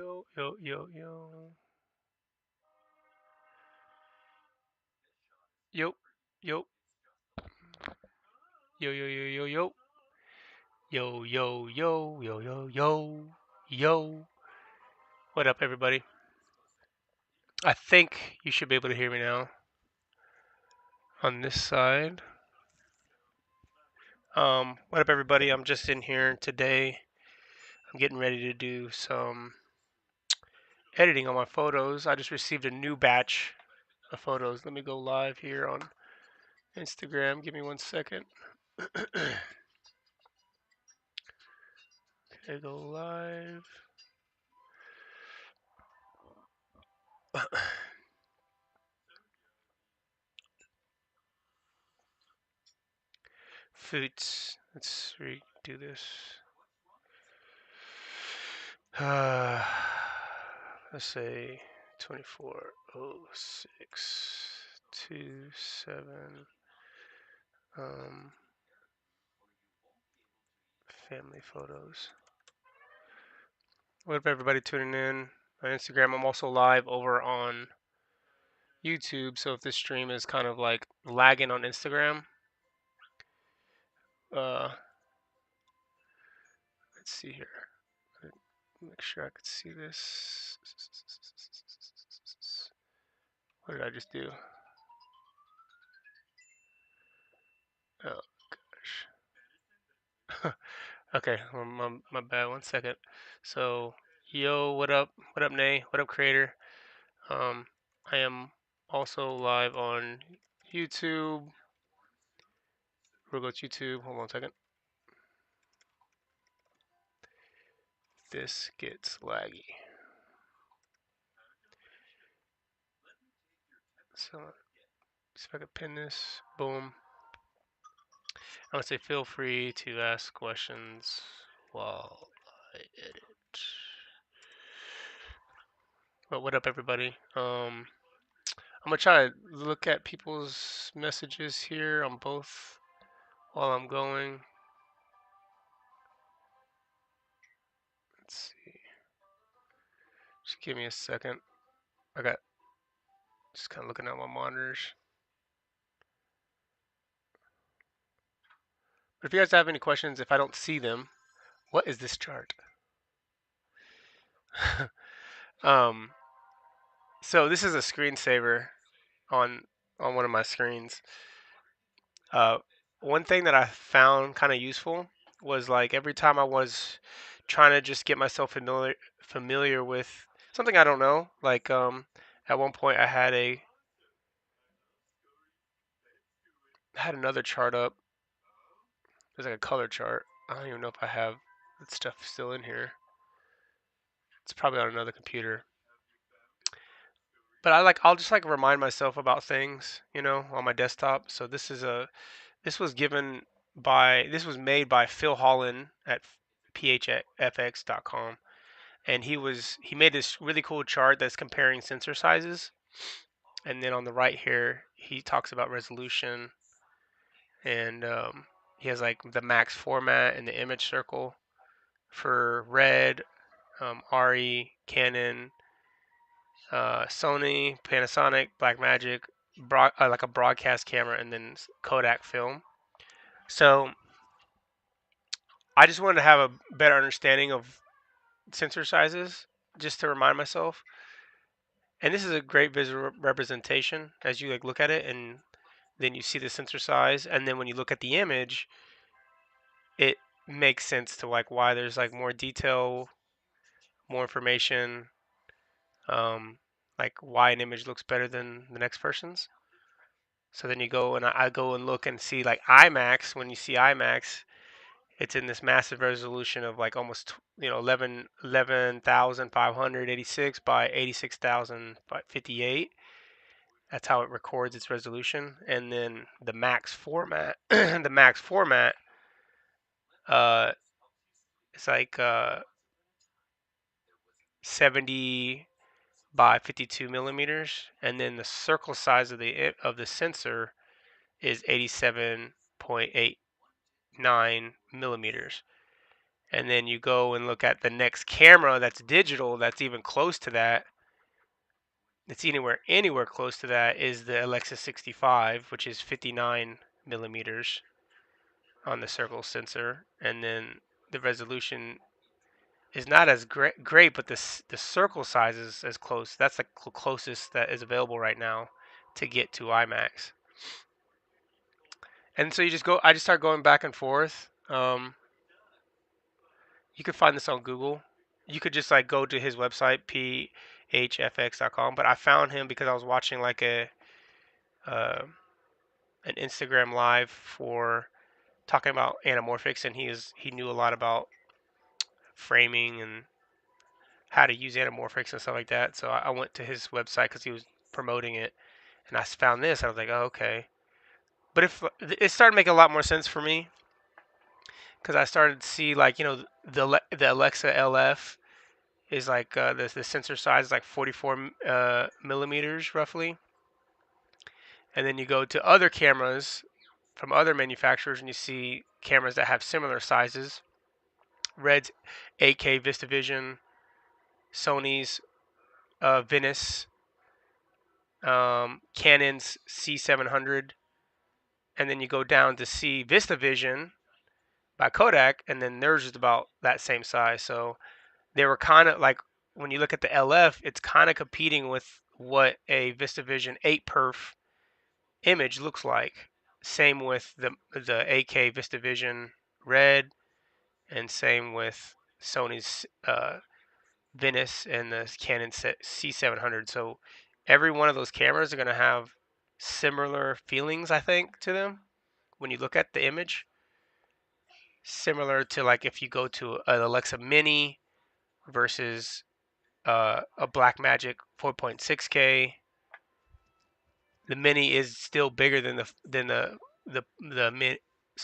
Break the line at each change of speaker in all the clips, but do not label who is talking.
Yo, yo, yo, yo. Yo, yo, yo, yo, yo, yo, yo. Yo, yo, yo, yo, yo, yo, yo. What up, everybody? I think you should be able to hear me now on this side. What up, everybody? I'm just in here today. I'm getting ready to do some editing on my photos. I just received a new batch of photos. Let me go live here on Instagram. Give me 1 second. Okay, go live. Foods. Let's redo this. Uh, let's say 240627. Um, family photos. What up, everybody tuning in on Instagram? I'm also live over on YouTube, so if this stream is kind of like lagging on Instagram, uh, let's see here. Make sure I could see this. What did I just do? Oh gosh. Okay, well, my bad. 1 second. So, yo, what up? What up, Nay? What up, creator? Um, I am also live on YouTube. We'll go to YouTube. Hold on a second. This gets laggy. So, see if I can pin this. Boom. I would say feel free to ask questions while I edit. But what up, everybody? I'm gonna try to look at people's messages here on both while I'm going. Let's see. Just give me a second. I got just kind of looking at my monitors. But if you guys have any questions, if I don't see them, what is this chart? um, so this is a screensaver on one of my screens. Uh, one thing that I found kind of useful was like every time I was trying to just get myself familiar with something I don't know. Like at one point I had another chart up. There's like a color chart. I don't even know if I have that stuff still in here. It's probably on another computer. But I'll just like remind myself about things, on my desktop. So this was made by Phil Holland at phfx.com, and he made this really cool chart that's comparing sensor sizes. And then on the right here, he talks about resolution, and he has like the max format and the image circle for Red, RE, Canon, Sony, Panasonic, Blackmagic, like a broadcast camera, and then Kodak film. So I just wanted to have a better understanding of sensor sizes, just to remind myself. And this is a great visual representation as you like look at it, and then you see the sensor size, and then when you look at the image, it makes sense to like why there's like more detail, more information, um, like why an image looks better than the next person's. So then you go and I go and look and see like IMAX. When you see IMAX, it's in this massive resolution of like almost 11,586 by 86,058. That's how it records its resolution. And then the max format, the max format, uh, it's like 70 by 52 millimeters, and then the circle size of the sensor is 87.89 millimeters. And then you go and look at the next camera that's digital, that's even close to that. It's anywhere close to that is the Alexa 65, which is 59 millimeters on the circle sensor, and then the resolution is not as great, but the circle size is as close. That's the closest that is available right now to get to IMAX. And so you just go. I just start going back and forth. You could find this on Google. You could just like go to his website, phfx.com. But I found him because I was watching like uh, an Instagram live for talking about anamorphics, and he knew a lot about framing and how to use anamorphics and stuff like that. So I went to his website because he was promoting it, and I found this. I was like, oh, okay. But if it started making a lot more sense for me because I started to see like the Alexa LF is like the sensor size is like 44 millimeters roughly, and then you go to other cameras from other manufacturers and you see cameras that have similar sizes. Red's 8K VistaVision, Sony's Venice, Canon's C700, and then you go down to see VistaVision by Kodak, and then theirs is about that same size. So they were kind of like when you look at the LF, it's kind of competing with what a VistaVision 8 perf image looks like. Same with the 8K VistaVision Red, and same with Sony's Venice and the Canon C700. So every one of those cameras are going to have similar feelings, I think, to them when you look at the image. Similar to like if you go to an Alexa Mini versus a Blackmagic 4.6K. The Mini is still bigger than the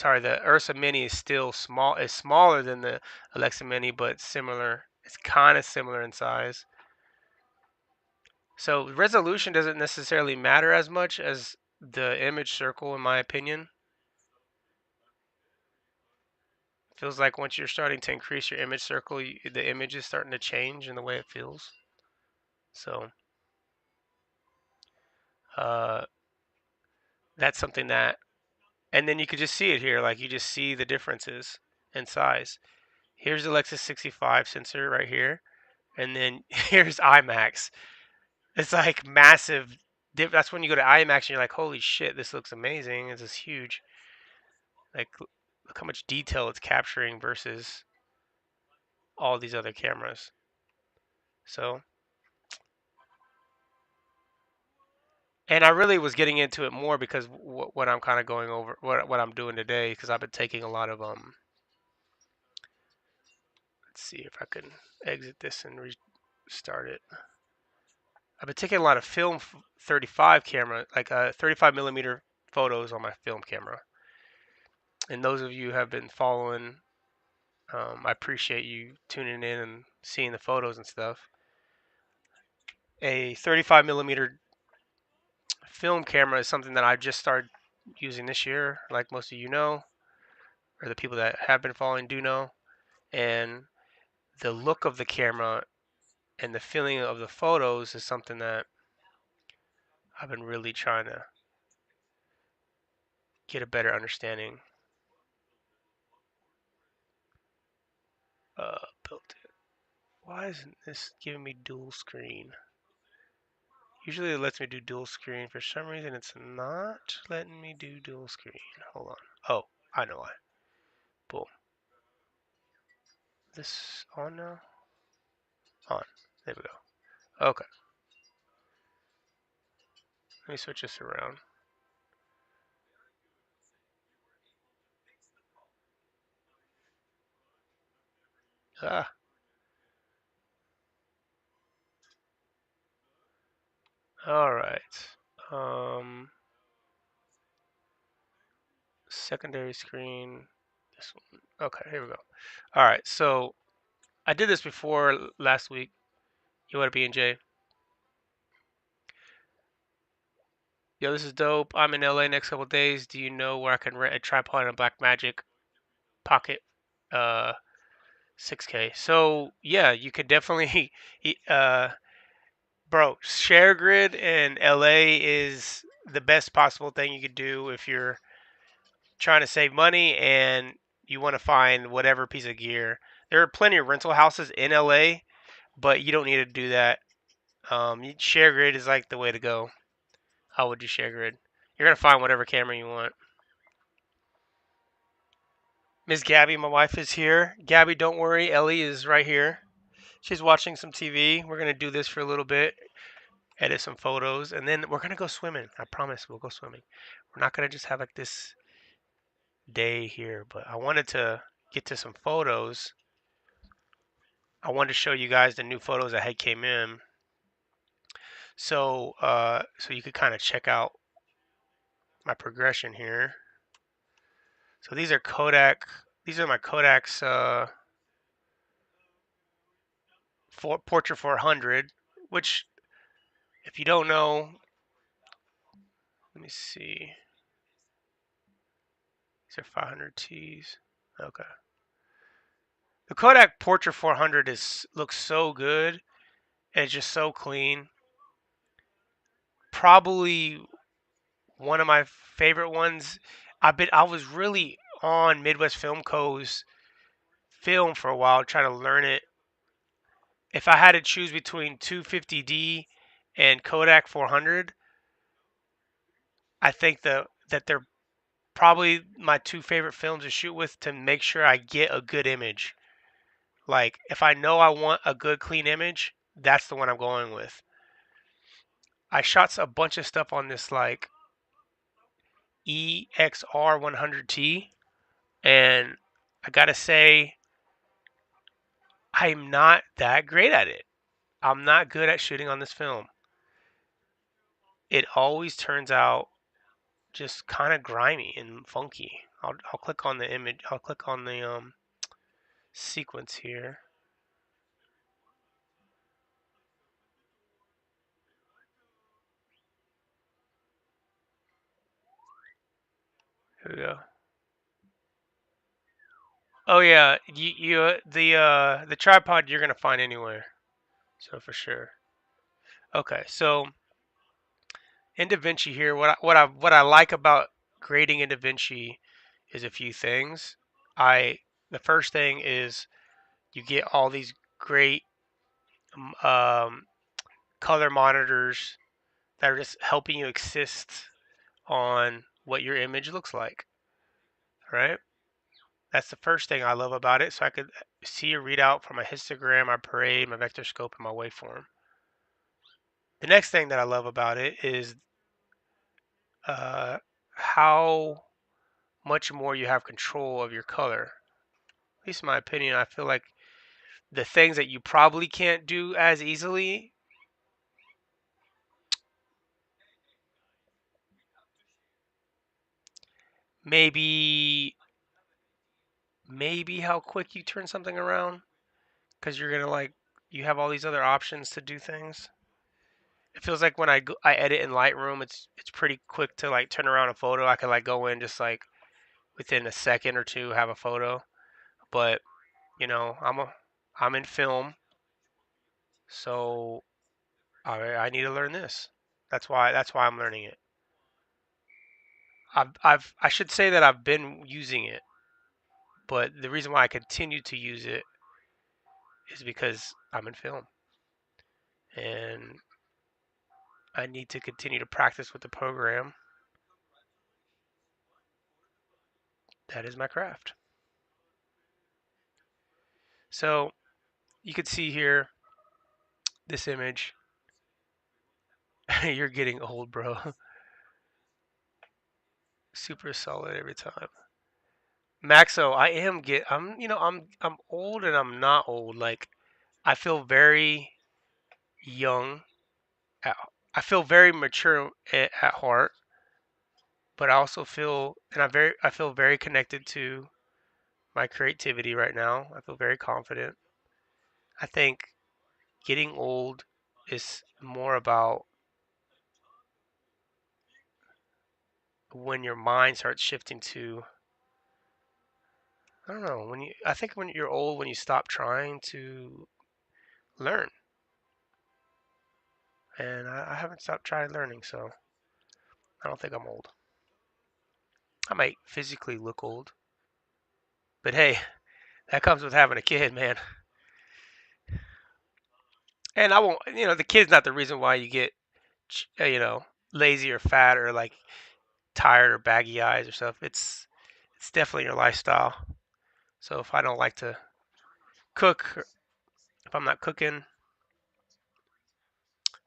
Ursa Mini is still small. Is smaller than the Alexa Mini, but similar. It's kind of similar in size. So resolution doesn't necessarily matter as much as the image circle, in my opinion. Feels like once you're starting to increase your image circle, the image is starting to change in the way it feels. So uh, that's something that, and then you could just see it here. Like you just see the differences in size. Here's the Lexus 65 sensor right here, and then here's IMAX. It's like massive. That's when you go to IMAX and you're like, holy shit, this looks amazing. This is huge. Like, look how much detail it's capturing versus all these other cameras. So, and I really was getting into it more because what I'm kind of going over, what I'm doing today, because I've been taking a lot of Let's see if I can exit this and restart it. I've been taking a lot of film 35 camera, like 35 millimeter photos on my film camera. And those of you who have been following, I appreciate you tuning in and seeing the photos and stuff. A 35 millimeter film camera is something that I just started using this year, like most of you know, or the people that have been following do know. And the look of the camera and the feeling of the photos is something that I've been really trying to get a better understanding. Built it. Why isn't this giving me dual screen? Usually it lets me do dual screen. For some reason it's not letting me do dual screen. Hold on. Oh, I know why. Boom. This on now? On. There we go. Okay. Let me switch this around. Ah. Alright. Secondary screen. This one. Okay, here we go. Alright, so I did this before last week. You want to be in J? Yo, this is dope. I'm in LA next couple days. Do you know where I can rent a tripod and a Blackmagic pocket 6K. So yeah, you could definitely, uh, bro. Share grid in LA is the best possible thing you could do if you're trying to save money and you want to find whatever piece of gear. There are plenty of rental houses in LA, but you don't need to do that. Share grid is like the way to go. How would you share grid? You're gonna find whatever camera you want. Miss Gabby, my wife, is here. Gabby, don't worry. Ellie is right here. She's watching some TV. We're gonna do this for a little bit, edit some photos, and then we're gonna go swimming. I promise we'll go swimming. We're not gonna just have like this day here, but I wanted to get to some photos. I wanted to show you guys the new photos that had came in, so you could kind of check out my progression here. So these are Kodak. These are my Kodak's for Portrait 400, which, if you don't know, let me see. These are 500Ts. Okay. The Kodak Portrait 400 looks so good and it's just so clean. Probably one of my favorite ones. I was really on Midwest Film Co.'s film for a while, trying to learn it. If I had to choose between 250D and Kodak 400, I think that they're probably my two favorite films to shoot with to make sure I get a good image. Like if I know I want a good clean image, that's the one I'm going with. I shot a bunch of stuff on this like EXR 100T, and I gotta say I'm not that great at it. I'm not good at shooting on this film. It always turns out just kind of grimy and funky. I'll click on the image. I'll click on the sequence here. Here we go. Oh yeah, the tripod you're gonna find anywhere. So for sure. Okay, so in DaVinci here, what I like about grading in DaVinci is a few things. I The first thing is you get all these great um, color monitors that are just helping you assist on what your image looks like. Right? That's the first thing I love about it. So I could see a readout for my histogram, my parade, my vector scope, and my waveform. The next thing that I love about it is uh, how much more you have control of your color. At least in my opinion, I feel like the things that you probably can't do as easily, maybe how quick you turn something around, because you're gonna like you have all these other options to do things. It feels like when I edit in Lightroom, it's pretty quick to like turn around a photo. I can like go in just like within a second or two have a photo. But I'm in film, so I need to learn this. That's why I'm learning it. I should say that I've been using it, but the reason why I continue to use it is because I'm in film and I need to continue to practice with the program. That is my craft. So you can see here this image. You're getting old, bro. Super solid every time. Maxo, I'm old and I'm not old. Like I feel very young. At, I feel very mature at heart, but I also I feel very connected to my creativity right now. I feel very confident. I think getting old is more about when your mind starts shifting to I don't know. I think when you're old, when you stop trying to learn, and I haven't stopped trying learning, so I don't think I'm old. I might physically look old, but hey, that comes with having a kid, man. And I won't, the kid's not the reason why you get, lazy or fat or like tired or baggy eyes or stuff. It's definitely your lifestyle. So if I don't like to cook, if I'm not cooking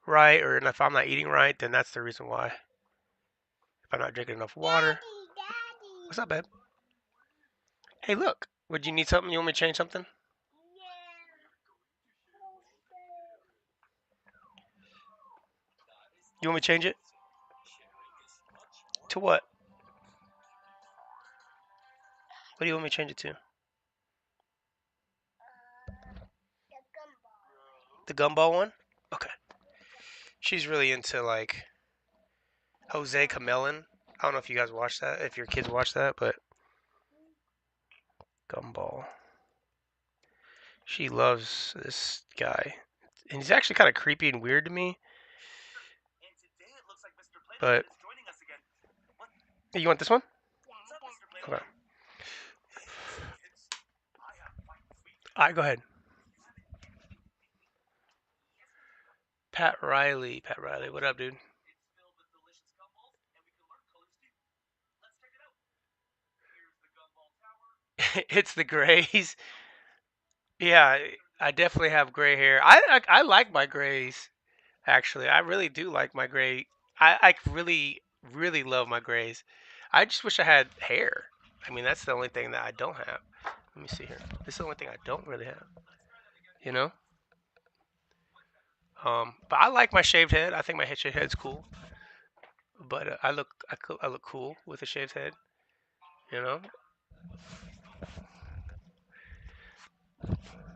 right, or if I'm not eating right, then that's the reason why. If I'm not drinking enough water. Daddy. What's up, babe? Hey, look. Would you need something? You want me to change something? You want me to change it? To what? What do you want me to change it to? The gumball one? Okay. She's really into like Jose Camelon. I don't know if you guys watch that, if your kids watch that, but Gumball. She loves this guy. And he's actually kind of creepy and weird to me. But you want this one? Okay. All right, go ahead. Pat Riley. Pat Riley. What up, dude? It's the grays. Yeah, I definitely have gray hair. I like my grays. Actually, I really do like my gray. I really really love my grays. I just wish I had hair. I mean, that's the only thing that I don't have. Let me see here. This is the only thing I don't really have. You know. But I like my shaved head. I think my shaved head's cool. But I look cool with a shaved head. You know.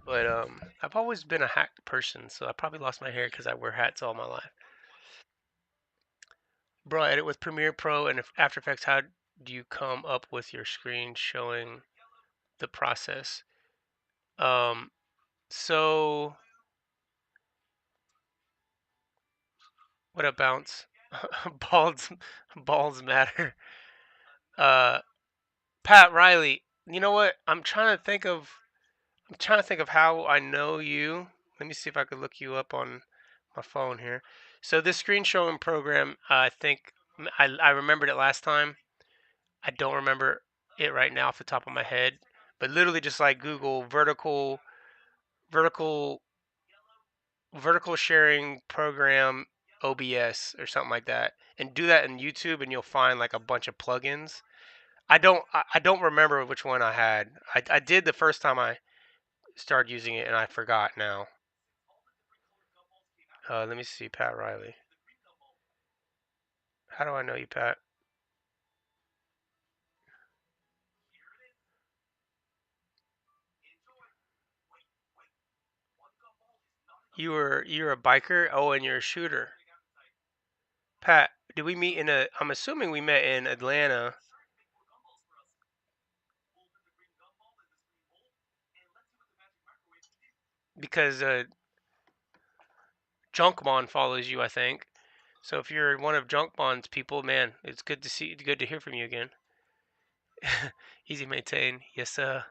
But I've always been a hat person, so I probably lost my hair because I wear hats all my life. Bro, I edit with Premiere Pro and After Effects. How do you come up with your screen showing the process? Um, so what up, bounce? balls, balls matter. Uh, Pat Riley. You know what? I'm trying to think of how I know you. Let me see if I could look you up on my phone here. So this screen showing program, I think I remembered it last time. I don't remember it right now off the top of my head, but literally just like Google vertical vertical sharing program OBS or something like that, and do that in YouTube, and you'll find like a bunch of plugins. I don't remember which one I had. I did the first time I started using it, and I forgot now. Let me see, Pat Riley. How do I know you, Pat? You're a biker. Oh, and you're a shooter. Pat, did we meet in a? I'm assuming we met in Atlanta because Junkmon follows you, I think. So if you're one of Junkmon's people, man, it's good to hear from you again. Easy maintain, yes sir.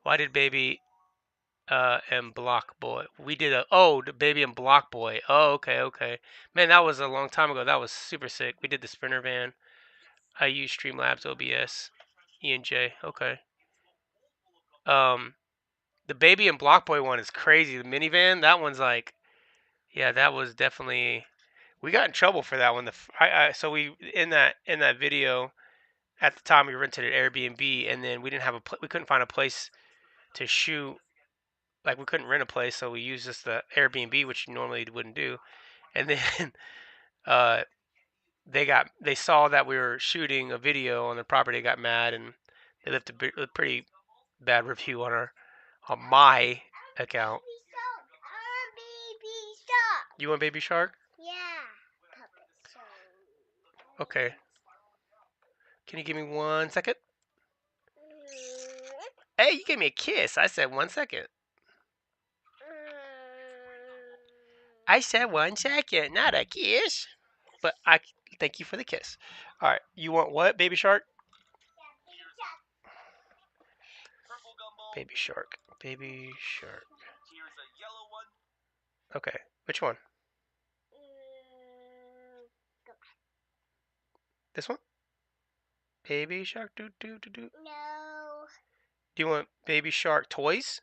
Why did Baby and Block Boy? We did the Baby and Block Boy. Oh, okay, okay. Man, that was a long time ago. That was super sick. We did the Sprinter Van. I use Streamlabs OBS. E and J. Okay. Um, the Baby and Block Boy one is crazy. The minivan, that one's like, yeah, that was definitely. We got in trouble for that one. So we in that video at the time we rented an Airbnb, and then we didn't have we couldn't find a place to shoot. Like we couldn't rent a place, so we used just the Airbnb, which you normally wouldn't do. And then uh, they saw that we were shooting a video on the property, got mad, and they left a pretty bad review on my account. You want Baby Shark? Yeah. Okay. Can you give me 1 second? Hey, you gave me a kiss. I said 1 second. I said 1 second, not a kiss. But I thank you for the kiss. All right, you want what, Baby Shark? Baby Shark. Baby Shark. Okay, which one? This one? Baby Shark. Do do do do.
No.
Do you want Baby Shark toys?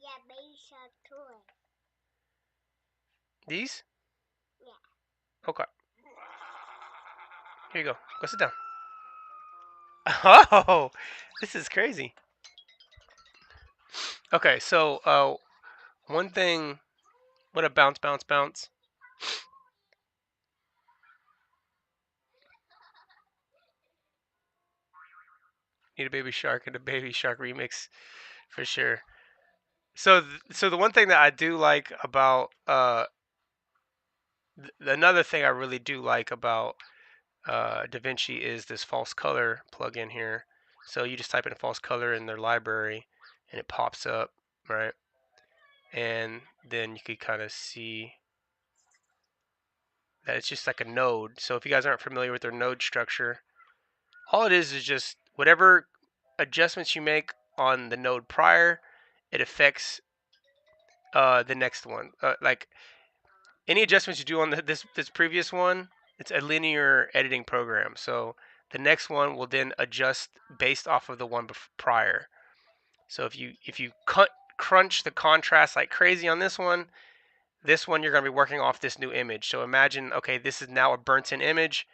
Yeah, Baby Shark toy.
These?
Yeah.
Okay. Here you go. Go sit down. Oh, this is crazy. Okay, so one thing. What a bounce, bounce, bounce. Need a Baby Shark and a Baby Shark remix for sure. So, so the one thing that I do like about another thing I really do like about DaVinci is this false color plugin here. So you just type in false color in their library, and it pops up, right? And then you could kind of see that it's just like a node. So if you guys aren't familiar with their node structure, all it is just whatever adjustments you make on the node prior, it affects the next one. Like any adjustments you do on this previous one, it's a linear editing program. So the next one will then adjust based off of the one prior. So if you crunch the contrast like crazy on this one you're going to be working off this new image. So imagine, okay, this is now a burnt in image,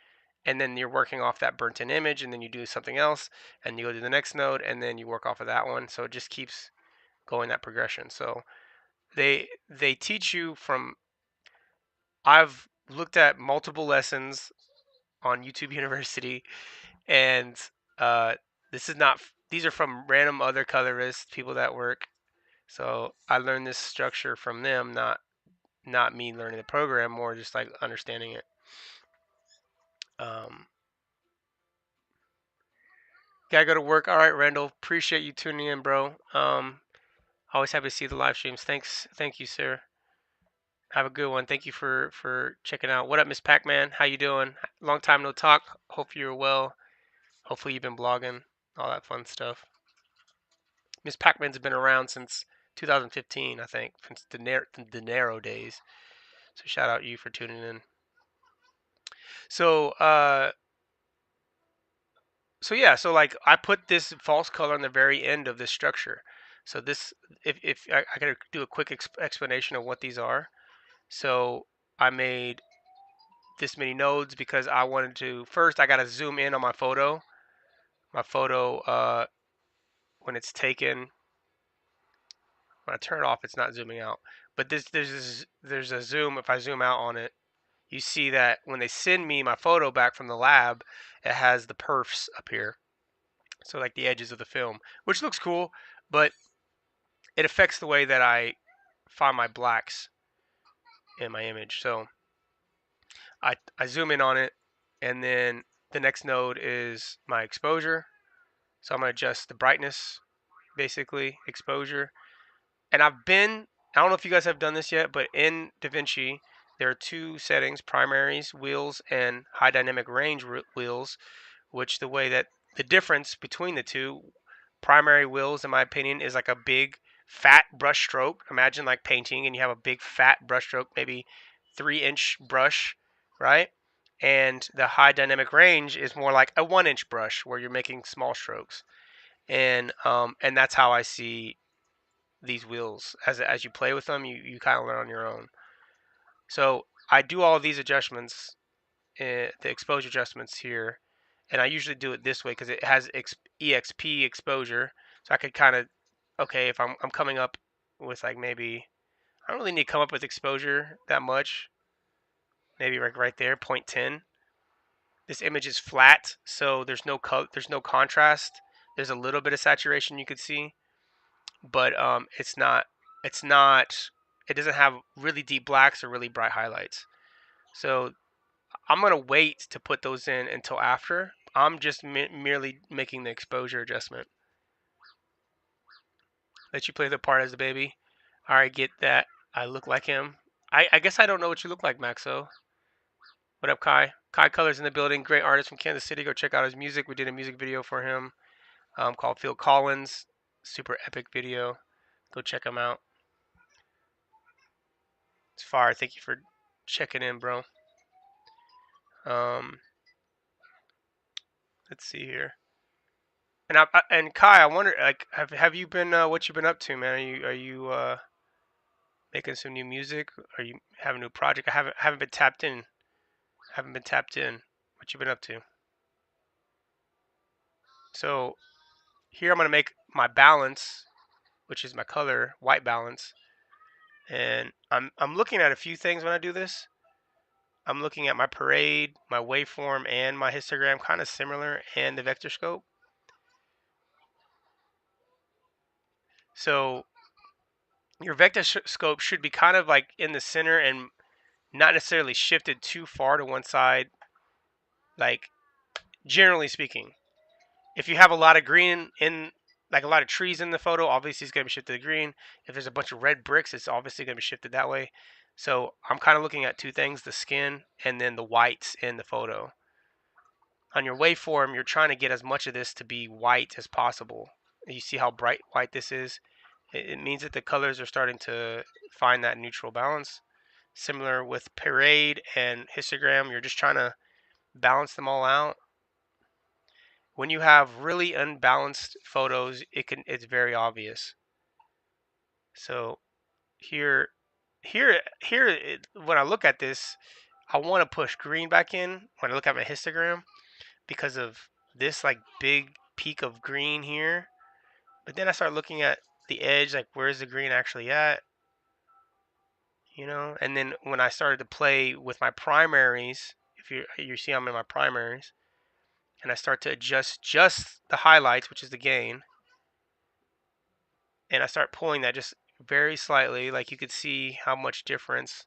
and then you're working off that burnt in image, and then you do something else, and you go to the next node, and then you work off of that one. So it just keeps going that progression. So they teach you from. I've looked at multiple lessons on YouTube University, and uh, this is not. These are from random other colorists, people that work. So I learned this structure from them, not me learning the program, more just like understanding it. Um, Gotta go to work. All right, Randall. Appreciate you tuning in, bro. Always happy to see the live streams. Thank you, sir. Have a good one. Thank you for checking out. What up, Miss Pac-Man? How you doing? Long time no talk. Hope you're well. Hopefully you've been blogging, all that fun stuff. Miss Pac-Man's been around since 2015, I think, since the Nero days. So shout out you for tuning in. So so yeah, so like I put this false color on the very end of this structure. So this, if I gotta do a quick explanation of what these are. So I made this many nodes because I wanted to. First, I gotta zoom in on my photo. My photo, when it's taken, when I turn it off, it's not zooming out. But there's a zoom. If I zoom out on it, you see that when they send me my photo back from the lab, it has the perfs up here. So like the edges of the film, which looks cool, but it affects the way that I find my blacks in my image. So I zoom in on it, and then the next node is my exposure. So I'm going to adjust the brightness, basically, exposure. And I don't know if you guys have done this yet, but in DaVinci, there are two settings, primaries, wheels, and high dynamic range wheels, which the difference between the two primary wheels, in my opinion, is like a big fat brush stroke. Imagine like painting and you have a big fat brush stroke, maybe 3-inch brush, right? And the high dynamic range is more like a 1-inch brush where you're making small strokes. And that's how I see these wheels. As you play with them, you kind of learn on your own. So I do all of these adjustments, the exposure adjustments here, and I usually do it this way because it has EXP exposure, so I could kind of, okay, if I'm coming up with like maybe I don't really need to come up with exposure that much, maybe like right there, 0.10. This image is flat, so there's no contrast. There's a little bit of saturation you could see, but it's not it doesn't have really deep blacks or really bright highlights. So I'm gonna wait to put those in until after. I'm just merely making the exposure adjustment. Let you play the part as the baby. All right, get that. I look like him. I guess I don't know what you look like, Maxo. What up, Kai? Kai Colors in the building. Great artist from Kansas City. Go check out his music. We did a music video for him called Phil Collins. Super epic video. Go check him out. It's fire. Thank you for checking in, bro. Um, let's see here. And Kai, I wonder, like, have you been what you been up to, man? Are you making some new music? Are you have a new project? I haven't been tapped in. Haven't been tapped in. What you been up to? So here I'm gonna make my balance, which is my color, white balance, and I'm looking at a few things when I do this. I'm looking at my parade, my waveform, and my histogram, kind of similar, and the vector scope. So your vector scope should be kind of like in the center and not necessarily shifted too far to one side, like generally speaking. If you have a lot of green in, like a lot of trees in the photo, obviously it's going to be shifted to green. If there's a bunch of red bricks, it's obviously going to be shifted that way. So I'm kind of looking at two things, the skin and then the whites in the photo. On your waveform, you're trying to get as much of this to be white as possible. You see how bright white this is? It means that the colors are starting to find that neutral balance. Similar with parade and histogram, you're just trying to balance them all out. When you have really unbalanced photos, it's very obvious. So here when I look at this, I want to push green back in when I look at my histogram because of this like big peak of green here. But then I start looking at the edge, like where's the green actually at? You know, and then when I started to play with my primaries, if you see I'm in my primaries, and I start to adjust just the highlights, which is the gain, and I start pulling that just very slightly, like you could see how much difference,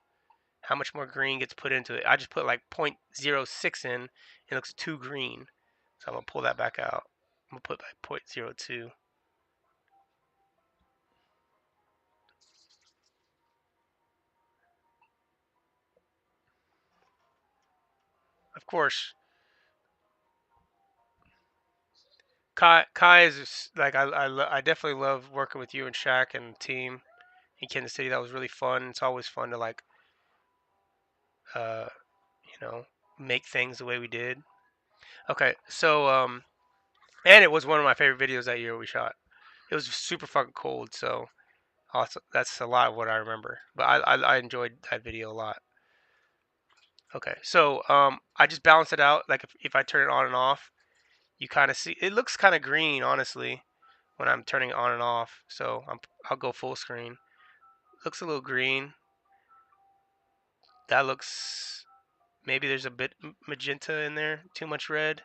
how much more green gets put into it. I just put like 0.06 in, it looks too green, so I'm gonna pull that back out. I'm gonna put like 0.02. Of course, Kai is like I definitely love working with you and Shaq and the team in Kansas City. That was really fun. It's always fun to like uh you know make things the way we did. Okay, so and it was one of my favorite videos that year we shot. It was super fucking cold, so also, that's a lot of what I remember. But I enjoyed that video a lot. Okay, so I just balance it out. Like if I turn it on and off, you kind of see it looks kind of green, honestly, when I'm turning it on and off. So I'll go full screen. Looks a little green. That looks, maybe there's a bit magenta in there. Too much red.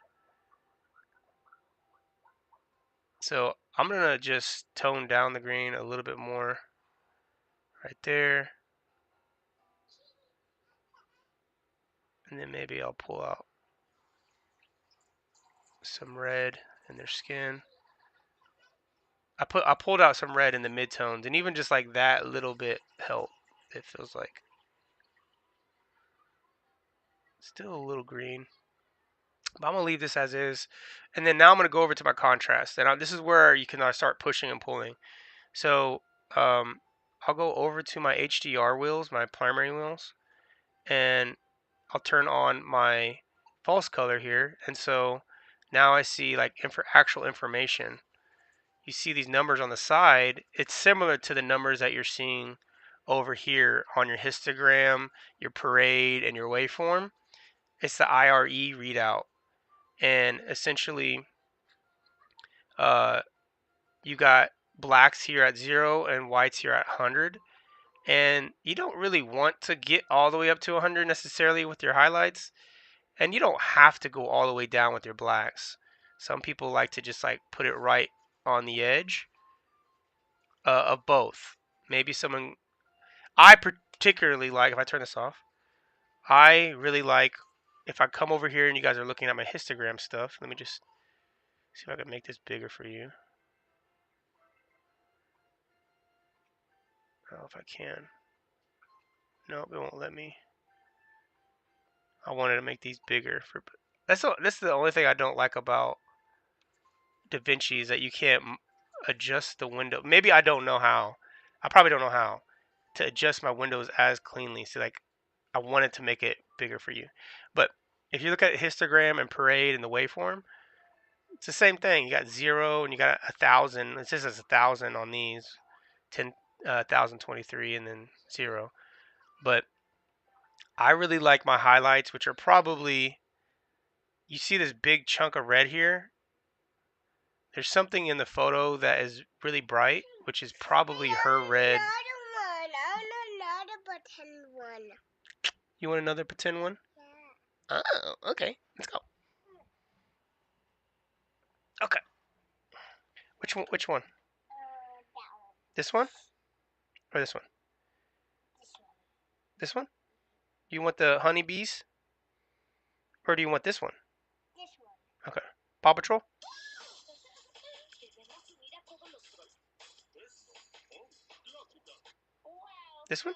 So I'm gonna just tone down the green a little bit more right there, and then maybe I'll pull out some red in their skin. I pulled out some red in the midtones, and even just like that little bit helped. It feels like still a little green, but I'm gonna leave this as is. And then now I'm gonna go over to my contrast, and this is where you can start pushing and pulling. So I'll go over to my HDR wheels, my primary wheels, and I'll turn on my false color here, and so now I see like actual information. You see these numbers on the side. It's similar to the numbers that you're seeing over here on your histogram, your parade, and your waveform. It's the IRE readout, and essentially, uh, you got blacks here at 0 and whites here at 100. And you don't really want to get all the way up to 100 necessarily with your highlights, and you don't have to go all the way down with your blacks. Some people like to just like put it right on the edge of both. Maybe someone, I particularly like, if I turn this off, I really like if I come over here and you guys are looking at my histogram stuff. Let me just see if I can make this bigger for you. I don't know if I can. Nope, it won't let me. I wanted to make these bigger. This is the only thing I don't like about DaVinci is that you can't adjust the window. Maybe I don't know how. I probably don't know how to adjust my windows as cleanly. So like I wanted to make it bigger for you. But if you look at histogram and parade and the waveform, it's the same thing. You got 0 and you got 1,000. It just says 1,000 on these, 10,023 and then 0. But I really like my highlights, which are probably, you see this big chunk of red here. There's something in the photo that is really bright, which is probably her red. You want another pretend one? Yeah. Oh, okay. Let's go. Okay. Which one? Which one? This one or this one? This one? You want the honeybees, or do you want this one?
This one.
Okay. Paw Patrol. This one?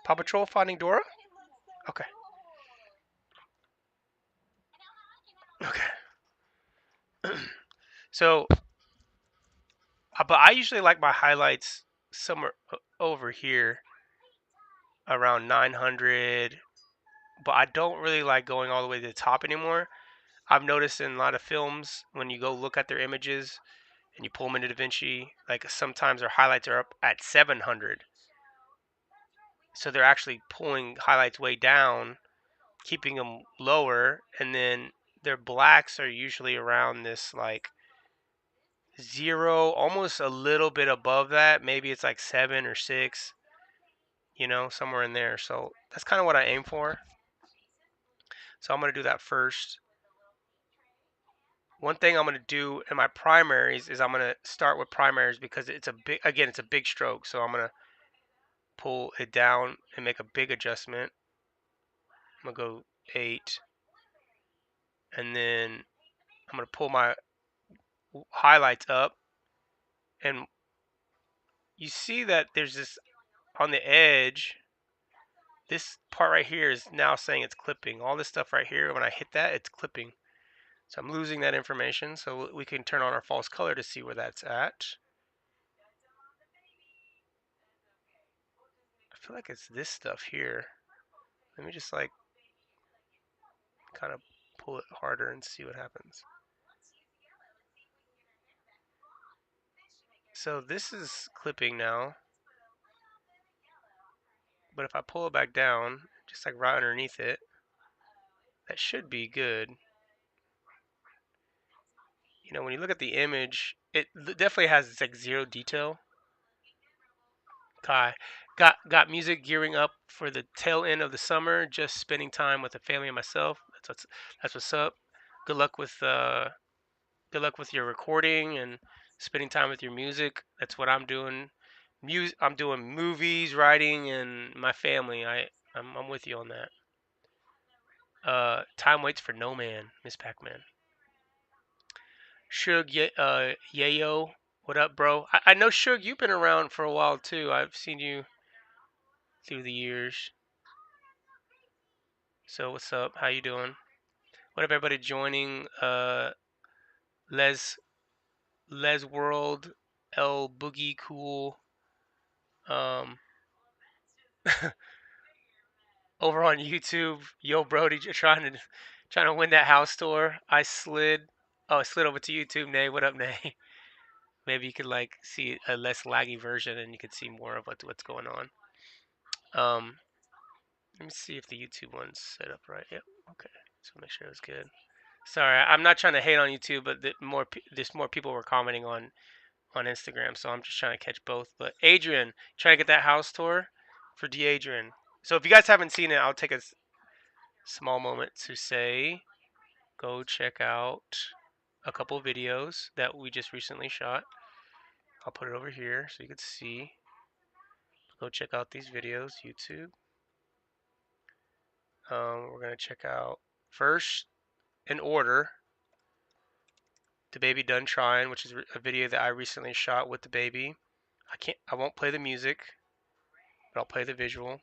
Paw Patrol Finding Dora? Okay. Okay. So, but I usually like my highlights somewhere over here around 900, but I don't really like going all the way to the top anymore. I've noticed in a lot of films when you go look at their images and you pull them into DaVinci, like sometimes their highlights are up at 700. So they're actually pulling highlights way down, keeping them lower, and then their blacks are usually around this like 0, almost a little bit above that. Maybe it's like 7 or 6, somewhere in there. So that's kind of what I aim for. So I'm going to do that first. One thing I'm going to do in my primaries is I'm going to start with primaries because it's a big stroke. So I'm going to pull it down and make a big adjustment. I'm going to go 8, and then I'm going to pull my highlights up, and you see that there's this on the edge. This part right here is now saying it's clipping. All this stuff right here, when I hit that, it's clipping. So I'm losing that information. So we can turn on our false color to see where that's at. I feel like it's this stuff here. Let me just like kind of pull it harder and see what happens. So this is clipping now. But if I pull it back down, just like right underneath it, that should be good. When you look at the image, it definitely has this like 0 detail. Okay. Got music gearing up for the tail end of the summer. Just spending time with the family and myself. That's what's up. Good luck with your recording and spending time with your music. That's what I'm doing. I'm doing movies, writing, and my family. I'm with you on that. Time waits for no man, Miss Pac-Man. Suge, Yayo, what up, bro? I know Suge, you've been around for a while too. I've seen you through the years. So what's up? How you doing? What up, everybody joining? Les World, L Boogie Cool. Um, over on YouTube, Yo Brody trying to win that house tour. I slid. Oh, I slid over to YouTube. Nay, what up, Nay? Maybe you could like see a less laggy version, and you could see more of what's going on. Um, Let me see if the YouTube one's set up right. Yep. Okay. So make sure it was good. Sorry, I'm not trying to hate on YouTube, but there's more people were commenting on Instagram, so I'm just trying to catch both. But Adrian, trying to get that house tour for D. Adrian. So if you guys haven't seen it, I'll take a small moment to say, go check out a couple videos that we just recently shot. I'll put it over here so you can see. Go check out these videos, YouTube. We're gonna check out first in order the baby done trying, which is a video that I recently shot with the baby. I won't play the music, but I'll play the visual.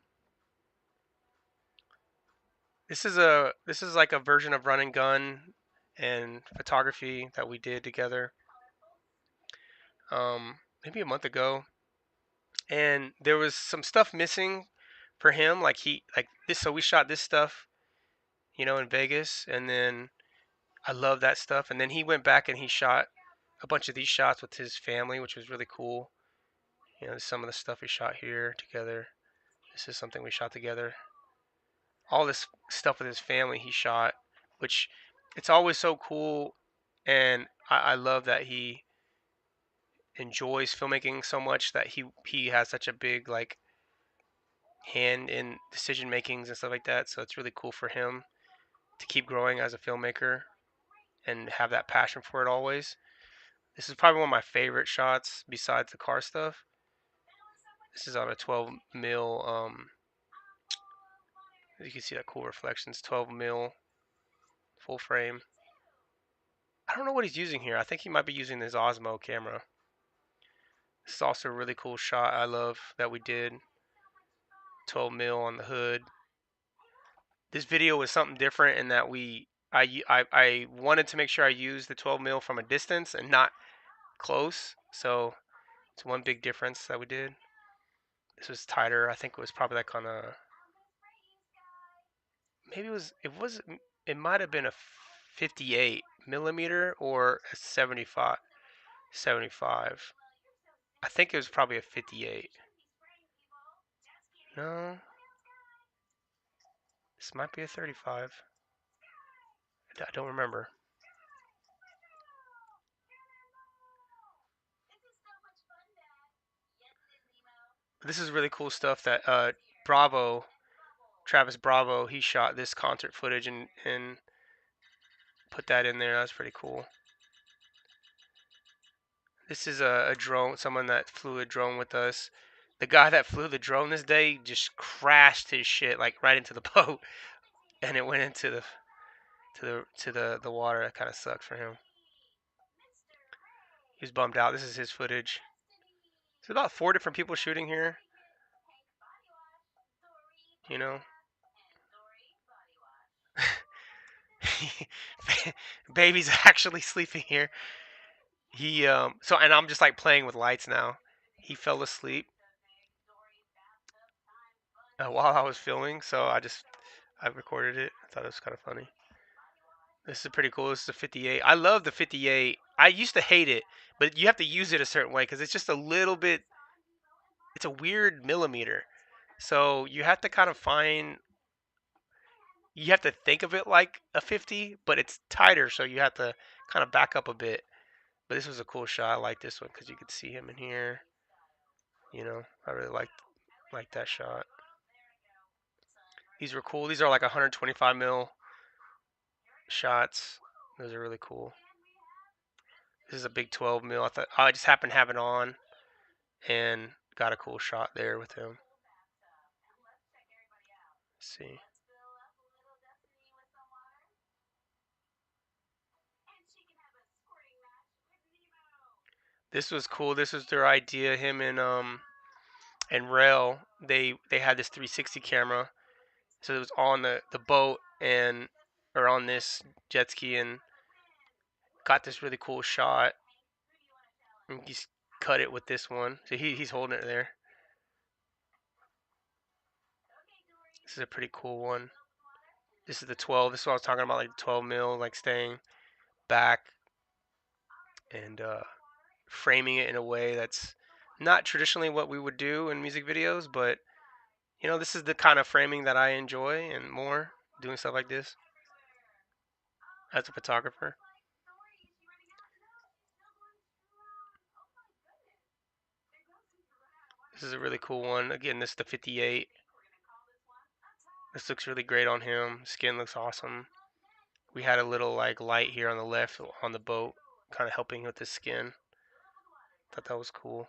This is like a version of Run and Gun and photography that we did together. Maybe a month ago, and there was some stuff missing for him. Like he like this, so we shot this stuff, in Vegas, and then I love that stuff. And then he went back and he shot a bunch of these shots with his family, which was really cool. Some of the stuff we shot here together. This is something we shot together. All this stuff with his family he shot, which it's always so cool, and I love that he enjoys filmmaking so much that he has such a big like hand in decision makings and stuff like that. So it's really cool for him to keep growing as a filmmaker and have that passion for it always. This is probably one of my favorite shots besides the car stuff. This is on a 12 mil. You can see that cool reflections. 12 mil full frame. I don't know what he's using here. I think he might be using his Osmo camera. This is also a really cool shot. I love that we did 12 mil on the hood. This video was something different in that I wanted to make sure I used the 12 mil from a distance and not close. So it's one big difference that we did. This was tighter. I think it was probably like on a maybe it might have been a 58 millimeter or a 75. 75. I think it was probably a 58. No, this might be a 35. I don't remember. This is really cool stuff that Bravo, Travis Bravo, he shot this concert footage and put that in there. That's pretty cool. This is a drone, someone that flew a drone with us. The guy that flew the drone this day just crashed his shit like right into the boat, and it went into the water. That kind of sucked for him. He was bummed out. This is his footage. There's about 4 different people shooting here. You know, baby's actually sleeping here. He so and I'm just like playing with lights now. He fell asleep while I was filming, so I recorded it. I thought it was kind of funny. This is pretty cool. This is a 58. I love the 58. I used to hate it, but you have to use it a certain way because it's just a little bit. It's a weird millimeter, so you have to kind of find. You have to think of it like a 50, but it's tighter, so you have to kind of back up a bit. But this was a cool shot. I like this one because you could see him in here. I really like that shot. These were cool. These are like 125 mil shots. Those are really cool. This is a big 12 mil. I just happened to have it on and got a cool shot there with him. Let's see. This was cool. This was their idea. Him and Rail. They had this 360 camera, so it was on the boat and or on this jet ski and got this really cool shot. And he's cut it with this one. So he's holding it there. This is a pretty cool one. This is the 12. This is what I was talking about, like 12 mil, like staying back and framing it in a way that's not traditionally what we would do in music videos, but this is the kind of framing that I enjoy and more doing stuff like this as a photographer. This is a really cool one. Again, this is the 58. This looks really great on him. Skin looks awesome. We had a little like light here on the left on the boat, kind of helping with the skin. Thought that was cool.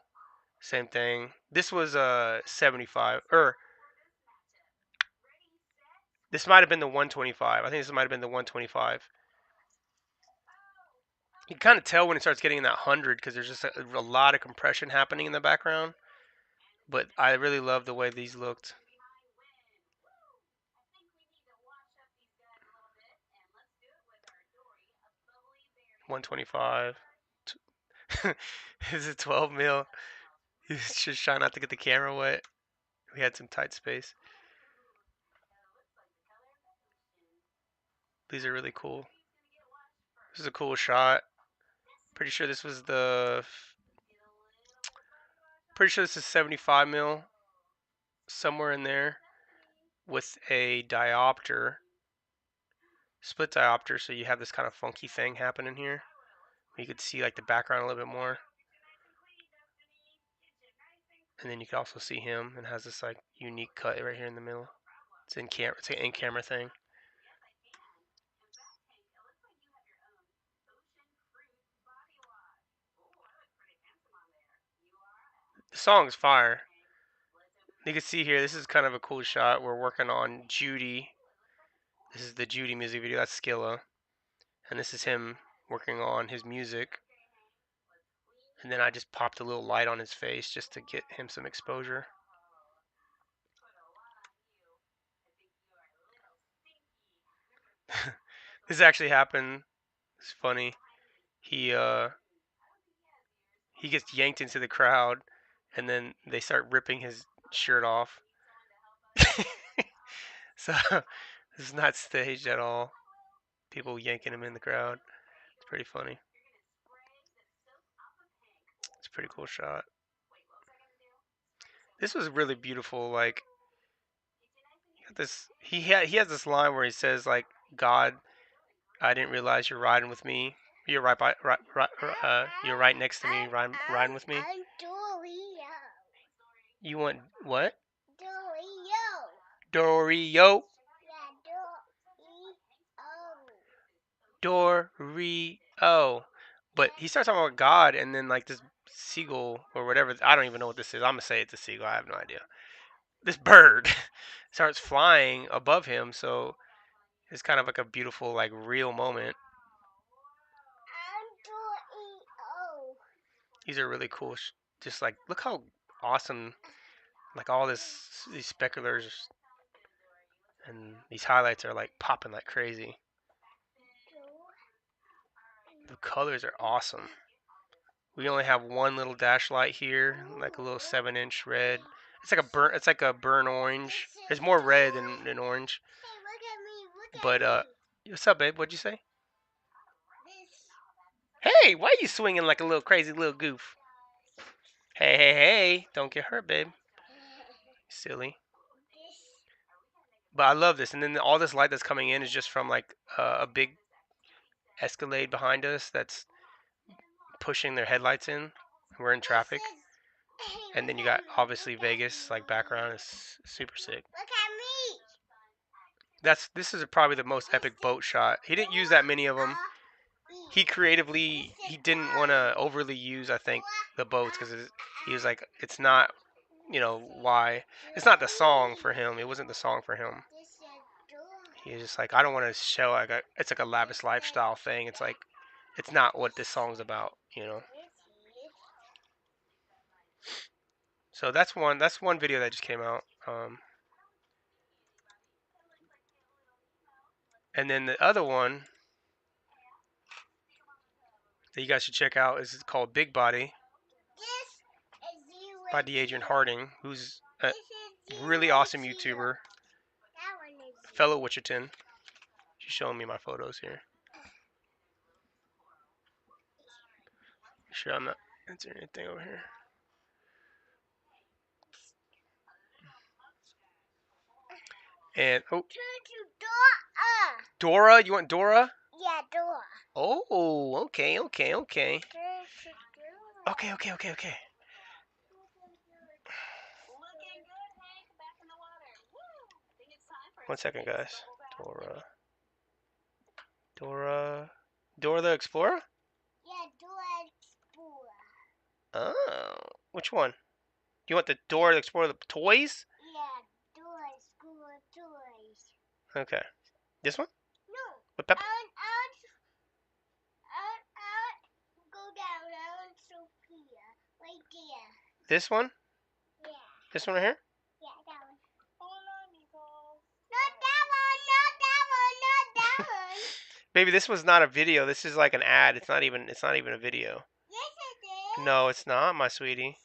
Same thing. This was 75 or this might have been the 125. I think this might have been the 125. You can kind of tell when it starts getting in that 100 because there's just a lot of compression happening in the background. But I really love the way these looked. 125. Is it 12 mil? He's just trying not to get the camera wet. We had some tight space. These are really cool. This is a cool shot. Pretty sure this was the. Pretty sure this is 75 mil, somewhere in there, with a diopter, split diopter, so you have this kind of funky thing happening here. You could see like the background a little bit more, and then you can also see him, and has this like unique cut right here in the middle. It's in camera. It's an in-camera thing. The song's fire. You can see here, this is kind of a cool shot. We're working on Judy. This is the Judy music video. That's Skilla. And this is him working on his music. And then I just popped a little light on his face just to get him some exposure. This actually happened. It's funny. He uh he gets yanked into the crowd, and then they start ripping his shirt off. So this is not staged at all. People yanking him in the crowd. It's pretty funny. It's a pretty cool shot. This was really beautiful. Like this, he has this line where he says like, "God, I didn't realize you're riding with me. You're you're right next to me, riding with me." You want what? Dorio. Dorio. But he starts talking about God, and then like this seagull or whatever. I don't even know what this is. I'm gonna say it's a seagull. I have no idea. This bird starts flying above him, so it's kind of like a beautiful, like real moment. These are really cool. Just like look how awesome, like all these speculars and these highlights are like popping like crazy. The colors are awesome. We only have one little dash light here, like a little 7-inch red. It's like a burnt. It's like a burnt orange. There's more red than orange. But what's up, babe? What'd you say? Hey, why are you swinging like a little crazy little goof? Hey, hey, hey! Don't get hurt, babe. Silly. But I love this, and then all this light that's coming in is just from like a big Escalade behind us that's pushing their headlights in. We're in traffic, and then you got obviously Vegas like background. It's super sick. This is probably the most epic boat shot. He didn't use that many of them. He didn't want to overly use, I think, the boats because he was like it's not, why it's not the song for him. It wasn't the song for him. He was just like, I don't want to show like it's like a lavish lifestyle thing. It's like it's not what this song's about. So that's one video that just came out. And then the other one that you guys should check out is called Big Body by Adrian Harding, who's a really awesome YouTuber, fellow Wichitan. She's showing me my photos here. Make sure I'm not answering anything over here. And Dora, you want Dora?
Yeah, Dora.
Oh, okay. Okay. One second, guys. Dora the Explorer?
Yeah, Dora Explorer.
Oh, which one? You want the Dora the Explorer, the toys?
Yeah, Dora Explorer toys.
Okay. This one?
No.
With Peppa? This one?
Yeah.
This one right here?
Yeah, that one. Not that one, not that one, not that one.
Baby, this was not a video. This is like an ad. It's not even a video.
Yes, it is.
No, it's not, my sweetie.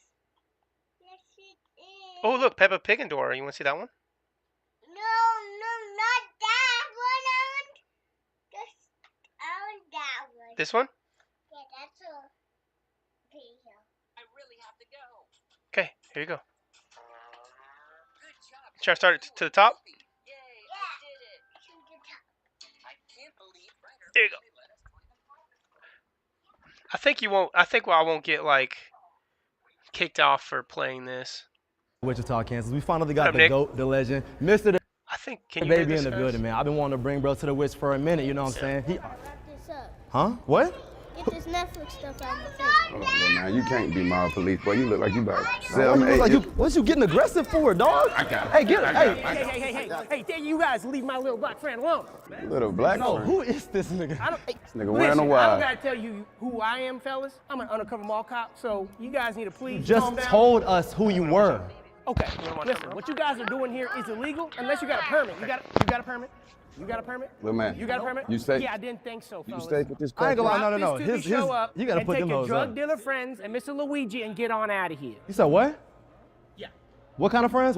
Yes, it is.
Oh, look, Peppa Pig and Dora. You want to see that one?
No, not that one. I want that one.
This one?
Yeah, that's a video.
Okay, here you go. Should I start it to the top?
Yeah.
There you go. I think you won't. I think I won't get like kicked off for playing this.
Wichita, Kansas. We finally
What
got
up,
the
Nick?
GOAT, the legend, Mr.
I think. Can you hear
Baby
this,
in the
guys?
building, man. I've been wanting to bring bro to the Witch for a minute, you know what I'm saying?
Wrap this up.
Huh? What?
Get this Netflix stuff out of my face.
Oh, well, man, you can't be my police, boy. You look like you about
What
7,
you,
8
like
years.
what you getting aggressive for, dog?
I got it.
Hey, get it.
I got it.
Hey.
I got it.
Hey, there you guys leave my little black friend alone.
Little black
No,
friend.
who is this nigga?
I don't. Hey,
This nigga wearing a
listen, I
wire.
don't gotta tell you who I am, fellas. I'm an undercover mall cop, so you guys need to please
Just
calm down.
told us who you were.
Okay, listen. What you guys are doing here is illegal unless you got a permit. You got a permit? You got a permit?
Little man.
You got a permit?
You stay-
Yeah, I didn't think so,
You
fellas.
stay with this
I ain't gonna lie,
crackhead?
no.
This to
His,
show up
you gotta
and
put
take
them
your
hoes
drug
up.
dealer friends and Mr. Luigi and get on out of here.
You said what?
Yeah.
What kind of friends?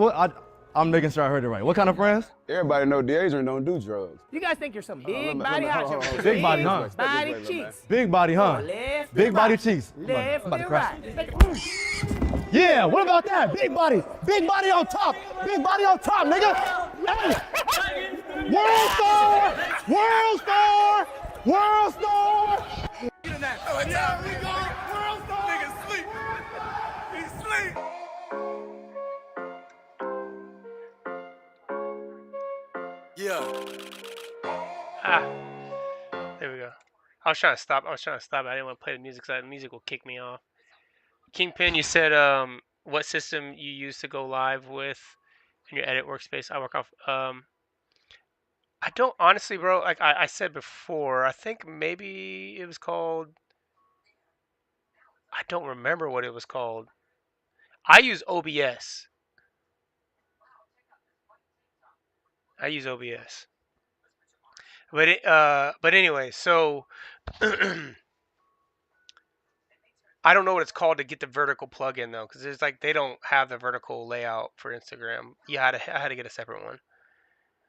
I'm making sure I heard it right. What kind of friends?
Everybody know Deadrian don't do drugs.
You guys think you're some big
let
body,
me-
huh?
hold on.
Big body, huh?
Body
Step this way, little
cheeks.
Big body, huh?
Left
Big
and
body
right.
cheeks.
Left
I'm about to
and
crash.
right.
Yeah, what about that? Big body on top. Big body on top, nigga. Hey. World star! World star! World star!
Ah, there we go. I was trying to stop. I didn't want to play the music because the music will kick me off. Kingpin, you said what system you use to go live with in your edit workspace? I work off. I don't honestly, bro. Like I said before, I think maybe it was called. I don't remember what it was called. I use OBS. But anyway, so I don't know what it's called to get the vertical plugin though, because it's like they don't have the vertical layout for Instagram. I had to get a separate one.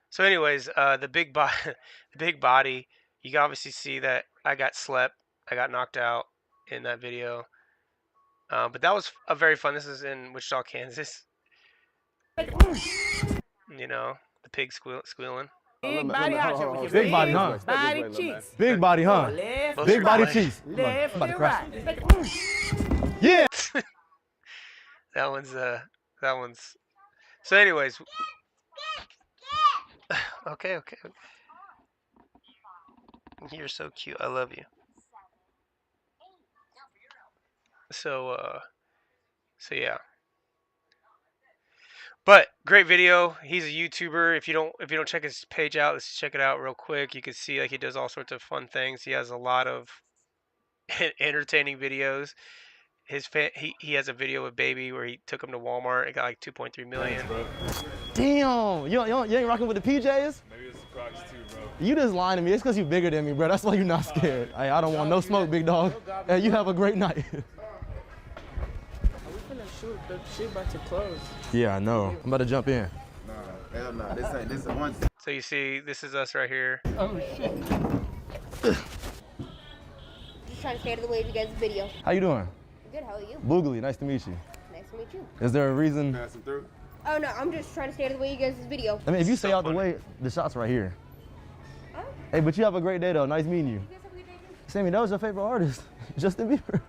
So, anyways, the big body, the big body. You can obviously see that I got knocked out in that video. But that was a very fun. This is in Wichita, Kansas. You know, the pig squealing.
Big body, huh?
Big body, huh?
Body cheeks.
Big body, huh?
Left,
Most
Big body
like-
cheeks.
left
I'm about to
and
crash.
right.
Yeah.
That one's. So, anyways. Okay. You're so cute. I love you. So yeah. But great video. He's a YouTuber. If you don't check his page out, let's check it out real quick. You can see like he does all sorts of fun things. He has a lot of entertaining videos. He has a video with Baby where he took him to Walmart. It got like 2.3 million.
Damn. You ain't rocking with the PJs?
Maybe it's Crocs too, bro.
You just lying to me. It's because you bigger than me, bro. That's why you're not scared. Hey, I don't want no smoke, big dog. Hey, you have a great night.
The shit about to close.
Yeah, I know. I'm about to jump in.
Nah, hell no. This is one.
So you see, this is us right here.
Oh shit.
Just trying to stay out of the way of you guys' video.
How you doing?
Good, how are you?
Boogly, nice to meet you.
Nice to meet you.
Is there a reason?
Passing through.
Oh no, I'm just trying to stay out of the way of you guys' video.
I mean, if you stay
So
out the
funny.
way, the shot's right here.
Oh,
Hey, but you have a great day though. Nice meeting you.
you guys have a good day too.
Sammy, that was your favorite artist, Justin Bieber.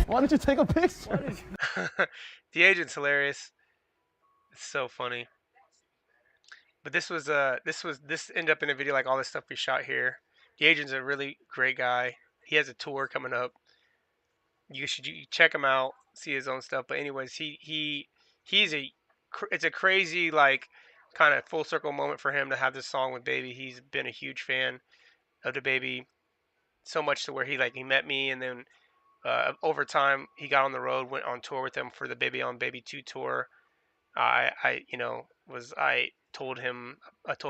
Why didn't you take a picture?
The agent's hilarious. It's so funny. But this ended up in a video like all this stuff we shot here. The agent's a really great guy. He has a tour coming up. You check him out, see his own stuff. But anyways, it's a crazy like kind of full circle moment for him to have this song with Baby. He's been a huge fan of the Baby, so much to where he met me and then Over time, he got on the road, went on tour with them for the Baby on Baby 2 tour. I told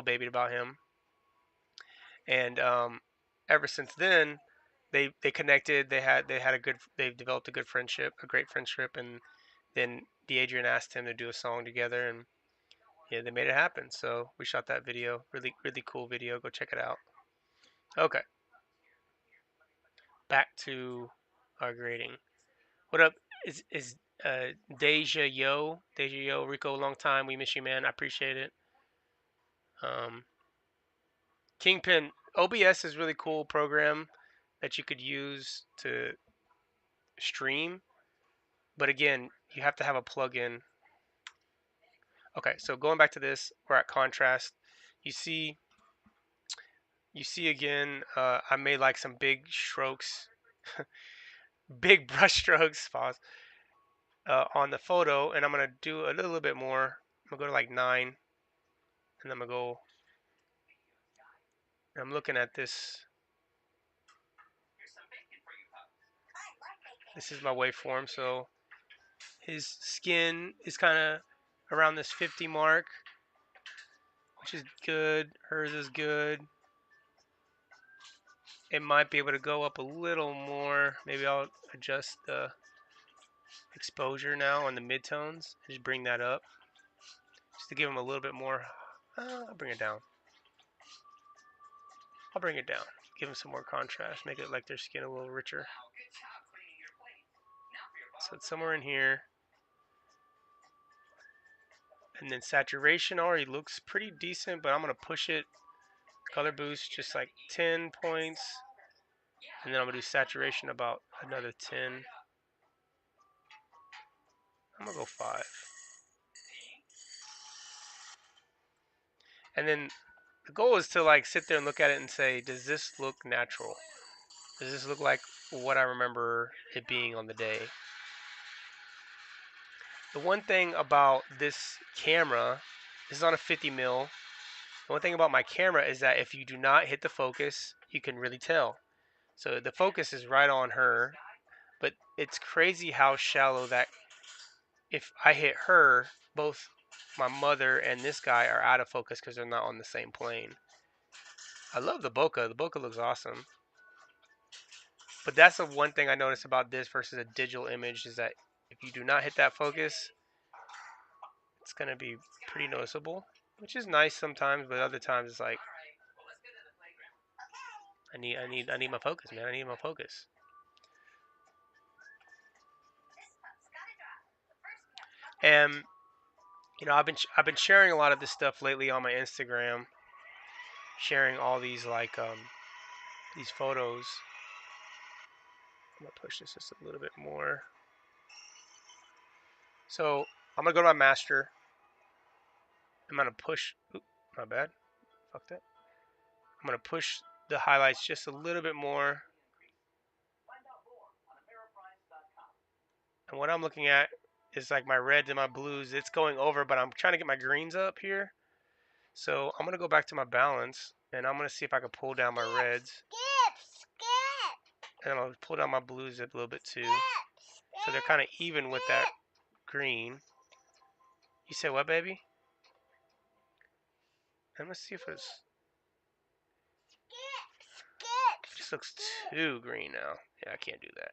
Baby about him, and ever since then, they connected. They've developed a good friendship, a great friendship, and then Adrian asked him to do a song together, and yeah, they made it happen. So we shot that video, really really cool video. Go check it out. Okay, back to our grading. What up? Is Deja Yo Rico? Long time. We miss you, man. I appreciate it. Um, Kingpin OBS is really cool program that you could use to stream, but again, you have to have a plugin. Okay, so going back to this, we're at contrast. You see, you see again. I made like some big strokes, big brush strokes, pause, on the photo, and I'm gonna do a little bit more. I'm gonna go to like 9, and I'm gonna go. I'm looking at this. This is my waveform, so his skin is kind of around this 50 mark, which is good. Hers is good. It might be able to go up a little more. Maybe I'll adjust the exposure now on the midtones. Just bring that up, just to give them a little bit more. I'll bring it down. I'll bring it down. Give them some more contrast. Make it like their skin a little richer. So it's somewhere in here. And then saturation already looks pretty decent, but I'm going to push it. Color boost just like 10 points. And then I'm going to do saturation about another 10. I'm going to go 5. And then the goal is to like sit there and look at it and say, does this look natural? Does this look like what I remember it being on the day? The one thing about this camera, this is on a 50 mil. The one thing about my camera is that if you do not hit the focus, you can really tell. So the focus is right on her, but it's crazy how shallow that, if I hit her, both my mother and this guy are out of focus because they're not on the same plane. I love the bokeh. The bokeh looks awesome. But that's the one thing I noticed about this versus a digital image is that if you do not hit that focus, it's going to be pretty noticeable, which is nice sometimes, but other times it's like, I need my focus, man. I need my focus. And I've been sharing a lot of this stuff lately on my Instagram, sharing all these like these photos. I'm gonna push this just a little bit more. So I'm gonna go to my master. I'm gonna push. Oop, my bad. Fuck that. I'm gonna push the highlights just a little bit more. And what I'm looking at is like my reds and my blues. It's going over, but I'm trying to get my greens up here. So I'm gonna go back to my balance, and I'm gonna see if I can pull down my reds. And I'm gonna pull down my blues a little bit too. So they're kind of even with that green. You said what, baby? I'm gonna see if it just looks too green now. Yeah, I can't do that.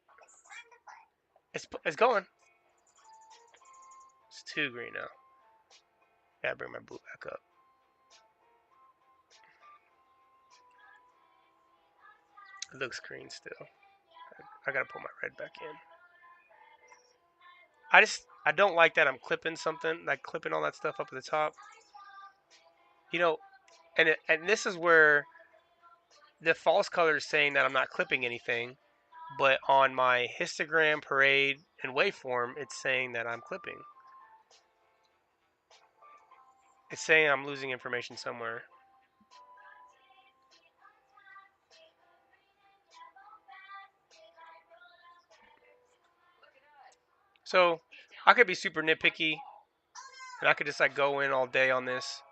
It's going. It's too green now. Gotta bring my blue back up. It looks green still. I gotta pull my red back in. I don't like that I'm clipping something, like clipping all that stuff up at the top. You know, and this is where the false color is saying that I'm not clipping anything, but on my histogram, parade, and waveform, it's saying that I'm clipping. It's saying I'm losing information somewhere. So I could be super nitpicky, and I could just like go in all day on this.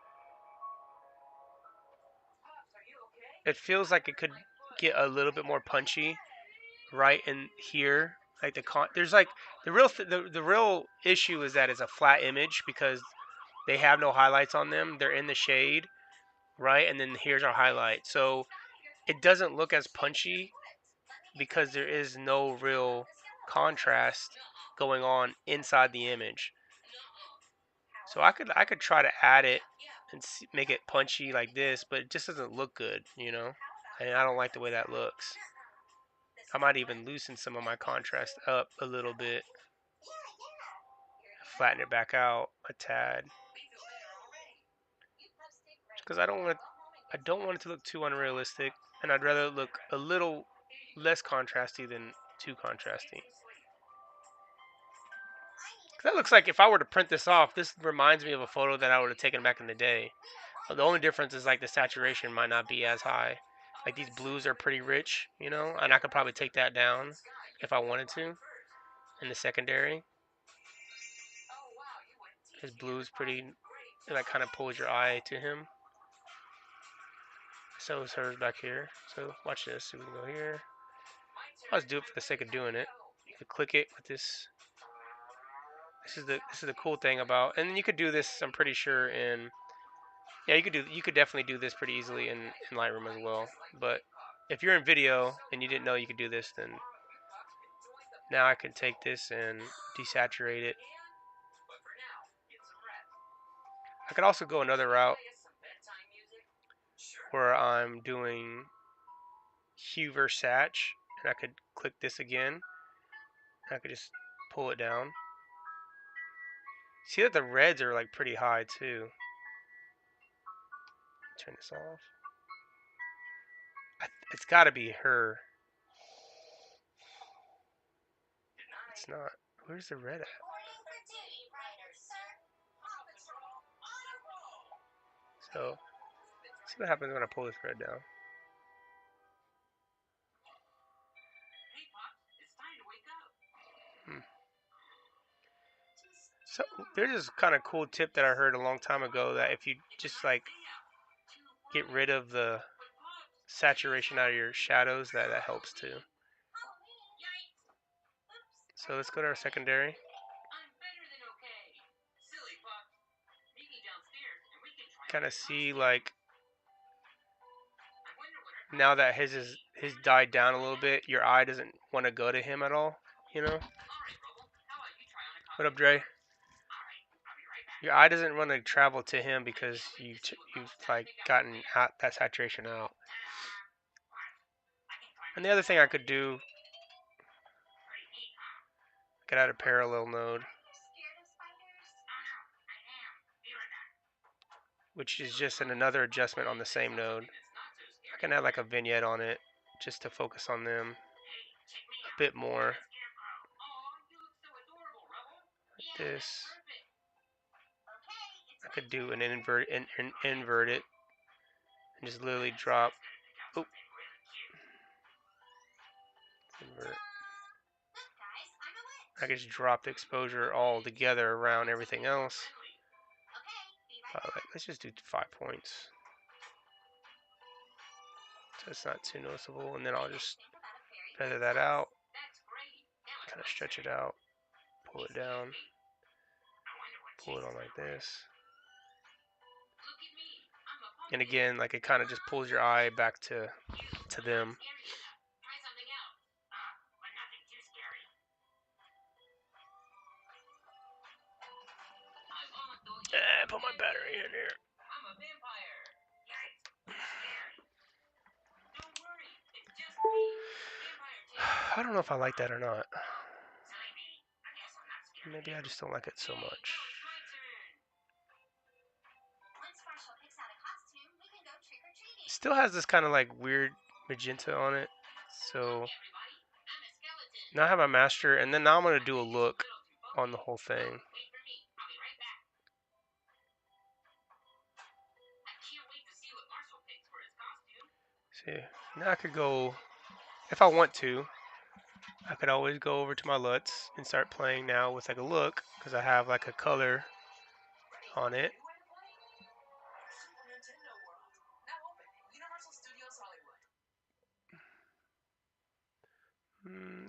It feels like it could get a little bit more punchy right in here. Like there's like the real issue is that it's a flat image because they have no highlights on them. They're in the shade, right? And then here's our highlight. So it doesn't look as punchy because there is no real contrast going on inside the image. So I could try to add it and make it punchy like this, but it just doesn't look good, you know? And I don't like the way that looks. I might even loosen some of my contrast up a little bit, flatten it back out a tad, because I don't want it to look too unrealistic, and I'd rather it look a little less contrasty than too contrasty. 'Cause that looks like if I were to print this off, this reminds me of a photo that I would have taken back in the day. The only difference is like the saturation might not be as high. Like these blues are pretty rich, you know, and I could probably take that down if I wanted to in the secondary. His blue's pretty, it like kind of pulls your eye to him. So is hers back here. So watch this. So we can go here. I'll just do it for the sake of doing it. You could click it with this. This is the cool thing about, and you could do this. I'm pretty sure in you could definitely do this pretty easily in Lightroom as well. But if you're in video and you didn't know you could do this, then now I can take this and desaturate it. I could also go another route where I'm doing hue versus saturation, and I could click this again. I could just pull it down. See that the reds are like pretty high too. Turn this off. It's got to be her. It's not. Where's the red at? So, see what happens when I pull this red down. So there's this kind of cool tip that I heard a long time ago that if you just like get rid of the saturation out of your shadows, that helps too. So let's go to our secondary. Kind of see like now that his died down a little bit, your eye doesn't want to go to him at all, you know? What up, Dre? Your eye doesn't want to travel to him because you've like gotten that saturation out. And the other thing I could do, I could add a parallel node, which is just another adjustment on the same node. I can add like a vignette on it just to focus on them a bit more. Like this. I could do an invert it and just literally drop. Oop. Invert. I could just drop the exposure all together around everything else. Let's just do 5 points. So it's not too noticeable. And then I'll just feather that out. Kind of stretch it out. Pull it down. Pull it on like this. And again, like it kind of just pulls your eye back to them. Put my battery in here. I don't know if I like that or not. Maybe I just don't like it so much. Still has this kind of like weird magenta on it. So now I have my master, and then now I'm going to do a look on the whole thing. See, now I could go, if I want to, I could always go over to my LUTs and start playing now with like a look, because I have like a color on it.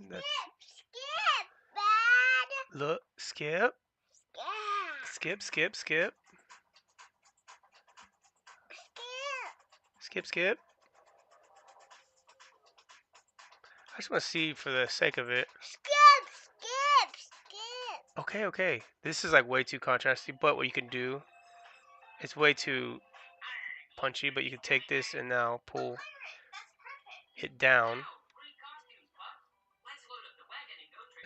That's,
Skip, bad.
look, skip,
Yeah.
skip, skip, skip,
Skip.
skip, skip. I just want to see for the sake of it.
Skip, skip, skip.
Okay, okay. This is like way too contrasty, but what you can do, it's way too punchy, but you can take this and now pull it down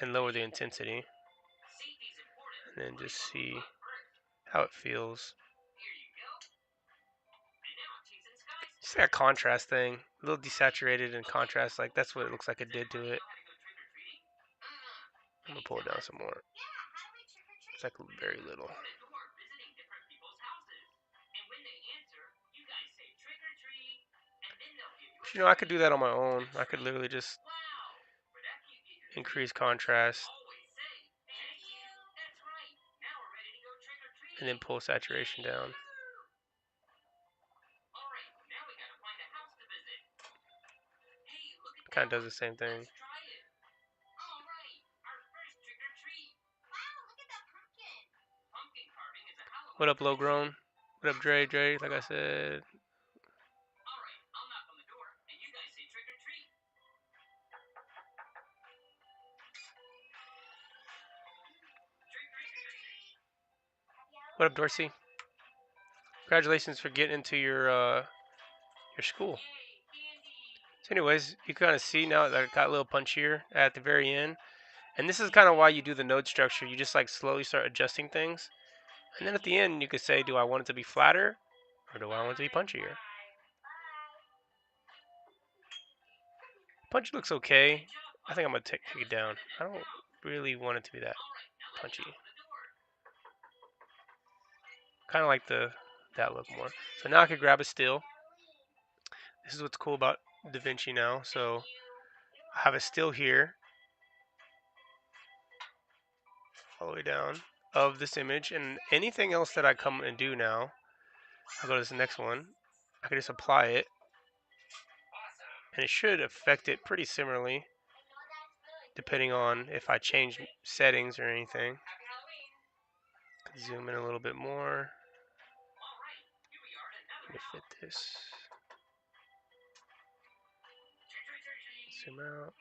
and lower the intensity, and then just see how it feels. Just like a contrast thing, a little desaturated and contrast, like that's what it looks like it did to it. I'm gonna pull it down some more. It's like very little. But, you know, I could do that on my own. I could literally just increase contrast and then pull saturation down. Kind of does the same thing. What up, low grown? What up, Dre? Dre, like I said. What up, Dorsey? Congratulations for getting into your school. So, anyways, you kind of see now that it got a little punchier at the very end, and this is kind of why you do the node structure. You just like slowly start adjusting things, and then at the end you could say, do I want it to be flatter, or do I want it to be punchier? Punch looks okay. I think I'm gonna take it down. I don't really want it to be that punchy. Kind of like that look more. So now I could grab a still. This is what's cool about DaVinci now. So I have a still here, all the way down, of this image, and anything else that I come and do now, I'll go to this next one. I can just apply it, and it should affect it pretty similarly, depending on if I change settings or anything. Zoom in a little bit more. Let me fit this. Zoom out.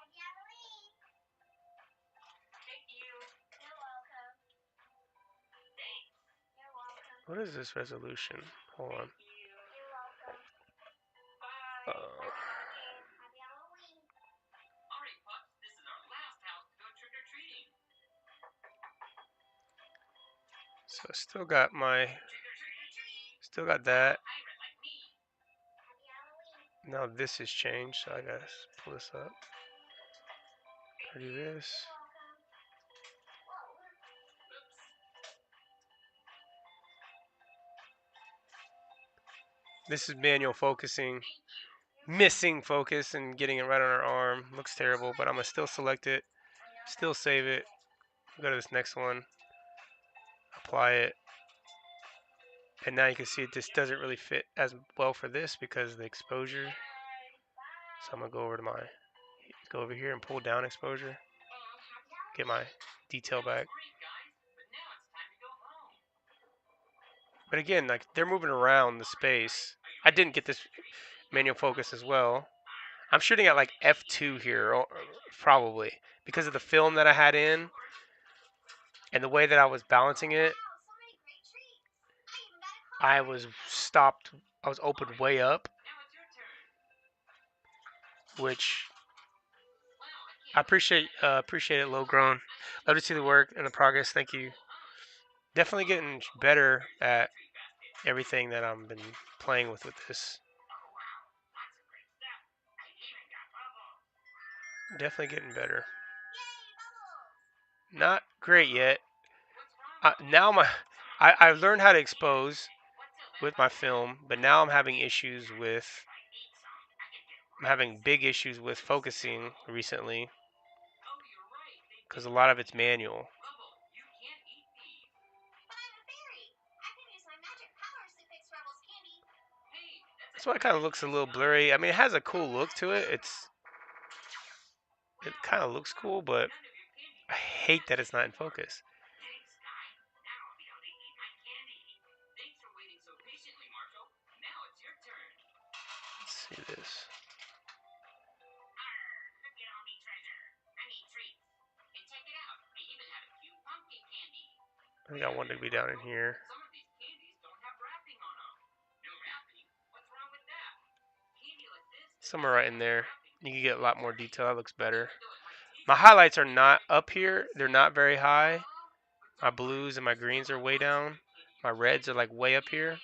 What is this resolution? Hold on. So I still got that. Now this has changed, so I gotta pull this up. I do this. This is manual focusing, missing focus and getting it right on our arm. Looks terrible, but I'm gonna still select it, still save it. Go to this next one, apply it, and now you can see it just doesn't really fit as well for this because of the exposure. So I'm gonna go over here and pull down exposure, get my detail back. But again, like they're moving around the space. I didn't get this manual focus as well. I'm shooting at like f2 here, probably, because of the film that I had in and the way that I was balancing it. I was opened way up, which I appreciate it, low grown. Love to see the work and the progress. Thank you. Definitely getting better at everything that I've been playing with this. Definitely getting better. Not great yet. Now I've learned how to expose with my film, but now I'm having big issues with focusing recently because a lot of it's manual. That's why it kind of looks a little blurry. I mean, it has a cool look to it. It kind of looks cool, but I hate that it's not in focus. Let's see this. I think I wanted to be down in here. Somewhere right in there. You can get a lot more detail. That looks better. My highlights are not up here. They're not very high. My blues and my greens are way down. My reds are like way up here.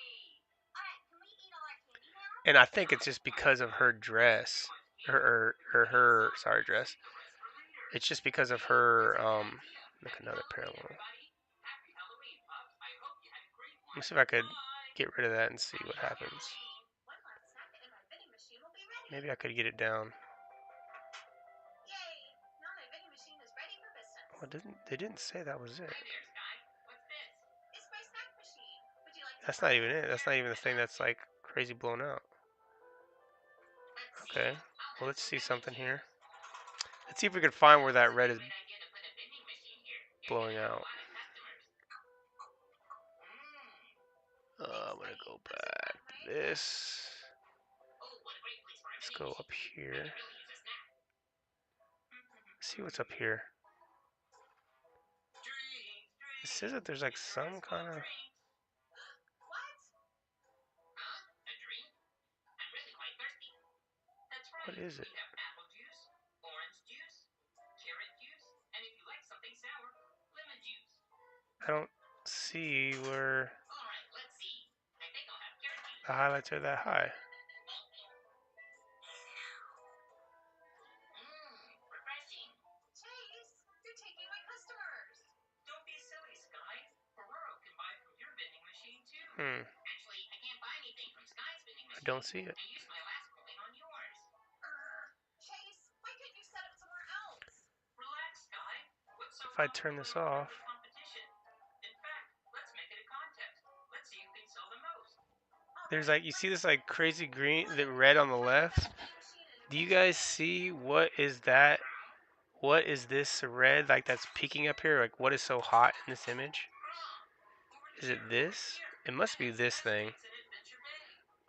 And I think it's just because of her dress. Her sorry, dress. It's just because of her, look, another parallel. Let me see if I could get rid of that and see what happens. Maybe I could get it down. Well, they didn't say that was it. That's not even it. That's not even the thing that's like crazy blown out. Okay, well, let's see something here. Let's see if we can find where that red is blowing out. I'm gonna go back to this. Let's go up here. See what's up here. It says that there's like some kind of. What is it? I don't see where the highlights are that high. I don't see it. If I turn this off. There's like, you see this like crazy green, the red on the left? Do you guys see what is that? What is this red like that's peeking up here? Like, what is so hot in this image? Is it this? It must be this thing.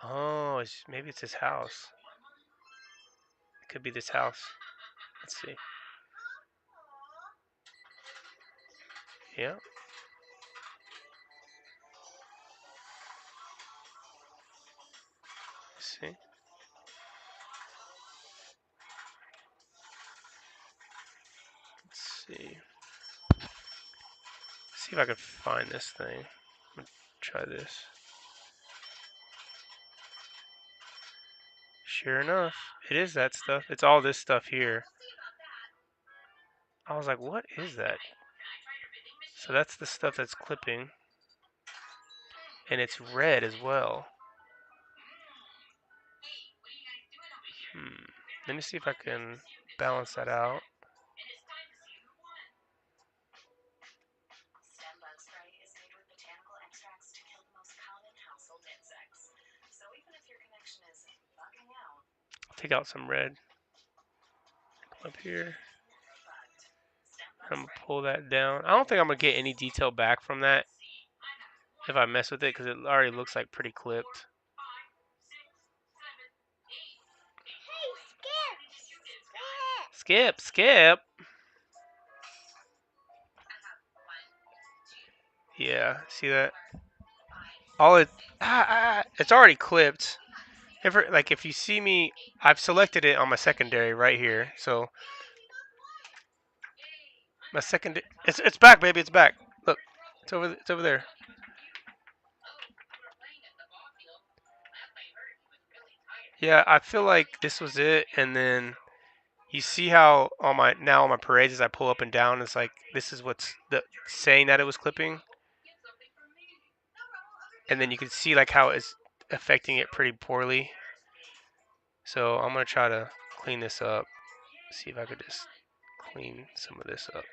Oh, maybe it's his house. It could be this house. Let's see. Yeah. Let's see. Let's see. See if I can find this thing. I'm gonna try this. Sure enough, it is that stuff. It's all this stuff here. I was like, what is that? So that's the stuff that's clipping. And it's red as well. Let me see if I can balance that out. I'll take out some red. Come up here. I'm gonna pull that down. I don't think I'm gonna get any detail back from that if I mess with it, because it already looks like pretty clipped. Skip, skip. Yeah, see that? It's already clipped. If you see me, I've selected it on my secondary right here. So my secondary, it's back, baby, it's back. Look, it's over there. Yeah, I feel like this was it, and then you see how on my parades as I pull up and down, it's like this is what's saying that it was clipping, and then you can see like how it's affecting it pretty poorly. So I'm gonna try to clean this up. See if I could just clean some of this up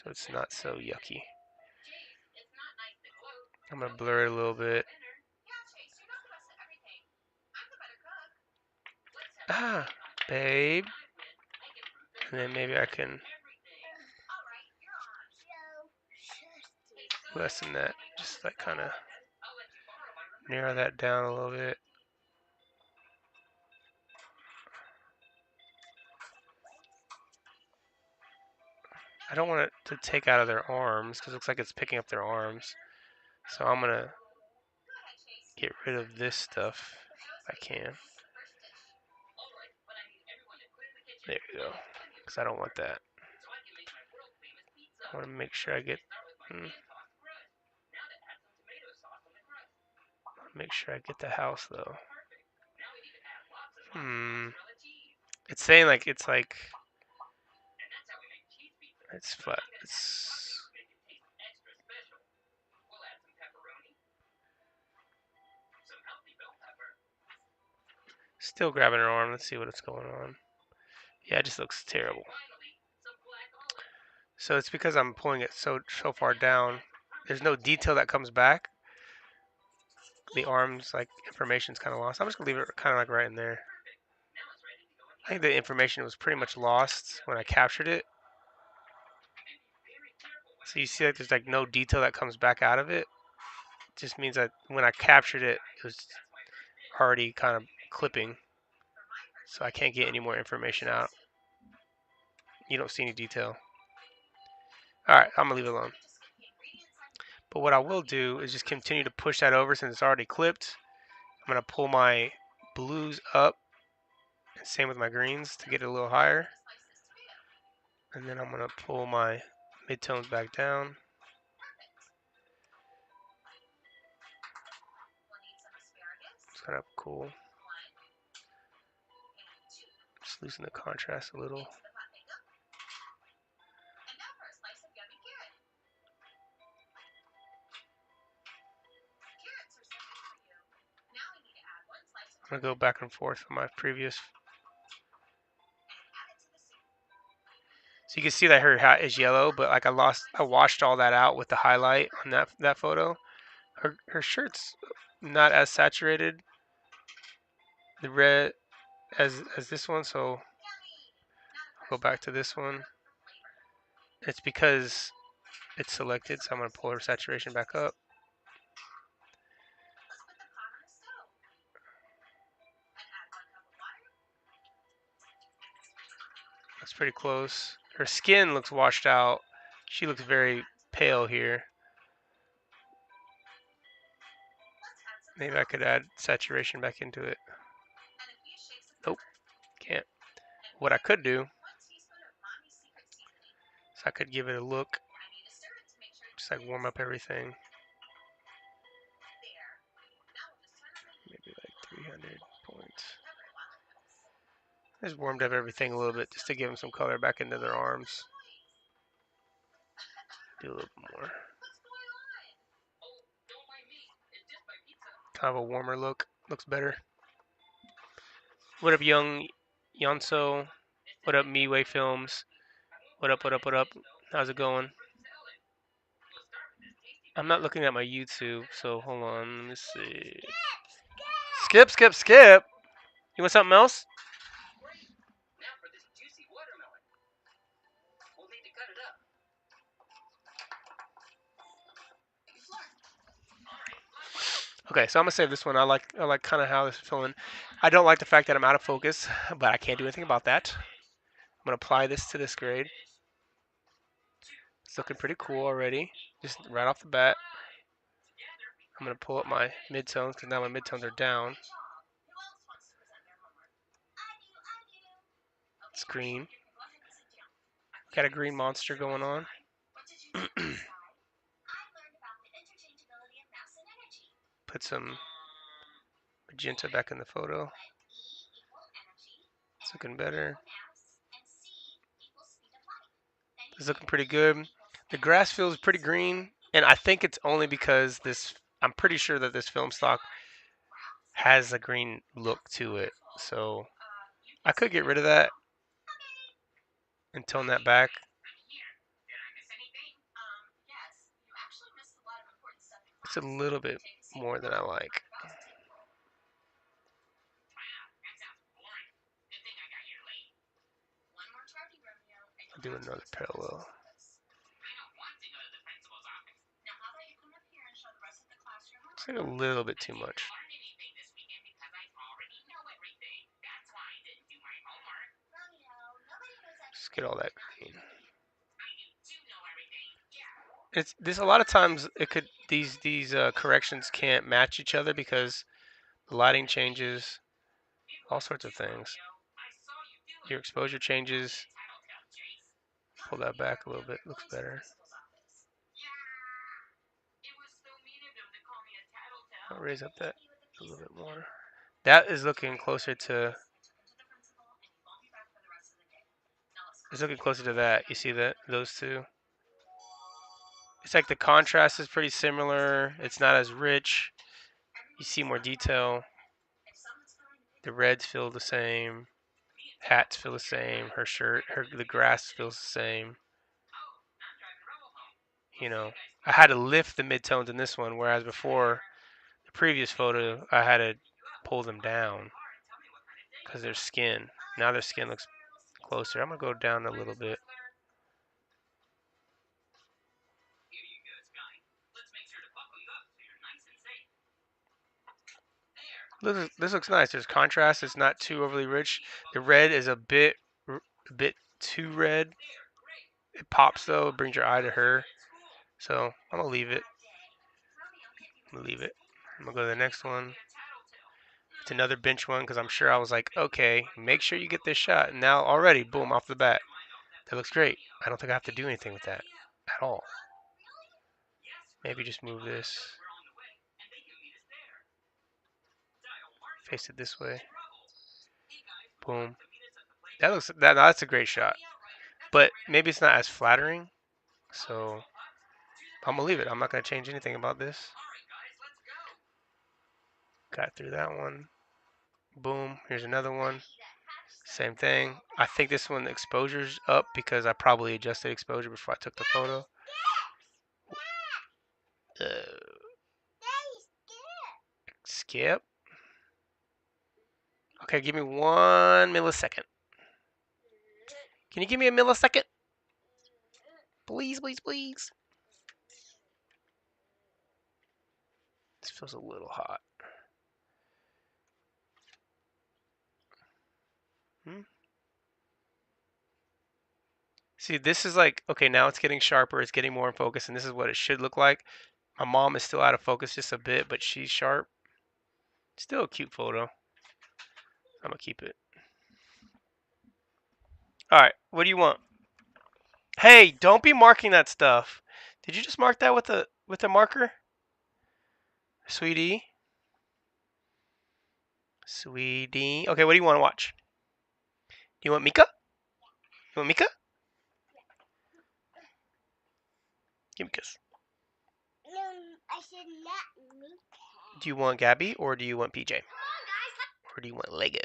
so it's not so yucky. I'm gonna blur it a little bit. Babe. And then maybe I can lessen that. Just like kind of narrow that down a little bit. I don't want it to take out of their arms because it looks like it's picking up their arms. So I'm going to get rid of this stuff if I can. There we go. Because I don't want that. I want to make sure I get... Make sure I get the house though. It's saying like it's flat. It's still grabbing her arm. Let's see what's going on. Yeah, it just looks terrible. So it's because I'm pulling it so far down. There's no detail that comes back. The arms, like, information's kind of lost. I'm just gonna leave it kind of like right in there. I think the information was pretty much lost when I captured it. So you see like there's like no detail that comes back out of it. It just means that when I captured it, it was already kind of clipping. So I can't get any more information out. You don't see any detail. Alright, I'm gonna leave it alone. But what I will do is just continue to push that over since it's already clipped. I'm gonna pull my blues up. And same with my greens to get it a little higher. And then I'm gonna pull my midtones back down. It's kind of cool. Just loosen the contrast a little. I'm gonna go back and forth on my previous. So you can see that her hat is yellow, but like I washed all that out with the highlight on that photo. Her shirt's not as saturated, the red as this one, so I'll go back to this one. It's because it's selected, so I'm gonna pull her saturation back up. That's pretty close. Her skin looks washed out. She looks very pale here. Maybe I could add saturation back into it. Nope, can't. What I could do is I could give it a look. Just like warm up everything. Maybe like 300 points. I just warmed up everything a little bit just to give them some color back into their arms. Do a little bit more. Kind of a warmer look. Looks better. What up, young Yonso? What up, Miway Films? What up, what up, what up? How's it going? I'm not looking at my YouTube, so hold on. Let me see. Skip, skip, skip. You want something else? Okay, so I'm gonna save this one. I like kind of how this is feeling. I don't like the fact that I'm out of focus, but I can't do anything about that. I'm gonna apply this to this grade. It's looking pretty cool already, just right off the bat. I'm gonna pull up my midtones because now my midtones are down. It's green. Got a green monster going on. Put some magenta back in the photo. It's looking better. It's looking pretty good. The grass feels pretty green, and I think it's only because I'm pretty sure that this film stock has a green look to it. So I could get rid of that and tone that back. It's a little bit more than I like. do another parallel. It's like a little bit too much. Just get all that green. It's this a lot of times it could these corrections can't match each other because the lighting changes, all sorts of things. Your exposure changes. Pull that back a little bit, looks better. I'll raise up that a little bit more. That is looking closer to. It's looking closer to that. You see that those two? It's like the contrast is pretty similar. It's not as rich. You see more detail. The reds feel the same. Hats feel the same. Her shirt, the grass feels the same. You know, I had to lift the midtones in this one, whereas before the previous photo I had to pull them down because their skin. Now their skin looks closer. I'm gonna go down a little bit. This looks nice. There's contrast. It's not too overly rich. The red is a bit too red. It pops though. It brings your eye to her. So I'm gonna leave it. I'm gonna go to the next one. It's another bench one because I'm sure I was like, okay, make sure you get this shot. And now already, boom, off the bat. That looks great. I don't think I have to do anything with that at all. Maybe just move this. Face it this way. Boom. That's a great shot. But maybe it's not as flattering. So I'm gonna leave it. I'm not gonna change anything about this. Got through that one. Boom. Here's another one. Same thing. I think this one the exposure's up because I probably adjusted exposure before I took the photo. Skip. Okay, give me 1 millisecond. Can you give me a millisecond? Please, please, please. This feels a little hot. See, this is like, okay, now it's getting sharper. It's getting more in focus, and this is what it should look like. My mom is still out of focus just a bit, but she's sharp. Still a cute photo. I'm going to keep it. All right, what do you want? Hey, don't be marking that stuff. Did you just mark that with a marker? Sweetie. Sweetie. Okay, what do you want to watch? Do you want Mika? You want Mika? Give me a kiss.
No, I said not me.
Do you want Gabby or do you want PJ? Or do you want Lego?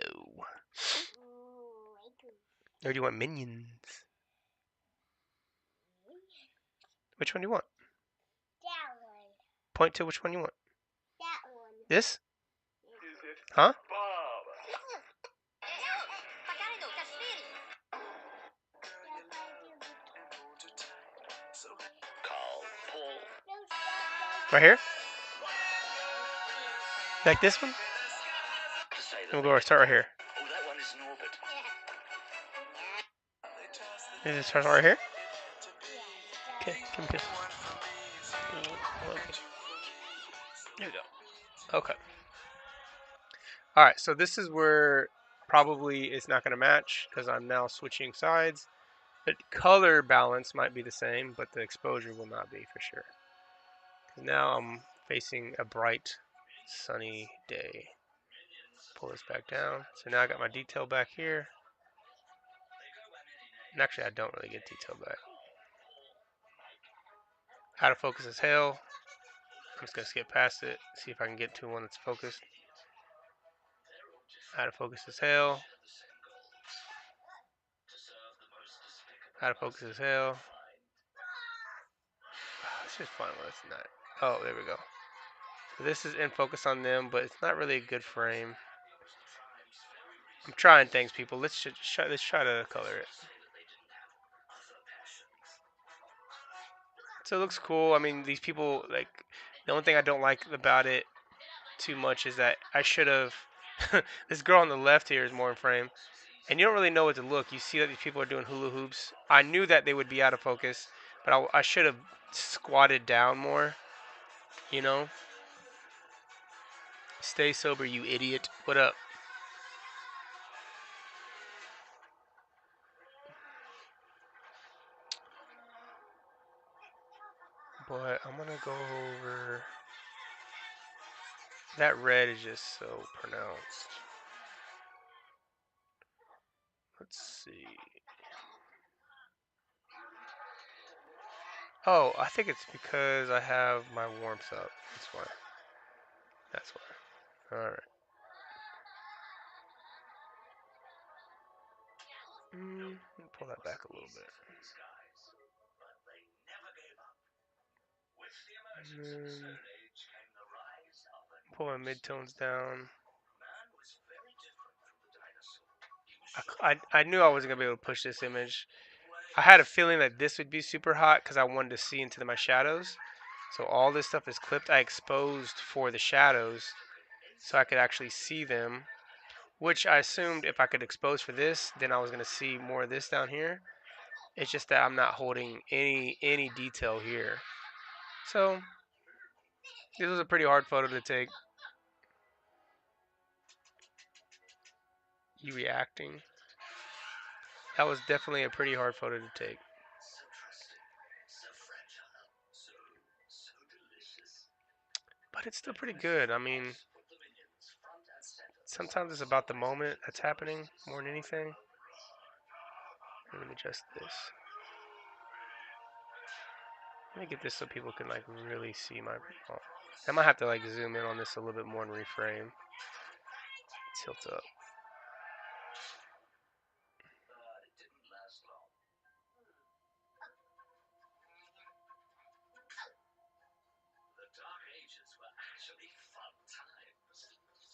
Or do you want Minions? Which one do you want?
That one.
Point to which one you want.
That one.
This? Huh? Right here? Like this one? We'll go start right here. Is it start right here? Okay, give me a kiss. There you go. Okay. Alright, so this is where probably it's not going to match because I'm now switching sides. The color balance might be the same, but the exposure will not be for sure. Now I'm facing a bright, sunny day. Pull this back down. So now I got my detail back here. And actually, I don't really get detail back. Out of focus as hell. I'm just going to skip past it. See if I can get to one that's focused. Out of focus as hell. Out of focus as hell. It's just fun when it's not. Oh, there we go. So this is in focus on them, but it's not really a good frame. I'm trying things, people. Let's try to color it. So it looks cool. I mean, these people like the only thing I don't like about it too much is that I should have. This girl on the left here is more in frame, and you don't really know what to look. You see that these people are doing hula hoops. I knew that they would be out of focus, but I should have squatted down more. You know, stay sober, you idiot. What up? But I'm gonna go over. That red is just so pronounced. Let's see. Oh, I think it's because I have my warmth up. That's why. That's why. All right. Pull that back a little bit. And then pull my midtones down. I knew I wasn't gonna be able to push this image. I had a feeling that this would be super hot because I wanted to see into my shadows. So all this stuff is clipped. I exposed for the shadows so I could actually see them. Which I assumed if I could expose for this, then I was gonna see more of this down here. It's just that I'm not holding any detail here. So this was a pretty hard photo to take. You reacting. That was definitely a pretty hard photo to take. But it's still pretty good. I mean, sometimes it's about the moment that's happening more than anything. Let me adjust this. Let me get this so people can like really see my. Oh, I might have to like zoom in on this a little bit more and reframe. Tilt up.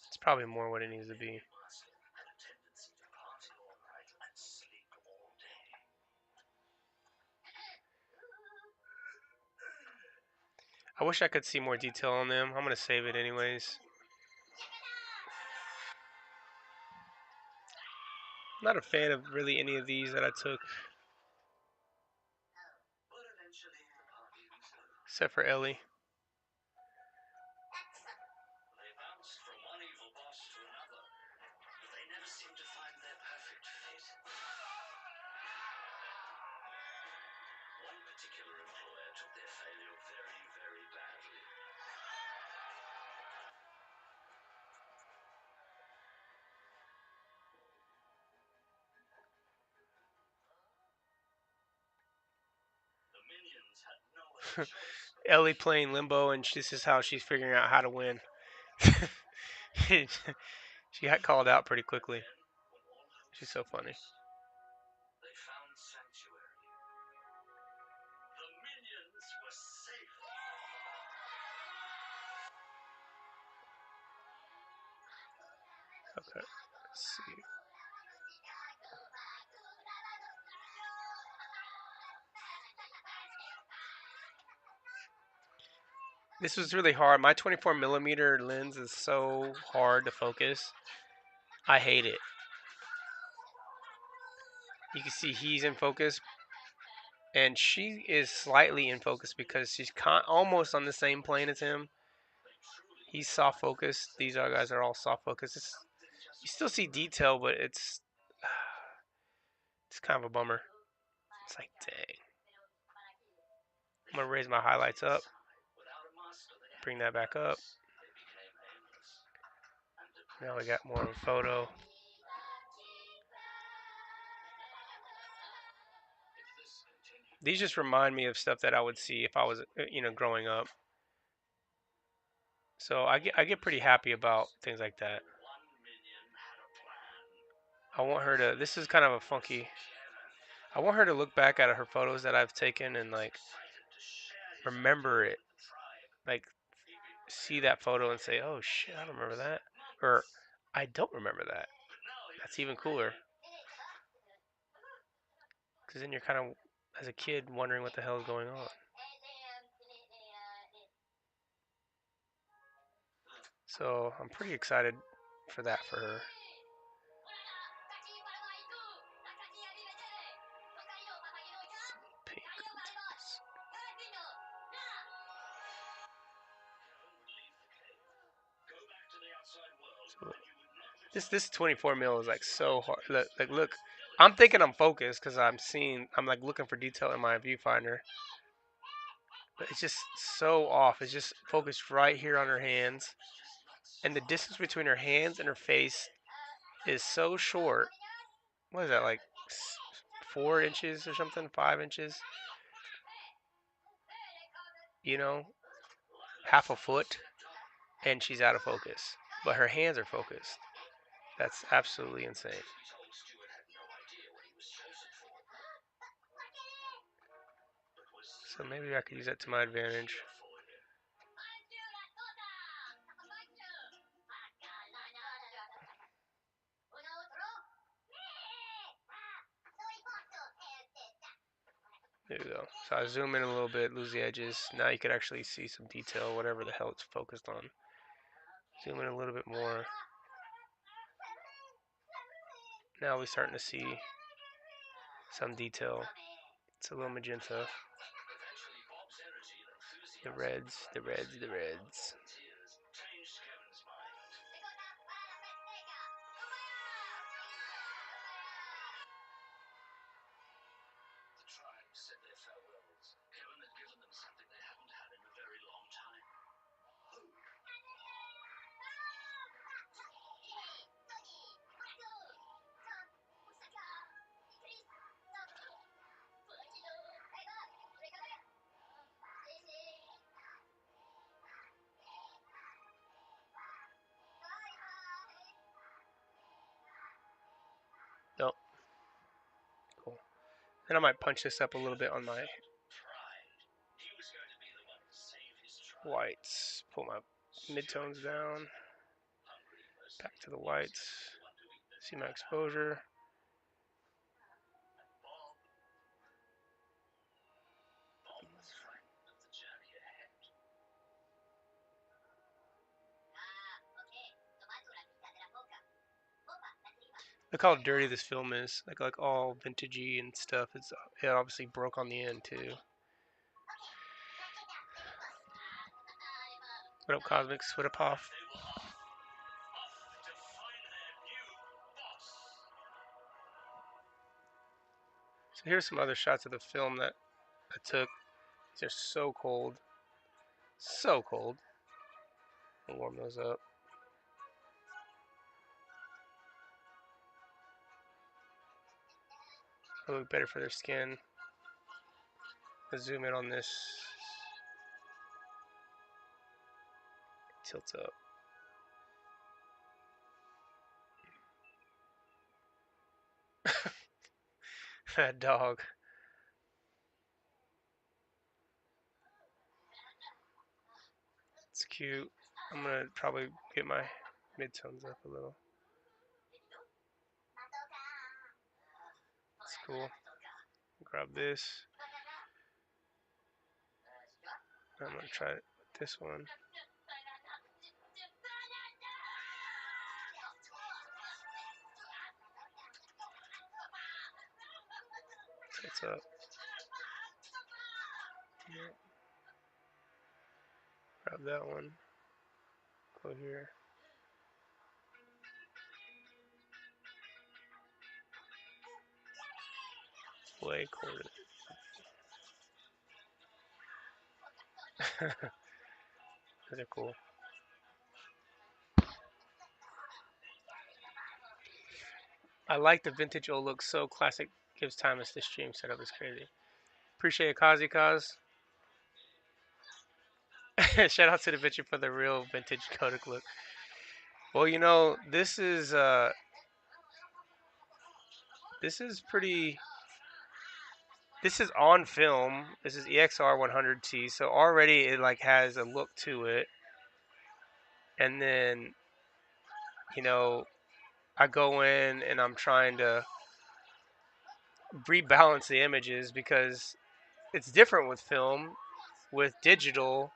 It's probably more what it needs to be. I wish I could see more detail on them. I'm gonna save it anyways. I'm not a fan of really any of these that I took, except for Ellie. Ellie playing Limbo, and this is how she's figuring out how to win. She got called out pretty quickly. She's so funny. Okay, let's see. This was really hard. My 24 millimeter lens is so hard to focus. I hate it. You can see he's in focus, and she is slightly in focus because she's almost on the same plane as him. He's soft focused. These other guys are all soft focused. You still see detail, but it's kind of a bummer. It's like, dang. I'm gonna raise my highlights up. Bring that back up. Now we got more of a photo. These just remind me of stuff that I would see if I was, growing up. So I get pretty happy about things like that. I want her to. This is kind of a funky. I want her to look back at her photos that I've taken and like remember it. Like see that photo and say, "Oh shit, I don't remember that," or "I don't remember that." That's even cooler. Because then you're kind of, as a kid, wondering what the hell is going on. So I'm pretty excited for that for her. Pink. So this 24 mil is like so hard. Look, I'm thinking I'm focused because I'm like looking for detail in my viewfinder, but it's just so off. It's just focused right here on her hands, and the distance between her hands and her face is so short. What is that, like 4 inches or something? 5 inches? You know, half a foot, and she's out of focus. But her hands are focused. That's absolutely insane. So maybe I could use that to my advantage. There we go. So I zoom in a little bit, lose the edges. Now you can actually see some detail, whatever the hell it's focused on. Zoom in a little bit more. Now we're starting to see some detail. It's a little magenta. The reds, the reds, the reds. Nope. Cool. Then I might punch this up a little bit on my whites. Pull my midtones down. Back to the whites. See my exposure. Look how dirty this film is. Like all vintagey and stuff. It obviously broke on the end too. What up, Cosmics? What up, Hoff? So here's some other shots of the film that I took. They're so cold. So cold. I'll warm those up. It'll look better for their skin. Let's zoom in on this. Tilts up. That dog. It's cute. I'm gonna probably get my midtones up a little. It's cool. Grab this. I'm gonna try it with this one. Tilts up. Yeah. Grab that one. Go here. Way colder. Those are cool. I like the vintage old look. So classic. Gives Timeless. This stream setup is crazy. Appreciate it, Kazi Kaz. Shout out to the Vintage for the real vintage Kodak look. Well, you know, this is pretty. This is on film. This is EXR 100T, so already it like has a look to it. And then, you know, I go in and I'm trying to rebalance the images because it's different with film. With digital,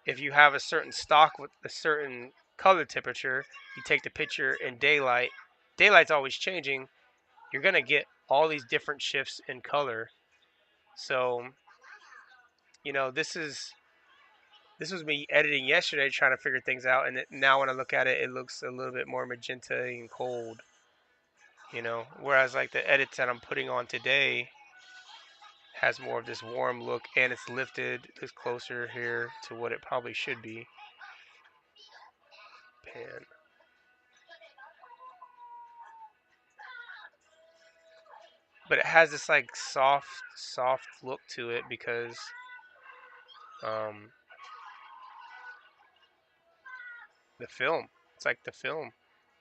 if you have a certain stock with a certain color temperature, you take the picture in daylight. Daylight's always changing. You're gonna get all these different shifts in color. So, this was me editing yesterday, trying to figure things out, and now when I look at it, it looks a little bit more magenta and cold. Whereas like the edits that I'm putting on today has more of this warm look, and it's lifted. It's closer here to what it probably should be. Pan. But it has this like soft look to it because um, the film. It's like the film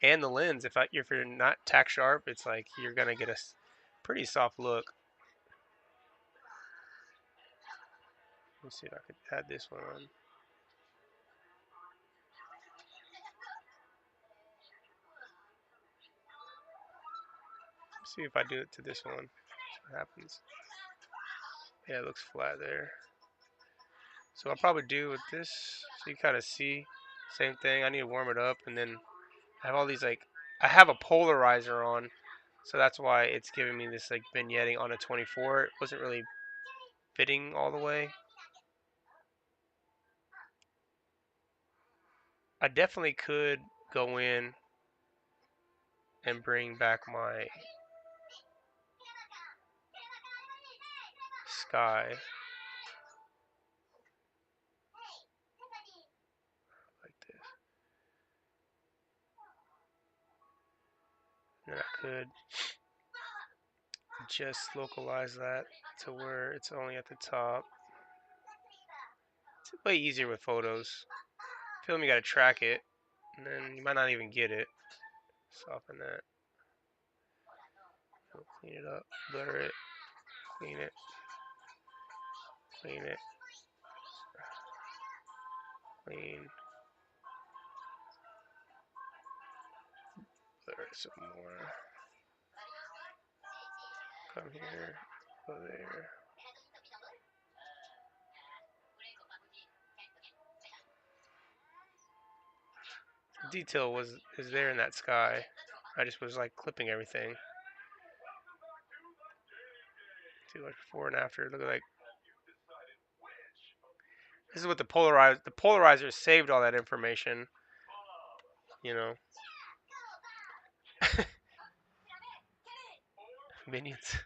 and the lens. If you're not tack sharp, it's like you're gonna get a pretty soft look. Let's see if I could add this one on. See if I do it to this one. See what happens. Yeah, it looks flat there. So I'll probably do with this, so you kind of see, same thing. I need to warm it up, and then I have all these like, I have a polarizer on, so that's why it's giving me this like vignetting on a 24. It wasn't really fitting all the way. I definitely could go in and bring back my sky like this. And I could just localize that to where it's only at the top. It's way easier with photos. Film, you gotta track it, and then you might not even get it. Soften that. Clean it up, blur it, clean it, clean it, clean, blur it some more. Come here, go there. The detail is there in that sky. I just was like clipping everything. See, like before and after. Look at like this is what the polarizer saved all that information. You know. Minions.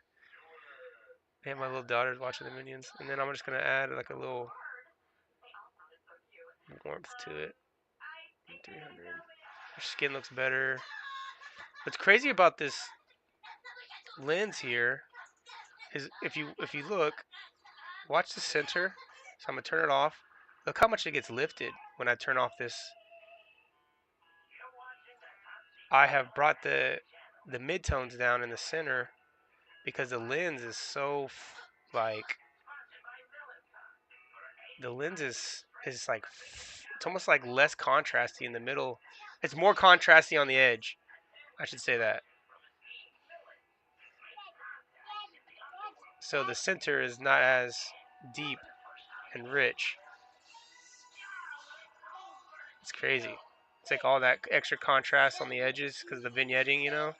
And my little daughter's watching the Minions, and then I'm just gonna add like a little warmth to it. 300. Her skin looks better. What's crazy about this lens here is if you look, watch the center. So I'm gonna turn it off. Look how much it gets lifted when I turn off this. I have brought the midtones down in the center because the lens is so like the lens is like it's almost like less contrasty in the middle. It's more contrasty on the edge. I should say that. So the center is not as deep and rich. It's crazy. It's like all that extra contrast on the edges because of the vignetting,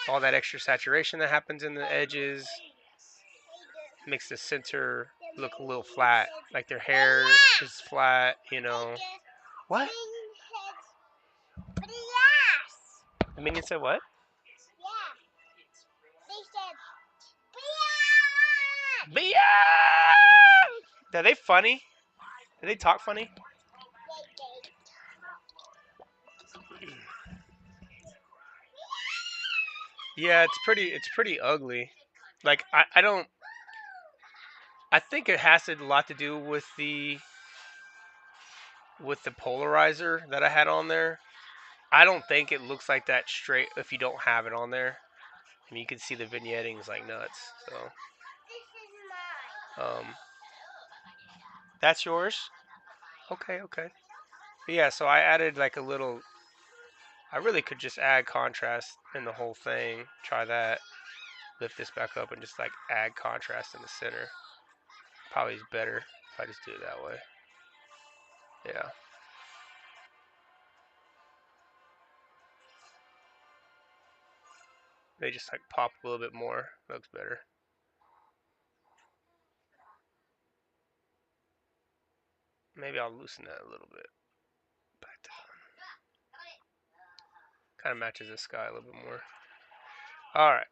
all that extra saturation that happens in the edges makes the center look a little flat. Like their hair is flat. What? The minion said what? Bia! Are they funny? Do they talk funny? Yeah, it's pretty ugly. Like I don't I think it has a lot to do with the polarizer that I had on there. I don't think it looks like that straight if you don't have it on there. I mean, you can see the vignetting is like nuts. So, that's yours. Okay, okay. But yeah, so I added like a little. I really could just add contrast in the whole thing. Try that. Lift this back up and just like add contrast in the center. Probably is better if I just do it that way. Yeah. They just like pop a little bit more. Looks better. Maybe I'll loosen that a little bit. Back down. Kind of matches the sky a little bit more. All right.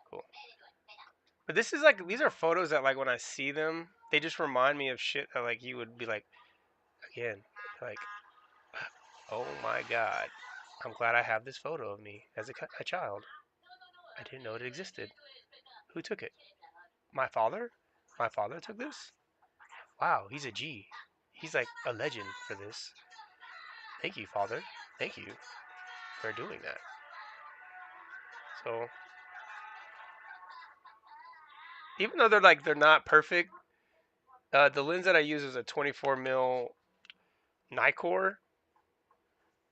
Cool. But this is like, these are photos that like when I see them, they just remind me of shit that like you would be like, again, like, oh my god, I'm glad I have this photo of me as a child. I didn't know it existed. Who took it? My father? My father took this? Wow, he's a G. He's like a legend for this. Thank you, father. Thank you for doing that. So, even though they're not perfect, the lens that I use is a 24 mil Nikkor.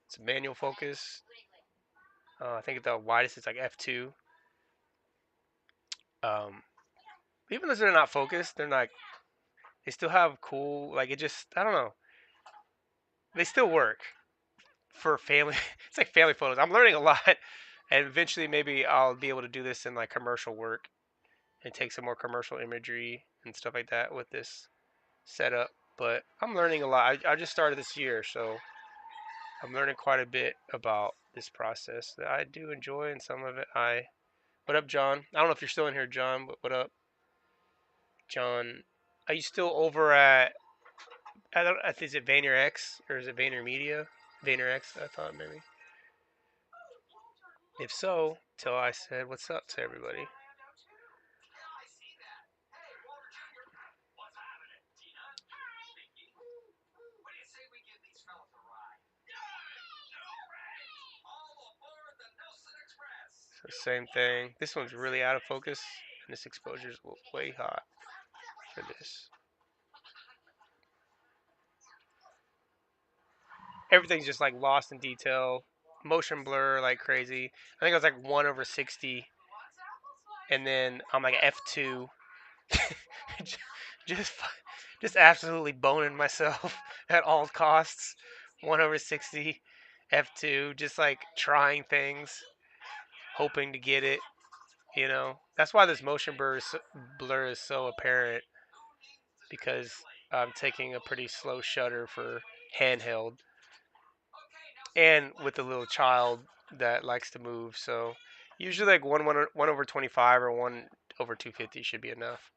It's a manual focus. I think the widest is like f2. Um, Even though they're not focused, they're not. They still have cool. Like it just. I don't know. They still work for family. It's like family photos. I'm learning a lot, and eventually maybe I'll be able to do this in like commercial work and take some more commercial imagery and stuff like that with this setup. But I'm learning a lot. I just started this year, so I'm learning quite a bit about this process that I do enjoy, and some of it I. What up, John? I don't know if you're still in here, John. But what up, John? Are you still over at? I don't. Is it Vayner X or is it Vayner Media? Vayner X, I thought maybe. If so, till I said what's up to everybody. So same thing. This one's really out of focus, and this exposure is way hot for this. Everything's just like lost in detail, motion blur like crazy. I think I was like 1/60, and then I'm like f2, just just absolutely boning myself at all costs. 1/60, f2, just like trying things, hoping to get it. That's why this motion blur is so apparent because I'm taking a pretty slow shutter for handheld and with a little child that likes to move. So usually like 1/25 or 1/250 should be enough.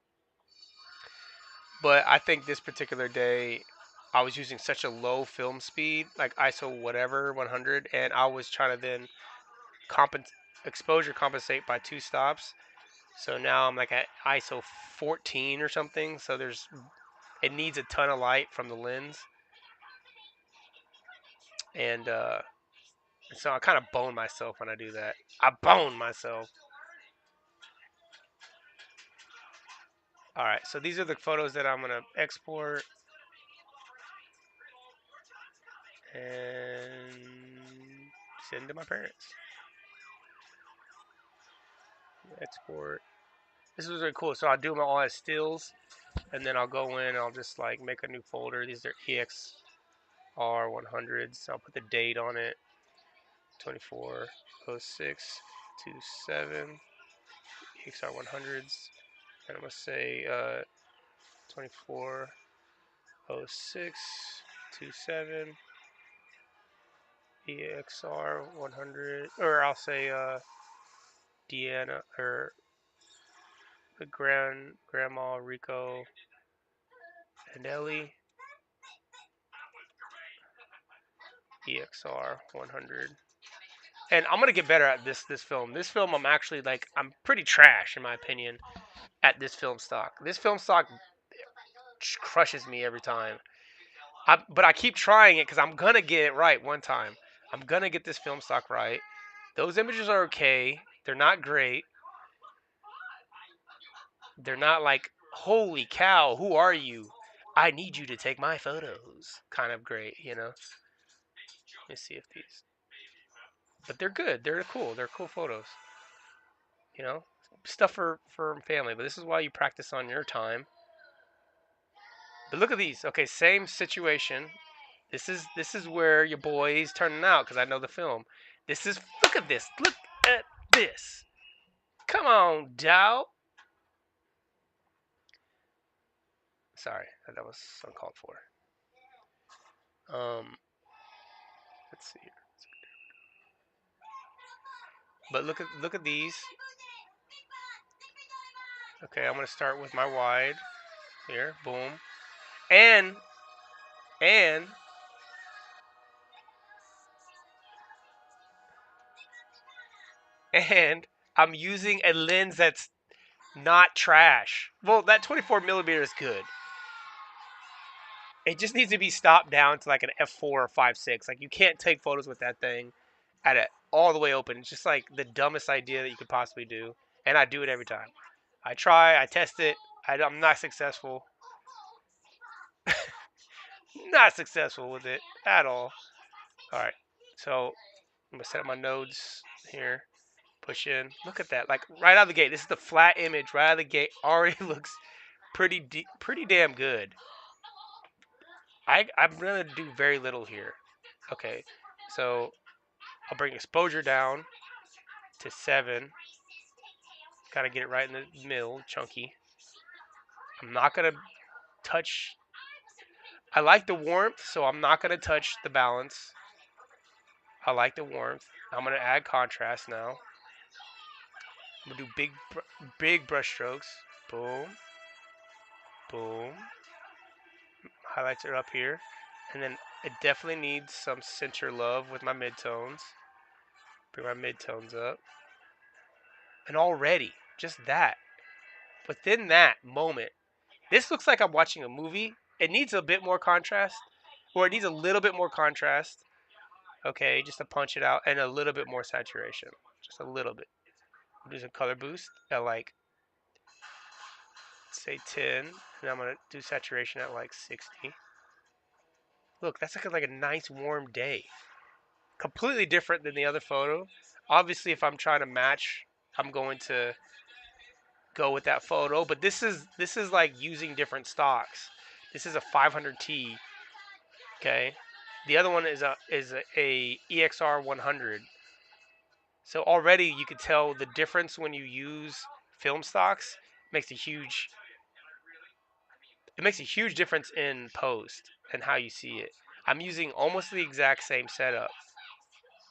But I think this particular day I was using such a low film speed, like ISO whatever 100, and I was trying to then exposure compensate by 2 stops. So now I'm like at ISO 14 or something. So it needs a ton of light from the lens, and so I kind of bone myself when I do that. I bone myself. All right, so these are the photos that I'm gonna export and send to my parents. Export. This is really cool. So I'll do them all as stills, and then I'll go in and I'll just like make a new folder. These are EXR 100s. I'll put the date on it. 24/06/27 EXR 100s. And I'm gonna say 24/06/27 EXR 100, or I'll say Deanna or the Grandma Rico and Ellie EXR 100. And I'm gonna get better at this film. This film, I'm pretty trash in my opinion at this film stock. This film stock crushes me every time. But I keep trying it because I'm gonna get it right one time. I'm gonna get this film stock right. Those images are okay. They're not great. They're not like, holy cow, who are you? I need you to take my photos. Kind of great. Let me see if these. But they're good. They're cool. They're cool photos. You know, Stuff for family. But this is why you practice on your time. But look at these. Okay, same situation. This is where your boy's turning out because I know the film. Look at this. Look at this. Come on, Dow. Sorry, that was uncalled for. Let's see here. But look at these. Okay, I'm gonna start with my wide here. Boom. And and and I'm using a lens that's not trash. Well, that 24 millimeter is good. It just needs to be stopped down to like an f4 or 5.6. Like you can't take photos with that thing at it all the way open. It's just like the dumbest idea that you could possibly do, and I do it every time. I try, I test it. I'm not successful. Not successful with it at all. All right, so I'm gonna set up my nodes here. Push in. Look at that. Like right out of the gate. This is the flat image right out of the gate. Already looks pretty damn good. I'm gonna do very little here. Okay, so I'll bring exposure down to 7. Gotta get it right in the middle, chunky. I'm not gonna touch. I like the warmth, so I'm not gonna touch the balance. I like the warmth. I'm gonna add contrast now. I'm gonna do big brush strokes. Boom, boom. Highlights are up here, and then it definitely needs some center love with my midtones. Bring my midtones up, and already just that. Within that moment, this looks like I'm watching a movie. It needs a bit more contrast, or it needs a little bit more contrast. Okay, just to punch it out, and a little bit more saturation, just a little bit. Do some color boost at like say 10, and I'm gonna do saturation at like 60. Look, that's like a nice warm day. Completely different than the other photo. Obviously, if I'm trying to match, I'm going to go with that photo. But this is like using different stocks. This is a 500T. Okay, the other one is a EXR 100. So already you could tell the difference when you use film stocks makes a huge it makes a huge difference in post and how you see it. I'm using almost the exact same setup.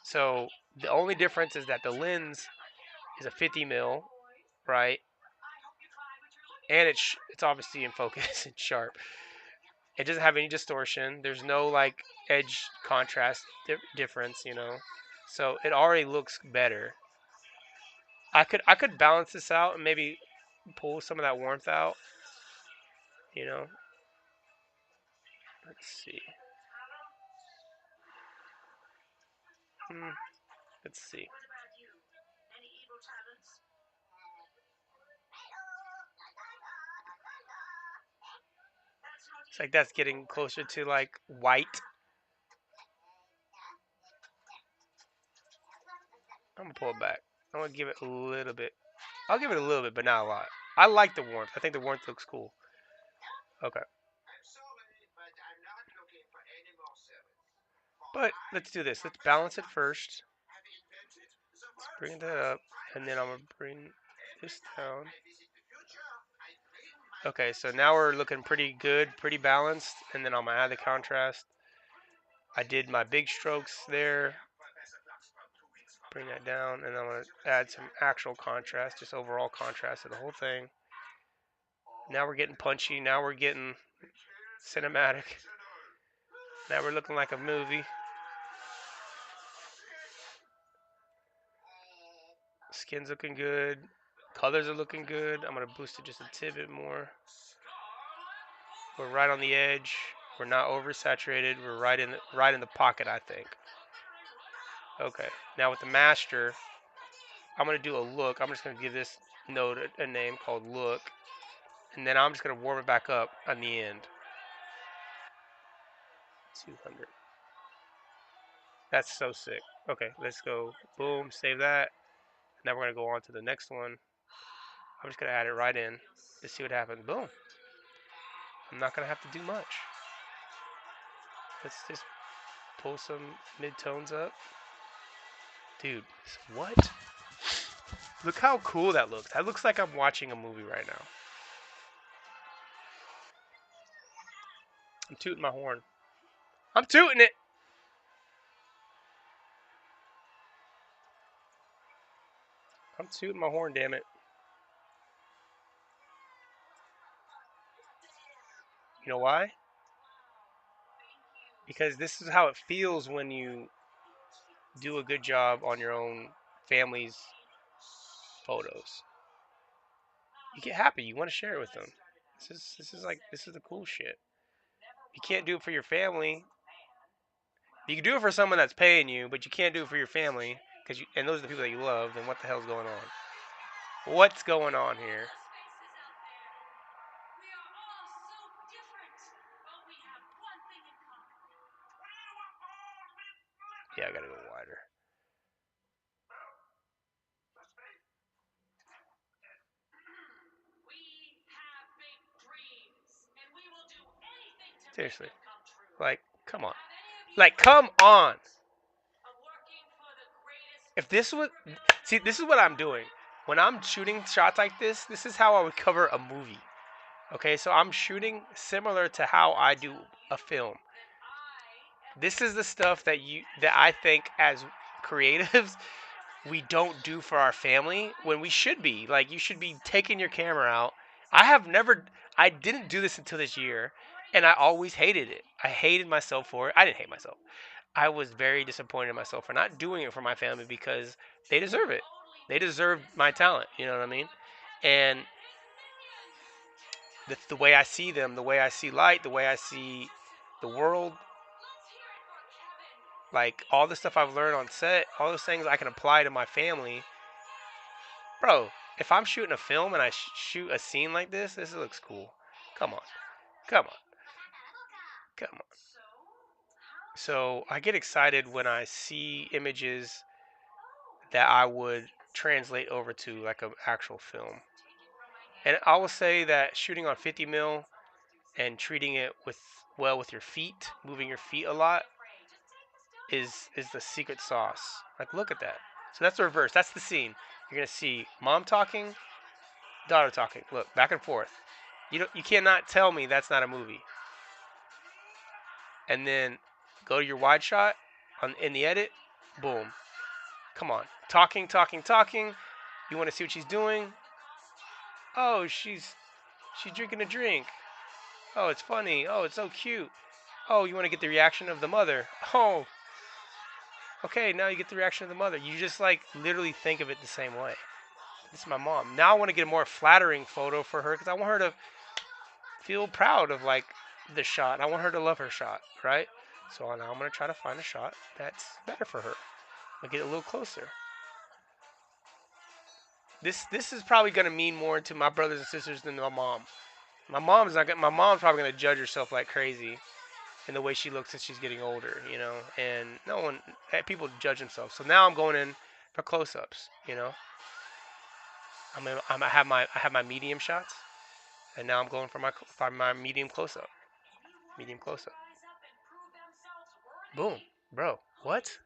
So the only difference is that the lens is a 50 mil, right? And it's obviously in focus and sharp. It doesn't have any distortion. There's no like edge contrast difference. So it already looks better. I could balance this out and maybe pull some of that warmth out. You know. Let's see. Hmm, let's see. It's like that's getting closer to like white. I'm gonna pull it back. I'm gonna give it a little bit. I'll give it a little bit, but not a lot. I like the warmth. I think the warmth looks cool. Okay. But let's do this. Let's balance it first. Let's bring that up. And then I'm going to bring this down. Okay, so now we're looking pretty good, pretty balanced. And then I'm going to add the contrast. I did my big strokes there. Bring that down. And I'm going to add some actual contrast, just overall contrast to the whole thing. Now we're getting punchy. Now we're getting cinematic. Now we're looking like a movie. Skin's looking good. Colors are looking good. I'm going to boost it just a tidbit more. We're right on the edge. We're not oversaturated. We're right in the pocket, I think. Okay. Now with the master, I'm going to do a look. I'm just going to give this node a name called look. And then I'm just going to warm it back up on the end. 200. That's so sick. Okay, let's go. Boom, save that. Now we're going to go on to the next one. I'm just going to add it right in to see what happens. Boom. I'm not gonna have to do much. Let's just pull some mid-tones up. Dude, what? Look how cool that looks. That looks like I'm watching a movie right now. I'm tooting my horn. I'm tooting it! I'm tooting my horn, damn it. You know why? Because this is how it feels when you do a good job on your own family's photos. You get happy. You want to share it with them. This is the cool shit. You can't do it for your family. You can do it for someone that's paying you, but you can't do it for your family and those are the people that you love. Then what the hell's going on? What's going on here? Yeah, I gotta go wider. Seriously. Like, come on. Like, come on. If this was. See, this is what I'm doing. When I'm shooting shots like this is how I would cover a movie. Okay, so I'm shooting similar to how I do a film. This is the stuff that I think as creatives we don't do for our family when we should be. Like, you should be taking your camera out. I didn't do this until this year, and I always hated it. I hated myself for it. I didn't hate myself. I was very disappointed in myself for not doing it for my family because they deserve it. They deserve my talent. You know what I mean? And the way I see them, the way I see light, the way I see the world, like all the stuff I've learned on set, all those things I can apply to my family. Bro, if I'm shooting a film and I shoot a scene like this looks cool. Come on. Come on. Come on. So I get excited when I see images that I would translate over to like an actual film. And I will say that shooting on 50 mil and treating it with your feet, moving your feet a lot, is the secret sauce. Like, look at that. So that's the reverse. That's the scene. You're gonna see mom talking, daughter talking. Look, back and forth. You cannot tell me that's not a movie. And then go to your wide shot in the edit. Boom. Come on. Talking, talking, talking. You want to see what she's doing? Oh, she's drinking a drink. Oh, it's funny. Oh, it's so cute. Oh, you want to get the reaction of the mother. Oh, okay, now you get the reaction of the mother. You just like literally think of it the same way. This is my mom. Now I want to get a more flattering photo for her because I want her to feel proud of like the shot. I want her to love her shot, right? So now I'm gonna try to find a shot that's better for her. I'll get a little closer. This is probably gonna mean more to my brothers and sisters than my mom. My mom's probably gonna judge herself like crazy in the way she looks as she's getting older, you know. And people judge themselves. So now I'm going in for close-ups, you know. I have my medium shots, and now I'm going for my medium close-up. Medium close-up. Boom, bro. What?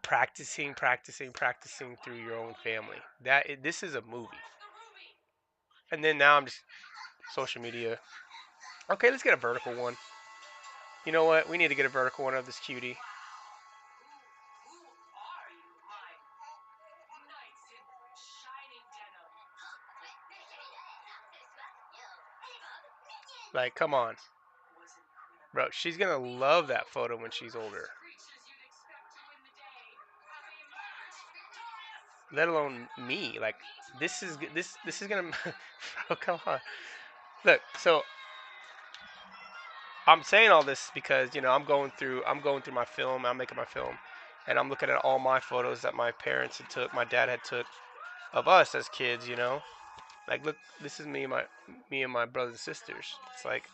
Practicing, practicing, practicing through your own family. This is a movie. And then now I'm just social media. Okay, let's get a vertical one. You know what? We need to get a vertical one of this cutie. Like, come on. Bro, she's gonna love that photo when she's older. Let alone me. Like, this is gonna. Bro, come on. Look, so I'm saying all this because I'm going through my film. I'm making my film, and I'm looking at all my photos that my parents had took, my dad had took of us as kids. You know, like look, this is me and my brothers and sisters. It's like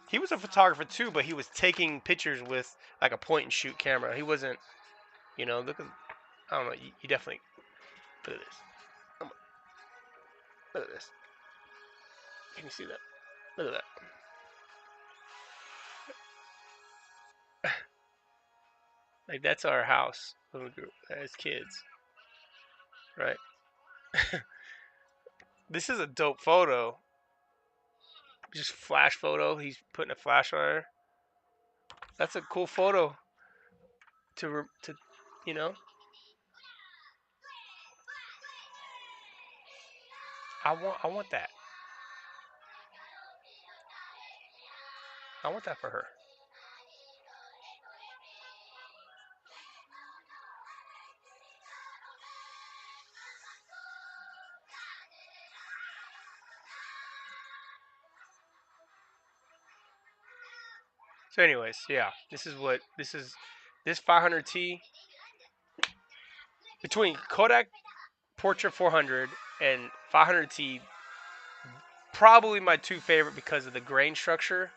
he was a photographer too, but he was taking pictures with like a point and shoot camera. He wasn't, look at, I don't know. You definitely look at this. Look at this. Can you see that? Look at that. Like that's our house when we grew as kids, right? This is a dope photo. Just flash photo. He's putting a flash on her. That's a cool photo to you know. I want that. I want that for her. So, anyways, yeah, this 500T between Kodak Portrait 400 and 500T, probably my two favorite because of the grain structure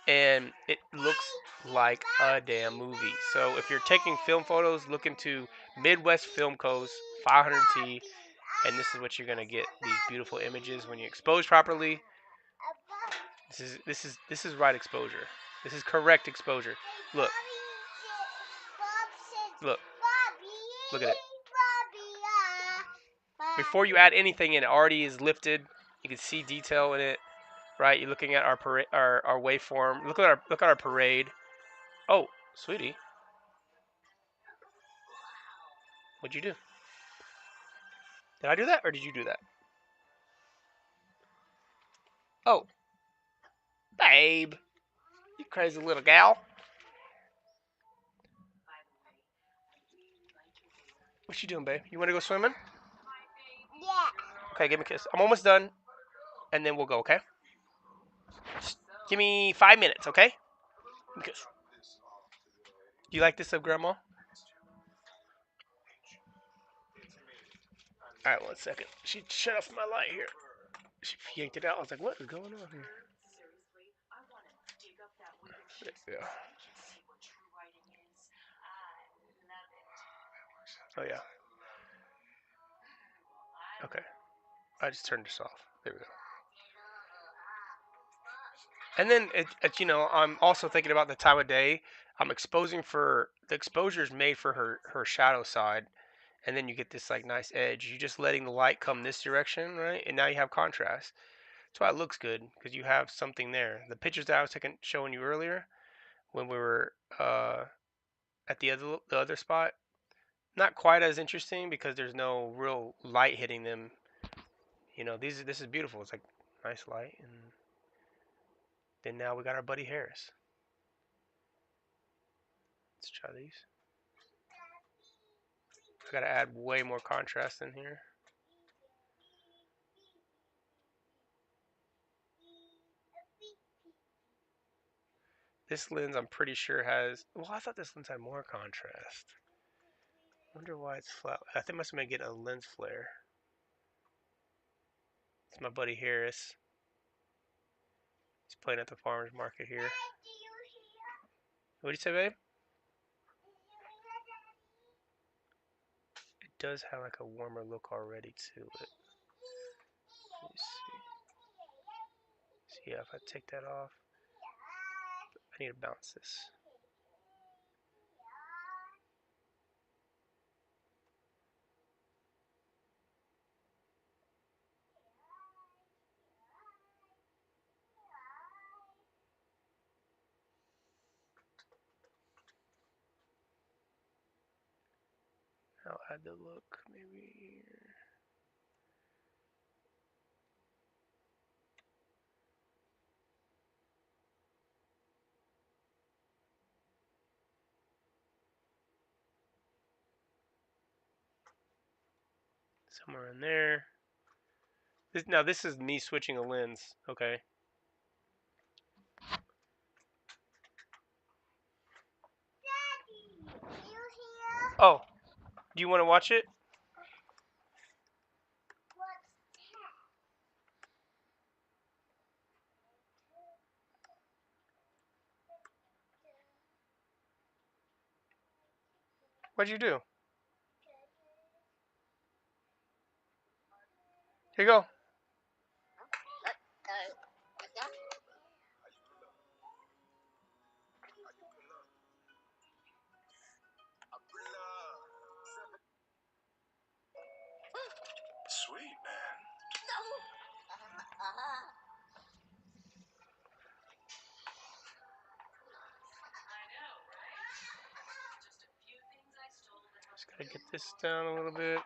and it looks like a damn movie. So if you're taking film photos, look into Midwest Film Co's 500T, and this is what you're gonna get: these beautiful images when you expose properly. This is right exposure. This is correct exposure. Look, look, look at it. Before you add anything in, it already is lifted. You can see detail in it, right? You're looking at our waveform. Look at our parade. Oh, sweetie, what'd you do? Did I do that or did you do that? Oh, babe, you crazy little gal. What you doing, babe? You want to go swimming?
Yeah.
Okay, give me a kiss. I'm almost done, and then we'll go. Okay? Just give me 5 minutes. Okay? Give me a kiss. You like this of Grandma? All right, 1 second. She shut off my light here. She yanked it out. I was like, what is going on here? Yeah. Oh yeah. Okay. I just turned this off. There we go. And then I'm also thinking about the time of day. I'm exposing for the exposure is made for her shadow side, and then you get this like nice edge. You're just letting the light come this direction, right? And now you have contrast. That's why it looks good because you have something there. The pictures that I was showing you earlier when we were at the other spot, not quite as interesting because there's no real light hitting them. This is beautiful. It's like nice light, and then now we got our buddy Harris. Let's try these. I gotta add way more contrast in here. This lens, I'm pretty sure has. Well, I thought this lens had more contrast. Wonder why it's flat. I think I must have been getting a lens flare. It's my buddy Harris. He's playing at the farmer's market here. What do you say, babe? It does have like a warmer look already to it. Let me see. So yeah, if I take that off, I need to bounce this. I'll add the look maybe here. Somewhere in there. Now this is me switching a lens, okay?
Daddy, you here?
Oh, do you want to watch it?
What's that?
What'd you do? Here you go. Try to get this down a little bit.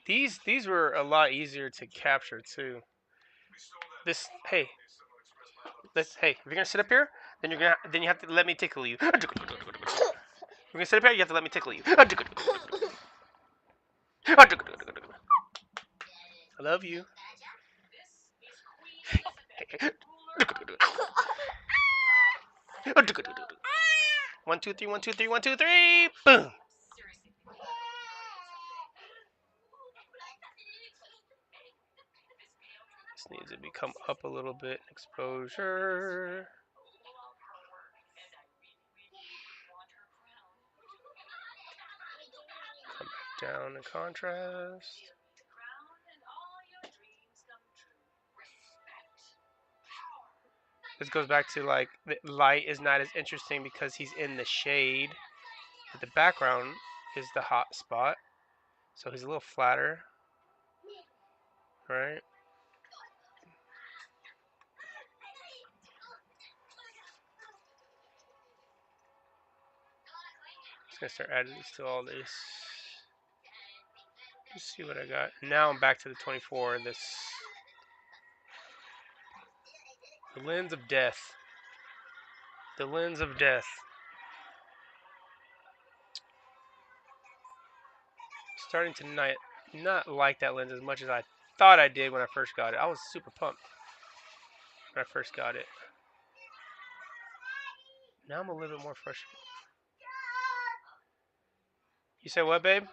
These were a lot easier to capture too. This hey, if you're gonna sit up here, then you have to let me tickle you. If you're gonna sit up here, you have to let me tickle you. I love you. One, two, three, one, two, three, one, two, three. Boom. This needs to become up a little bit. Exposure. Come back down in contrast. This goes back to like the light is not as interesting because he's in the shade, but the background is the hot spot. So he's a little flatter, right? Just gonna start adding this to all this. Just see what I got. Now I'm back to the 24. The lens of death. The lens of death. Starting to not like that lens as much as I thought I did when I first got it. I was super pumped when I first got it. Now I'm a little bit more frustrated. You said what, babe?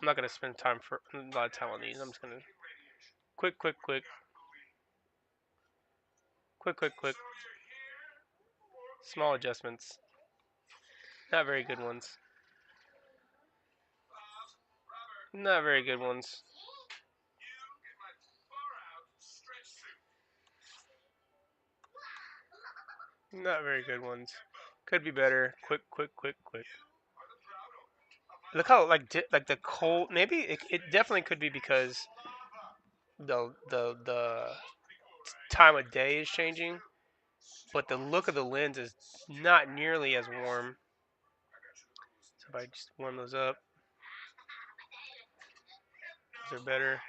I'm not gonna spend a lot of time on these. I'm just gonna quick. Small adjustments. Not very good ones. Not very good ones. Not very good ones. Could be better. Quick. Look how like the cold. Maybe it definitely could be because the time of day is changing, but the look of the lens is not nearly as warm. So if I just warm those up, those are better.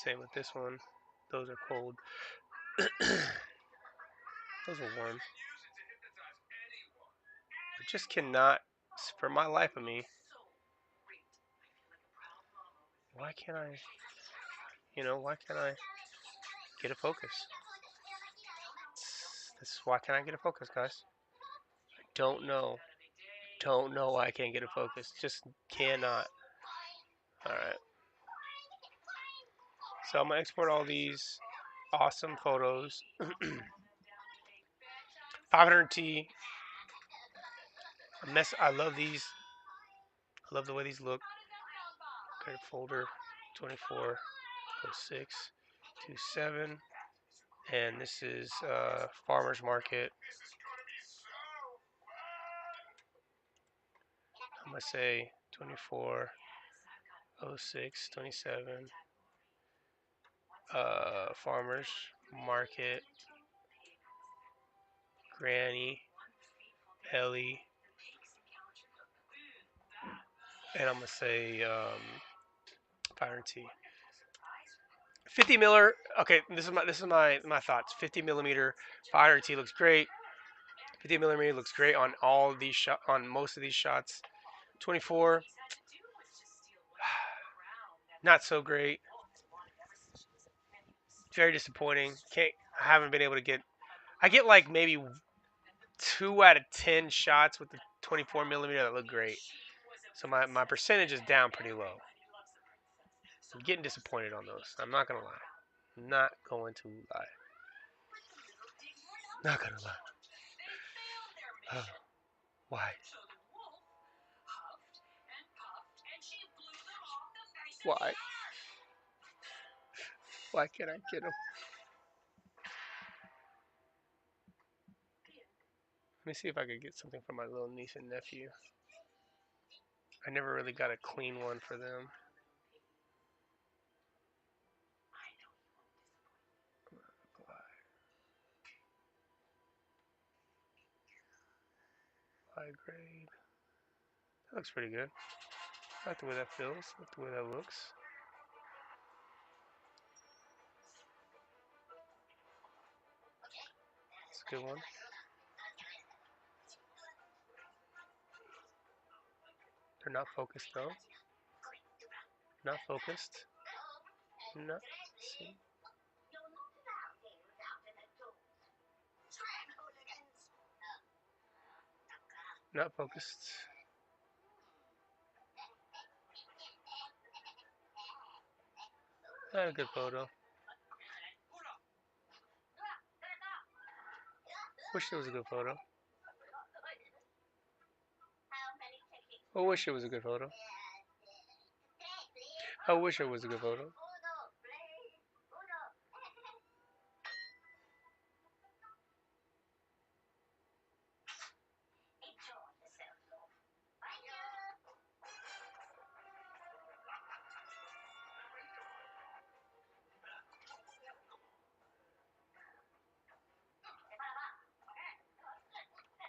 Same with this one. Those are cold. Those are warm. I just cannot, for my life of me, why can't I, why can't I get a focus? Why can't I get a focus, guys? I don't know. Don't know why I can't get a focus. Just cannot. Alright. So I'm going to export all these awesome photos. 500T. I love these. I love the way these look. Okay, folder 240627. And this is Farmer's Market. I'm going to say 240627. Farmer's Market. Granny. Ellie. And I'm going to say 500T. 50 miller. Okay, this is my thoughts. 50 millimeter 500T looks great. 50 millimeter looks great on all these on most of these shots. 24, not so great. Very disappointing. I haven't been able to get. I get like maybe 2 out of 10 shots with the 24 millimeter that look great. So my percentage is down pretty low. I'm getting disappointed on those. I'm not gonna lie. Not going to lie. Not gonna lie. Oh, why? Why? Why can't I get them? Let me see if I could get something from my little niece and nephew. I never really got a clean one for them. High grade. That looks pretty good. I like the way that feels. I like the way that looks. It's a good one. They're not focused though. Not focused. No. See. Not focused. Not a good photo. Wish it was a good photo. I wish it was a good photo. I wish it was a good photo.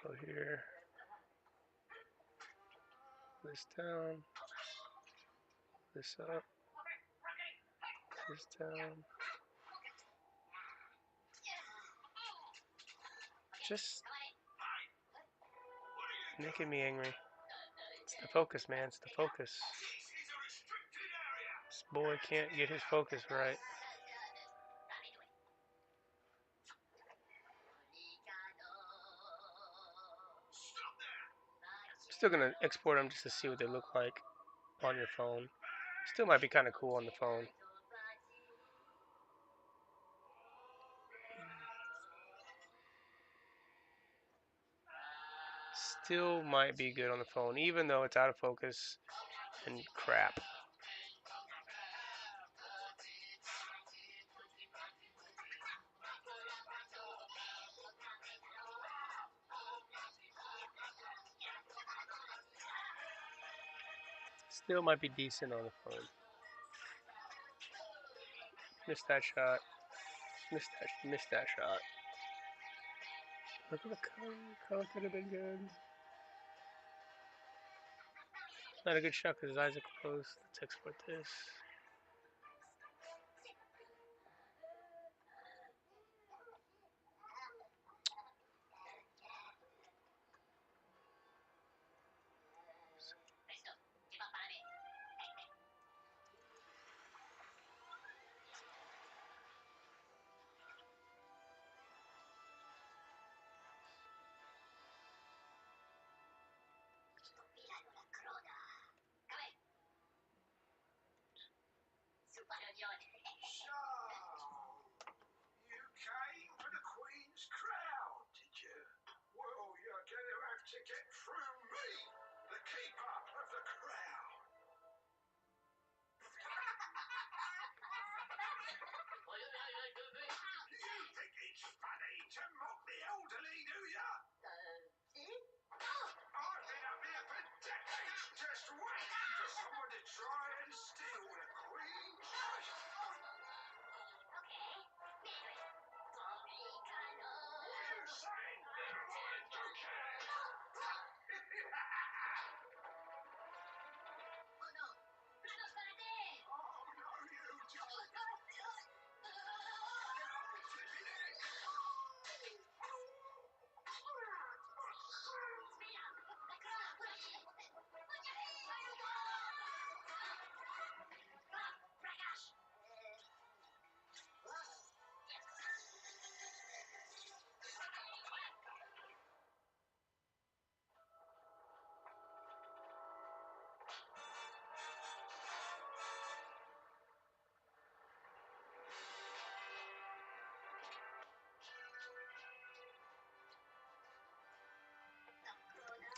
Go here. This down. This up. This down. Just making me angry. It's the focus, man. It's the focus. This boy can't get his focus right. Still gonna export them just to see what they look like on your phone. Still might be kind of cool on the phone. Still might be good on the phone, even though it's out of focus and crap. Still might be decent on the phone. Missed that shot. Missed that shot. Look at the color. Color could have been good. Not a good shot because his eyes are closed. Let's export this.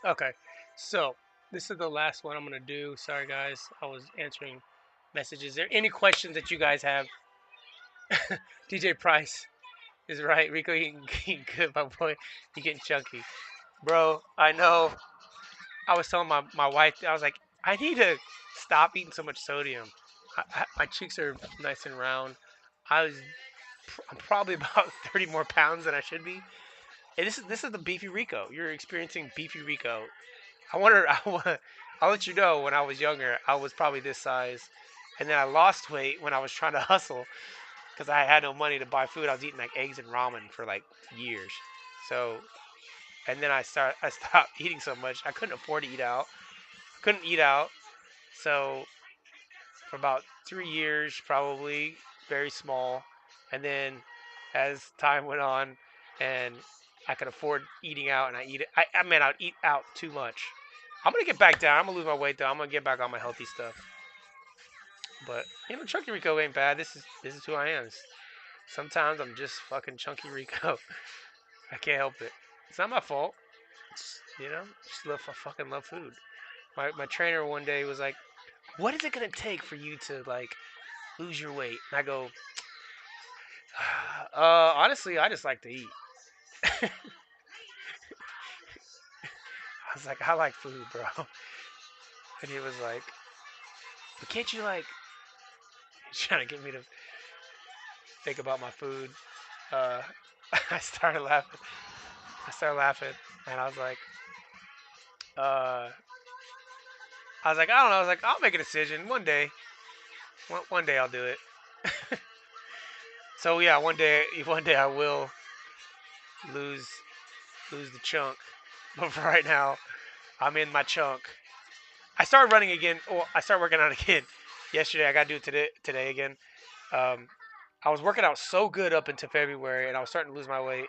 Okay, so this is the last one I'm gonna do. Sorry guys, I was answering messages. Is there any questions that you guys have? DJ Price is right. Rico eating good, my boy. You getting chunky, bro. I know. I was telling my wife. I was like, I need to stop eating so much sodium. My cheeks are nice and round. I'm probably about 30 more pounds than I should be. And this is the beefy Rico. You're experiencing beefy Rico. I wonder. I'll let you know. When I was younger, I was probably this size, and then I lost weight when I was trying to hustle because I had no money to buy food. I was eating like eggs and ramen for like years. So, and then I stopped eating so much. I couldn't afford to eat out. I couldn't eat out. So for about 3 years, probably very small, and then as time went on, and I could afford eating out, and I mean, I'd eat out too much. I'm gonna get back down. I'm gonna lose my weight though. I'm gonna get back on my healthy stuff. But Chunky Rico ain't bad. This is who I am. Sometimes I'm just fucking Chunky Rico. I can't help it. It's not my fault. Just love I fucking love food. My trainer one day was like, "What is it gonna take for you to like lose your weight?" And I go, honestly, I just like to eat. I was like, I like food, bro. And he was like, but can't you like? He's trying to get me to think about my food. Uh, I started laughing. And uh, I was like, I don't know. I was like, I'll make a decision one day. One day I'll do it. So yeah, one day I will lose lose the chunk. But for right now, I'm in my chunk. I started running again. Well, I started working out again yesterday. I got to do it today again. Um, I was working out so good up until February, and I was starting to lose my weight.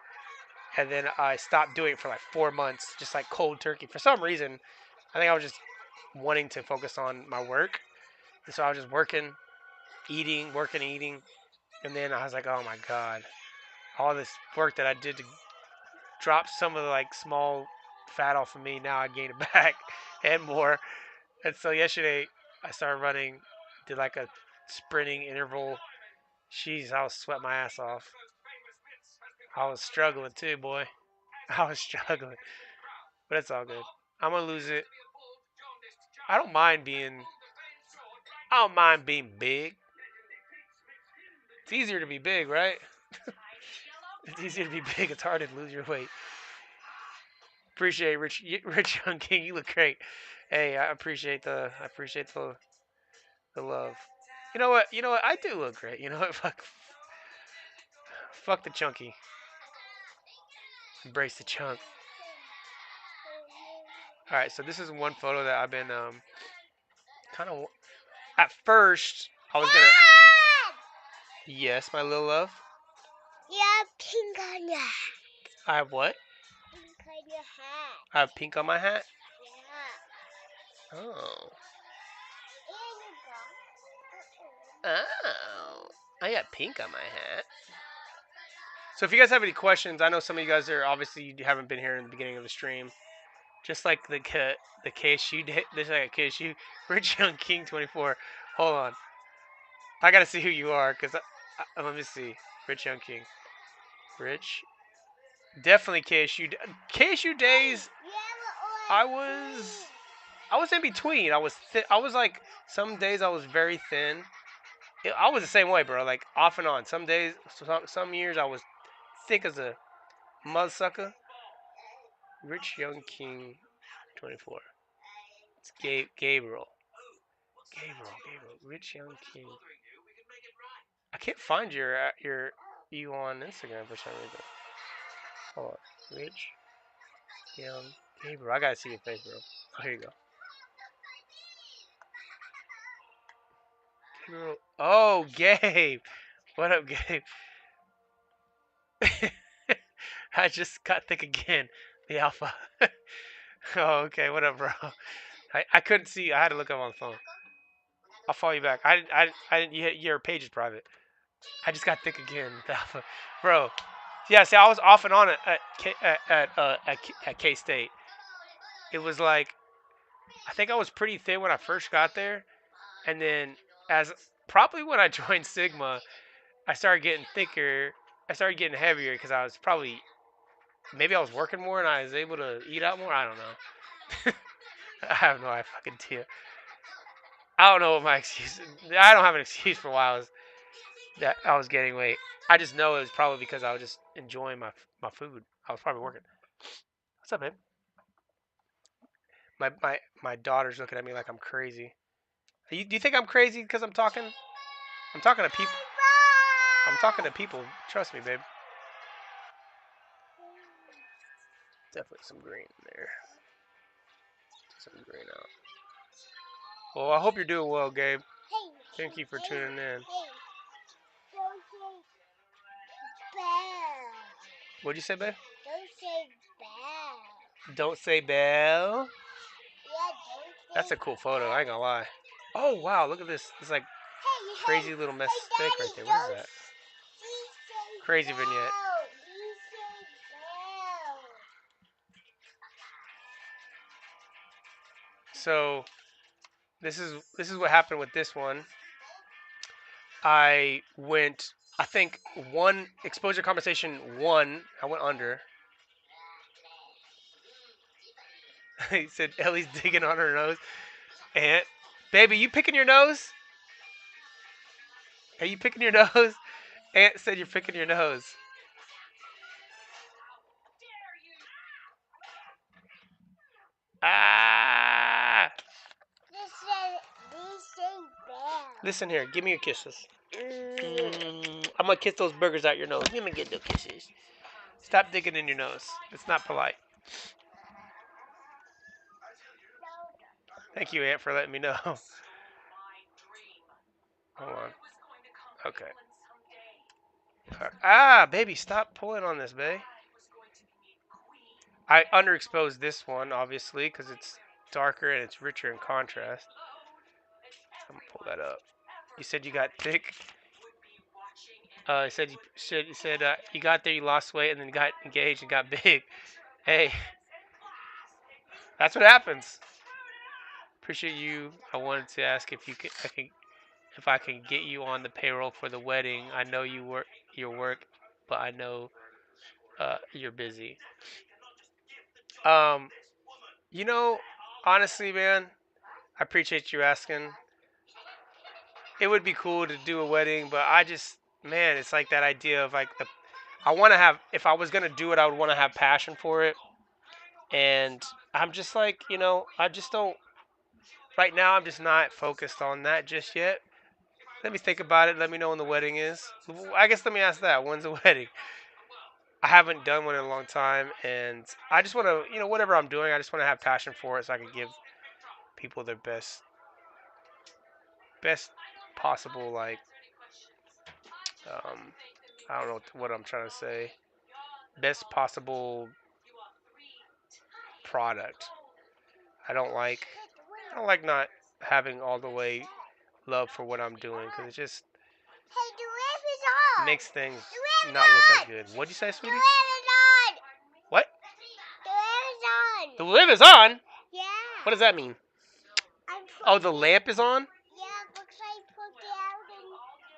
And then I stopped doing it for like 4 months, just like cold turkey. For some reason, I think I was just wanting to focus on my work. And so I was just working, eating. And then I was like, oh my God, all this work that I did to drop some of the like small fat off of me, now I gain it back and more. And so yesterday I started running, did like a sprinting interval. Jeez, I was sweating my ass off. I was struggling too, boy. I was struggling, but it's all good. I'm gonna lose it. I don't mind being. I don't mind being big. It's easier to be big, right? It's easier to be big. It's hard to lose your weight. Appreciate it, Rich Young King. You look great. Hey, I appreciate the love. You know what? You know what? I do look great. You know what? Fuck the chunky. Embrace the chunk. All right, so this is one photo that I've been kind of. At first, I was gonna. Yes, my little love.
You have pink on your hat.
I have what?
Pink on your hat.
I have pink on my hat.
Yeah.
Oh.
There you go.
Oh. I got pink on my hat. So if you guys have any questions, I know some of you guys are obviously you haven't been here in the beginning of the stream. Just like the KSU, this like a KSU, Rich Young King 24. Hold on, I gotta see who you are, let me see, Rich Young King, Rich, definitely KSU. KSU days, I was I was in between. I was like some days I was very thin. I was the same way, bro. Like off and on. Some days, some years I was thick as a mudsucker. Rich Young King 24. It's Gabriel. Gabriel. Rich Young King. I can't find your you on Instagram for some reason. Hold on. Rich Young Gabriel. I gotta see your face, bro. Oh, here you go. Gabriel. Oh, Gabe. What up, Gabe? I just got thick again. The alpha. Oh, okay. What up, bro? I couldn't see. I had to look up on the phone. I'll follow you back. I didn't. Your page is private. I just got thick again. The alpha, bro. Yeah. See, I was off and on at K State. It was like I think I was pretty thin when I first got there, and then as probably when I joined Sigma, I started getting thicker. I started getting heavier because I was probably maybe I was working more and I was able to eat out more. I don't know. I have no fucking idea. I don't know what my excuse. I don't have an excuse for why that I was gaining weight. I just know it was probably because I was just enjoying my food. I was probably working. What's up, babe? My daughter's looking at me like I'm crazy. Do you think I'm crazy because I'm talking? I'm talking to people. I'm talking to people. Trust me, babe. Definitely some green in there. Some green out. Well, I hope you're doing well, Gabe. Thank you for tuning in. What'd you say, babe?
Don't say bad.
Don't say bell.
Yeah, don't say
That's a cool photo. I ain't gonna lie. Oh wow, look at this. It's like crazy little mistake right there. What is that? Crazy vignette. So this is what happened with this one. I went. I think one exposure conversation one. I went under. He said Ellie's digging on her nose. And baby, you picking your nose? Are you picking your nose? Aunt said you're picking your nose. Ah!
This say bad.
Listen here, give me your kisses. I'm gonna kiss those burgers out your nose. Give me get those kisses. Stop digging in your nose. It's not polite. Thank you, Aunt, for letting me know. Hold on. Okay. Ah, baby, stop pulling on this, babe. I underexposed this one, obviously, because it's darker and it's richer in contrast. I'm gonna pull that up. You said you got thick. You said you got there, you lost weight, and then got engaged and got big. Hey, that's what happens. Appreciate you. I wanted to ask if I can get you on the payroll for the wedding. I know you work your work, but I know you're busy. Um, you know, honestly, man, I appreciate you asking. It would be cool to do a wedding, but man, it's like that idea of like I want to have. If I was gonna do it, I would want to have passion for it, and I'm just like, I just don't. Right now, I'm just not focused on that just yet. Let me think about it. Let me know when the wedding is. I guess let me ask that. When's the wedding? I haven't done one in a long time, and I just want to, whatever I'm doing, I just want to have passion for it, so I can give people their best possible, like, um, I don't know what I'm trying to say, best possible product. I don't like, I don't like not having all the way love for what I'm doing, because it just
Hey, the lamp is on.
makes things
The lamp
not
is
look as
on.
good. What'd you say,
The
sweetie?
lamp is on.
What?
The lamp is on.
The lamp is on?
Yeah.
What does that mean?
I'm
Oh, the lamp is on?
Yeah, because I put it out and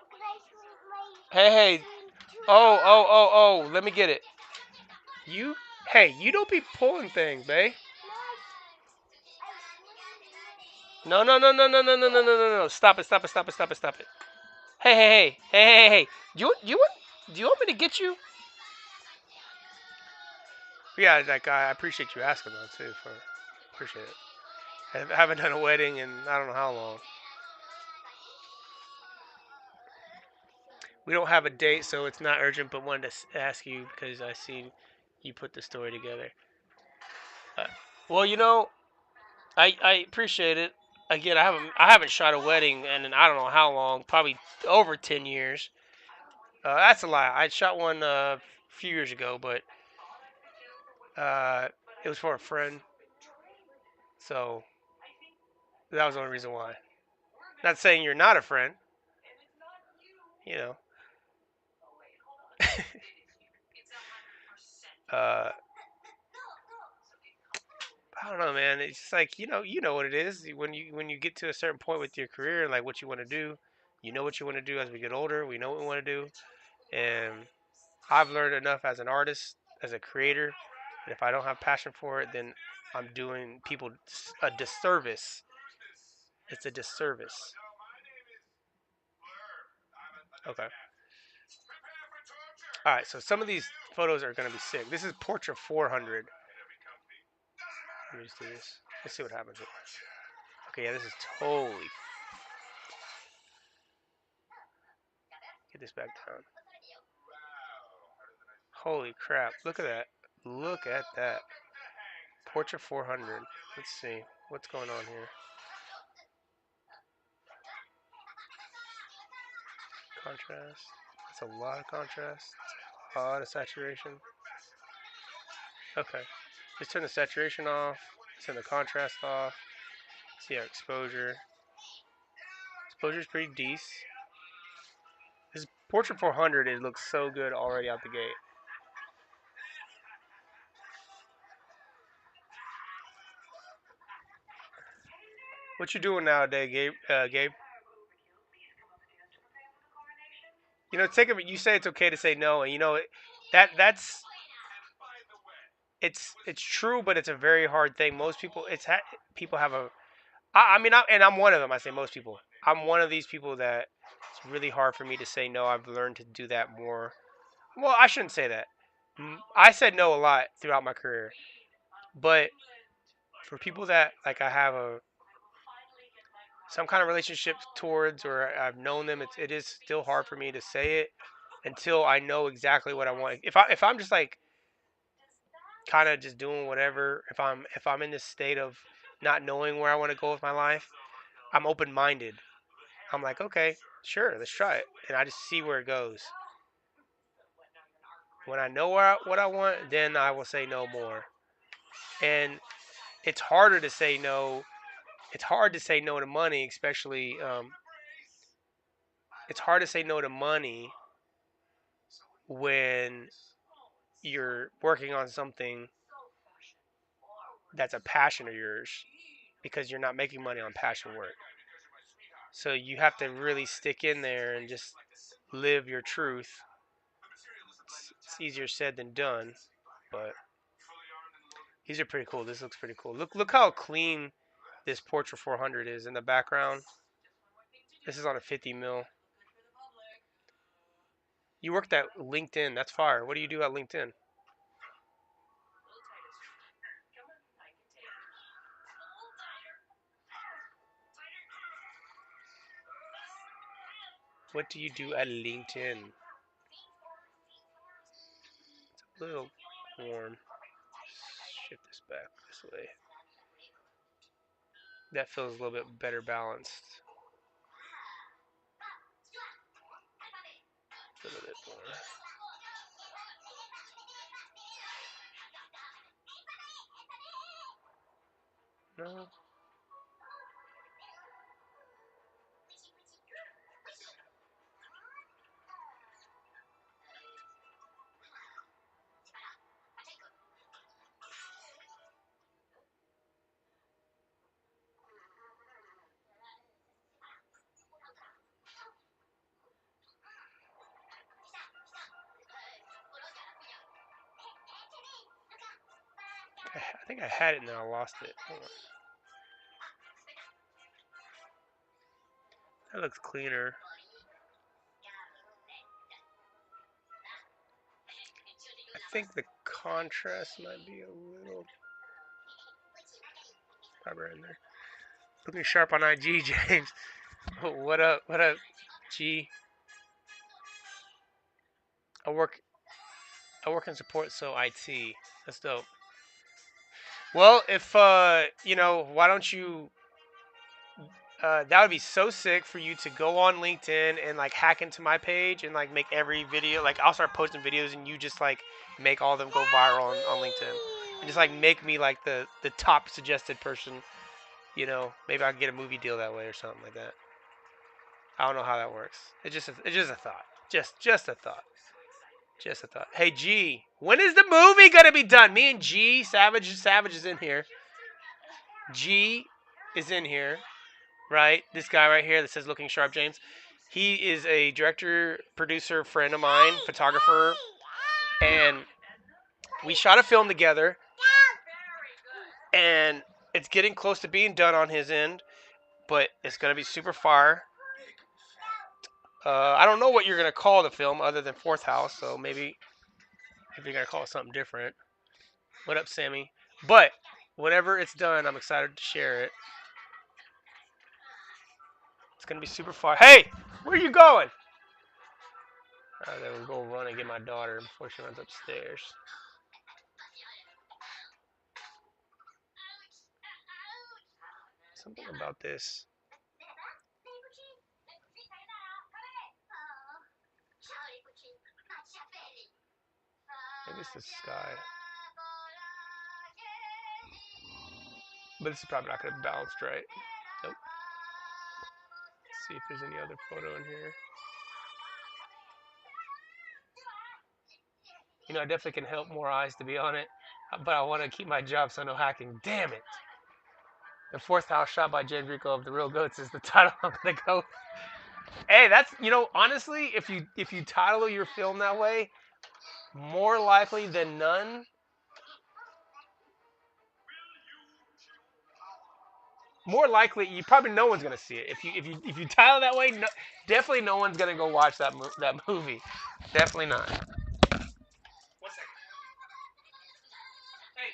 because I put my
Hey, hey.
too
Oh, oh,
high.
oh, oh. Let me get it. You? Hey, you don't be pulling things, babe. No, no, no, no, no, no, no, no, no, no, no. Stop it, stop it, stop it, stop it, stop it. Hey, hey, hey. Hey, hey, hey. Do you want me to get you? Yeah, like, I appreciate you asking, though, too. Appreciate it. I haven't done a wedding in I don't know how long. We don't have a date, so it's not urgent, but wanted to ask you because I seen you put the story together. Uh, well, I appreciate it. Again, I haven't shot a wedding in I don't know how long, probably over 10 years. That's a lie. I shot one a few years ago, but uh, it was for a friend, so that was the only reason why. Not saying you're not a friend, you know. uh, I don't know, man. It's just like you know what it is. When you get to a certain point with your career, like what you want to do, you know what you want to do. As we get older, we know what we want to do, and I've learned enough as an artist, as a creator, that if I don't have passion for it, then I'm doing people a disservice It's a disservice. Okay. All right. So some of these photos are gonna be sick. This is Portrait 400. Let me just do this. Let's see what happens here. Okay, yeah, this is totally. Get this back down. Holy crap! Look at that. Look at that. Portrait 400. Let's see what's going on here. Contrast. That's a lot of contrast. That's a lot of saturation. Okay. Just turn the saturation off. Turn the contrast off. See our exposure. Exposure's pretty decent. This Portrait 400, it looks so good already out the gate. What you doing nowadays, Gabe? Gabe? You know, take a. You say it's okay to say no, and you know that's it's true, but it's a very hard thing. Most people, people have a. I mean, and I'm one of them. I say most people. I'm one of these people that it's really hard for me to say no. I've learned to do that more. Well, I shouldn't say that. I said no a lot throughout my career, but for people that like I have a some kind of relationship towards or I've known them, it is still hard for me to say it until I know exactly what I want. If I'm just like kind of just doing whatever, if I'm in this state of not knowing where I want to go with my life, I'm open minded. I'm like, okay, sure, let's try it, and I just see where it goes. When I know what I want, then I will say no more. And it's harder to say no. It's hard to say no to money, especially. It's hard to say no to money when you're working on something that's a passion of yours because you're not making money on passion work. So you have to really stick in there and just live your truth. It's easier said than done, but these are pretty cool. This looks pretty cool. Look how clean this Portrait 400 is in the background. This is on a 50 mil. You worked at LinkedIn. That's fire. What do you do at LinkedIn? What do you do at LinkedIn? It's a little warm. Shift this back this way. That feels a little bit better balanced. A little bit more. No. I think I had it and then I lost it. Hold on. That looks cleaner. I think the contrast might be a little right in there. Looking sharp on IG, James. What up? What up, G? I work I work in support, so IT. That's dope. Well, if why don't you? That would be so sick for you to go on LinkedIn and like hack into my page and like make every video. Like I'll start posting videos and you just like make all of them go viral on LinkedIn and just like make me like the top suggested person. You know, maybe I can get a movie deal that way or something like that. I don't know how that works. It's just a thought. Just a thought. Just a thought. Hey G, when is the movie gonna be done? Me and G Savage is in here. G is in here, right? This guy right here that says looking sharp, James. He is a director, producer, friend of mine, photographer, and we shot a film together. And it's getting close to being done on his end. but it's gonna be super fire. I don't know what you're gonna call the film other than Fourth House, so maybe if you're gonna call it something different. What up, Sammy? But whenever it's done, I'm excited to share it. It's gonna be super fire. Hey, where are you going? I'm gonna go run and get my daughter before she runs upstairs. Something about this. Maybe it's the sky. But this is probably not going to be balanced right. Nope. Let's see if there's any other photo in here. You know, I definitely can help more eyes to be on it. But I want to keep my job so no hacking. Damn it. The Fourth House shot by Jed Rico of The Real Goats is the title I'm going to go. Hey, that's, you know, honestly, if you title your film that way, more likely than none, more likely, you probably no one's gonna see it. If you title that way, no, definitely no one's gonna go watch that movie. Definitely not. 1 second. Hey.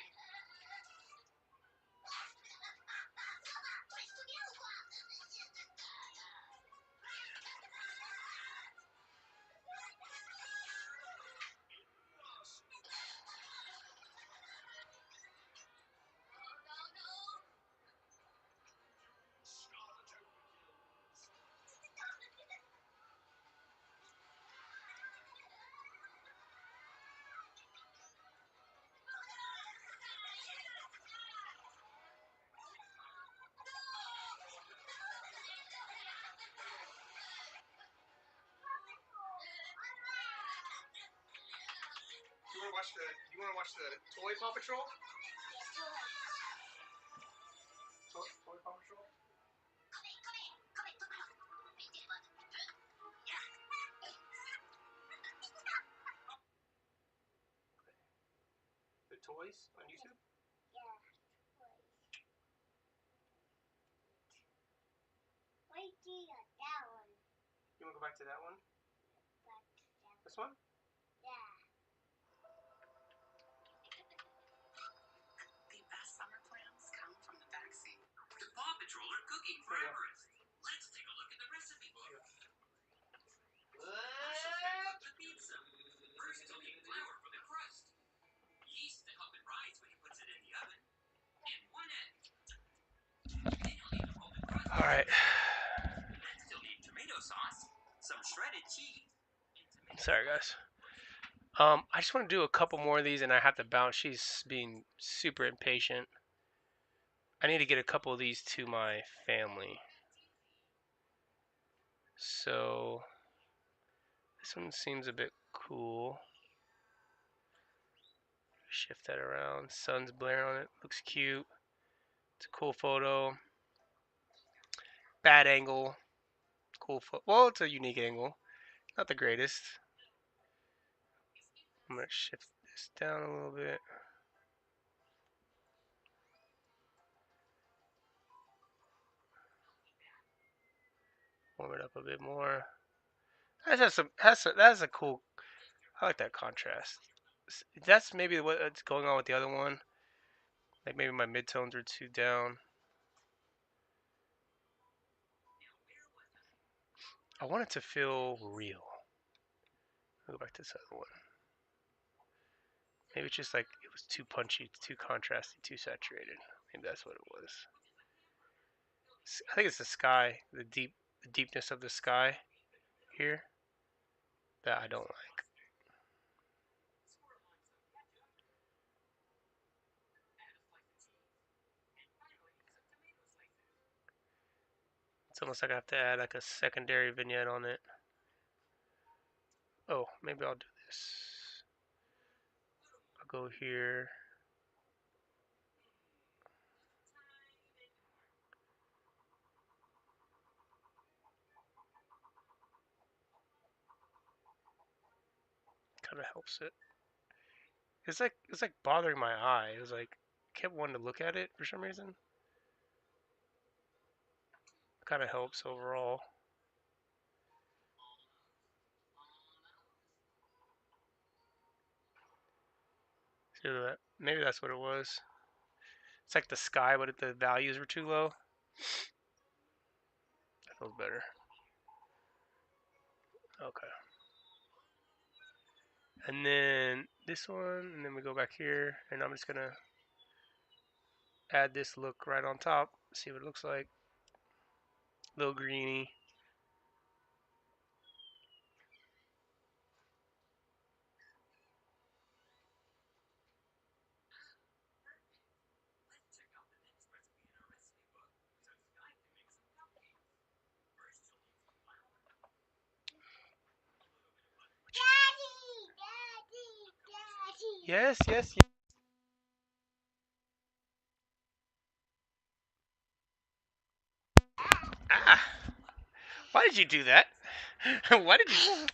You wanna watch the Toy Paw Patrol? Toy Paw Patrol? The toys on YouTube? You wanna go back to that one? This one?
The best summer plans come from the backseat. The Paw Patrol are cooking for Everest. Let's take a look at the recipe book. The pizza. First, you'll need flour for the crust, yeast to help it rise when he puts it in the oven, and 1 egg. Then you'll need the open crust.
All right.
Next, you'll need tomato sauce, some shredded cheese, and
Sorry, guys. I just want to do a couple more of these, and I have to bounce. She's being super impatient. I need to get a couple of these to my family. So this one seems a bit cool. Shift that around. Sun's blaring on it. Looks cute. It's a cool photo. Bad angle. Cool photo. Well, it's a unique angle. Not the greatest. I'm going to shift this down a little bit. Warm it up a bit more. That's a cool. I like that contrast. That's maybe what's going on with the other one. Like maybe my midtones are too down. I want it to feel real. I'll go back to this other one. Maybe it's just like it was too punchy, too contrasty, too saturated. Maybe that's what it was. I think it's the sky, the deepness of the sky here that I don't like. It's almost like I have to add like a secondary vignette on it. Oh, maybe I'll do this. I'll go here. Kind of helps it. It's like bothering my eye. It was like I kept wanting to look at it for some reason. Kind of helps overall. See that? Maybe that's what it was. It's like the sky, but the values were too low. That feels better. Okay. And then this one, and then we go back here, and I'm just gonna add this look right on top. See what it looks like. A little greeny. Yes, yes, yes. Ah! Why did you do that? Why did you?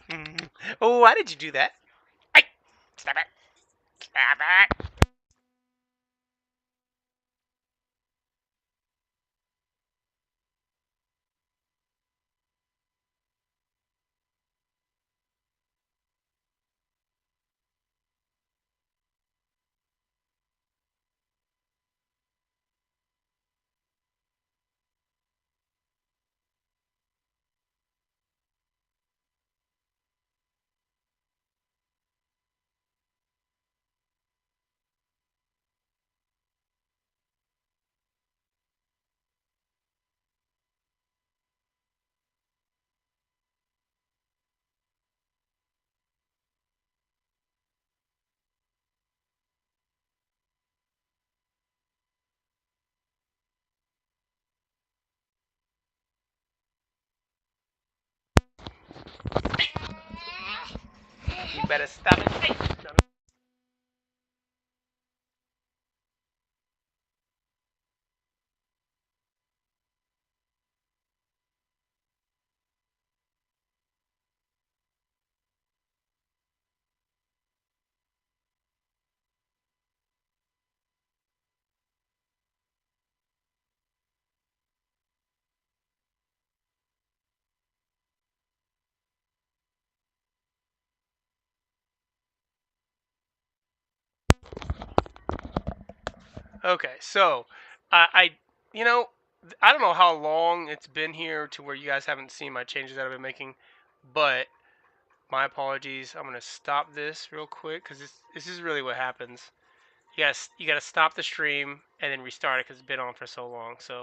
Oh, why did you do that? Hey! Stop it! Stop it! You better stop it. Hey! Stop it. Okay, so you know, I don't know how long it's been here to where you guys haven't seen my changes that I've been making, but my apologies. I'm gonna stop this real quick because this is really what happens. You gotta stop the stream and then restart it because it's been on for so long. So.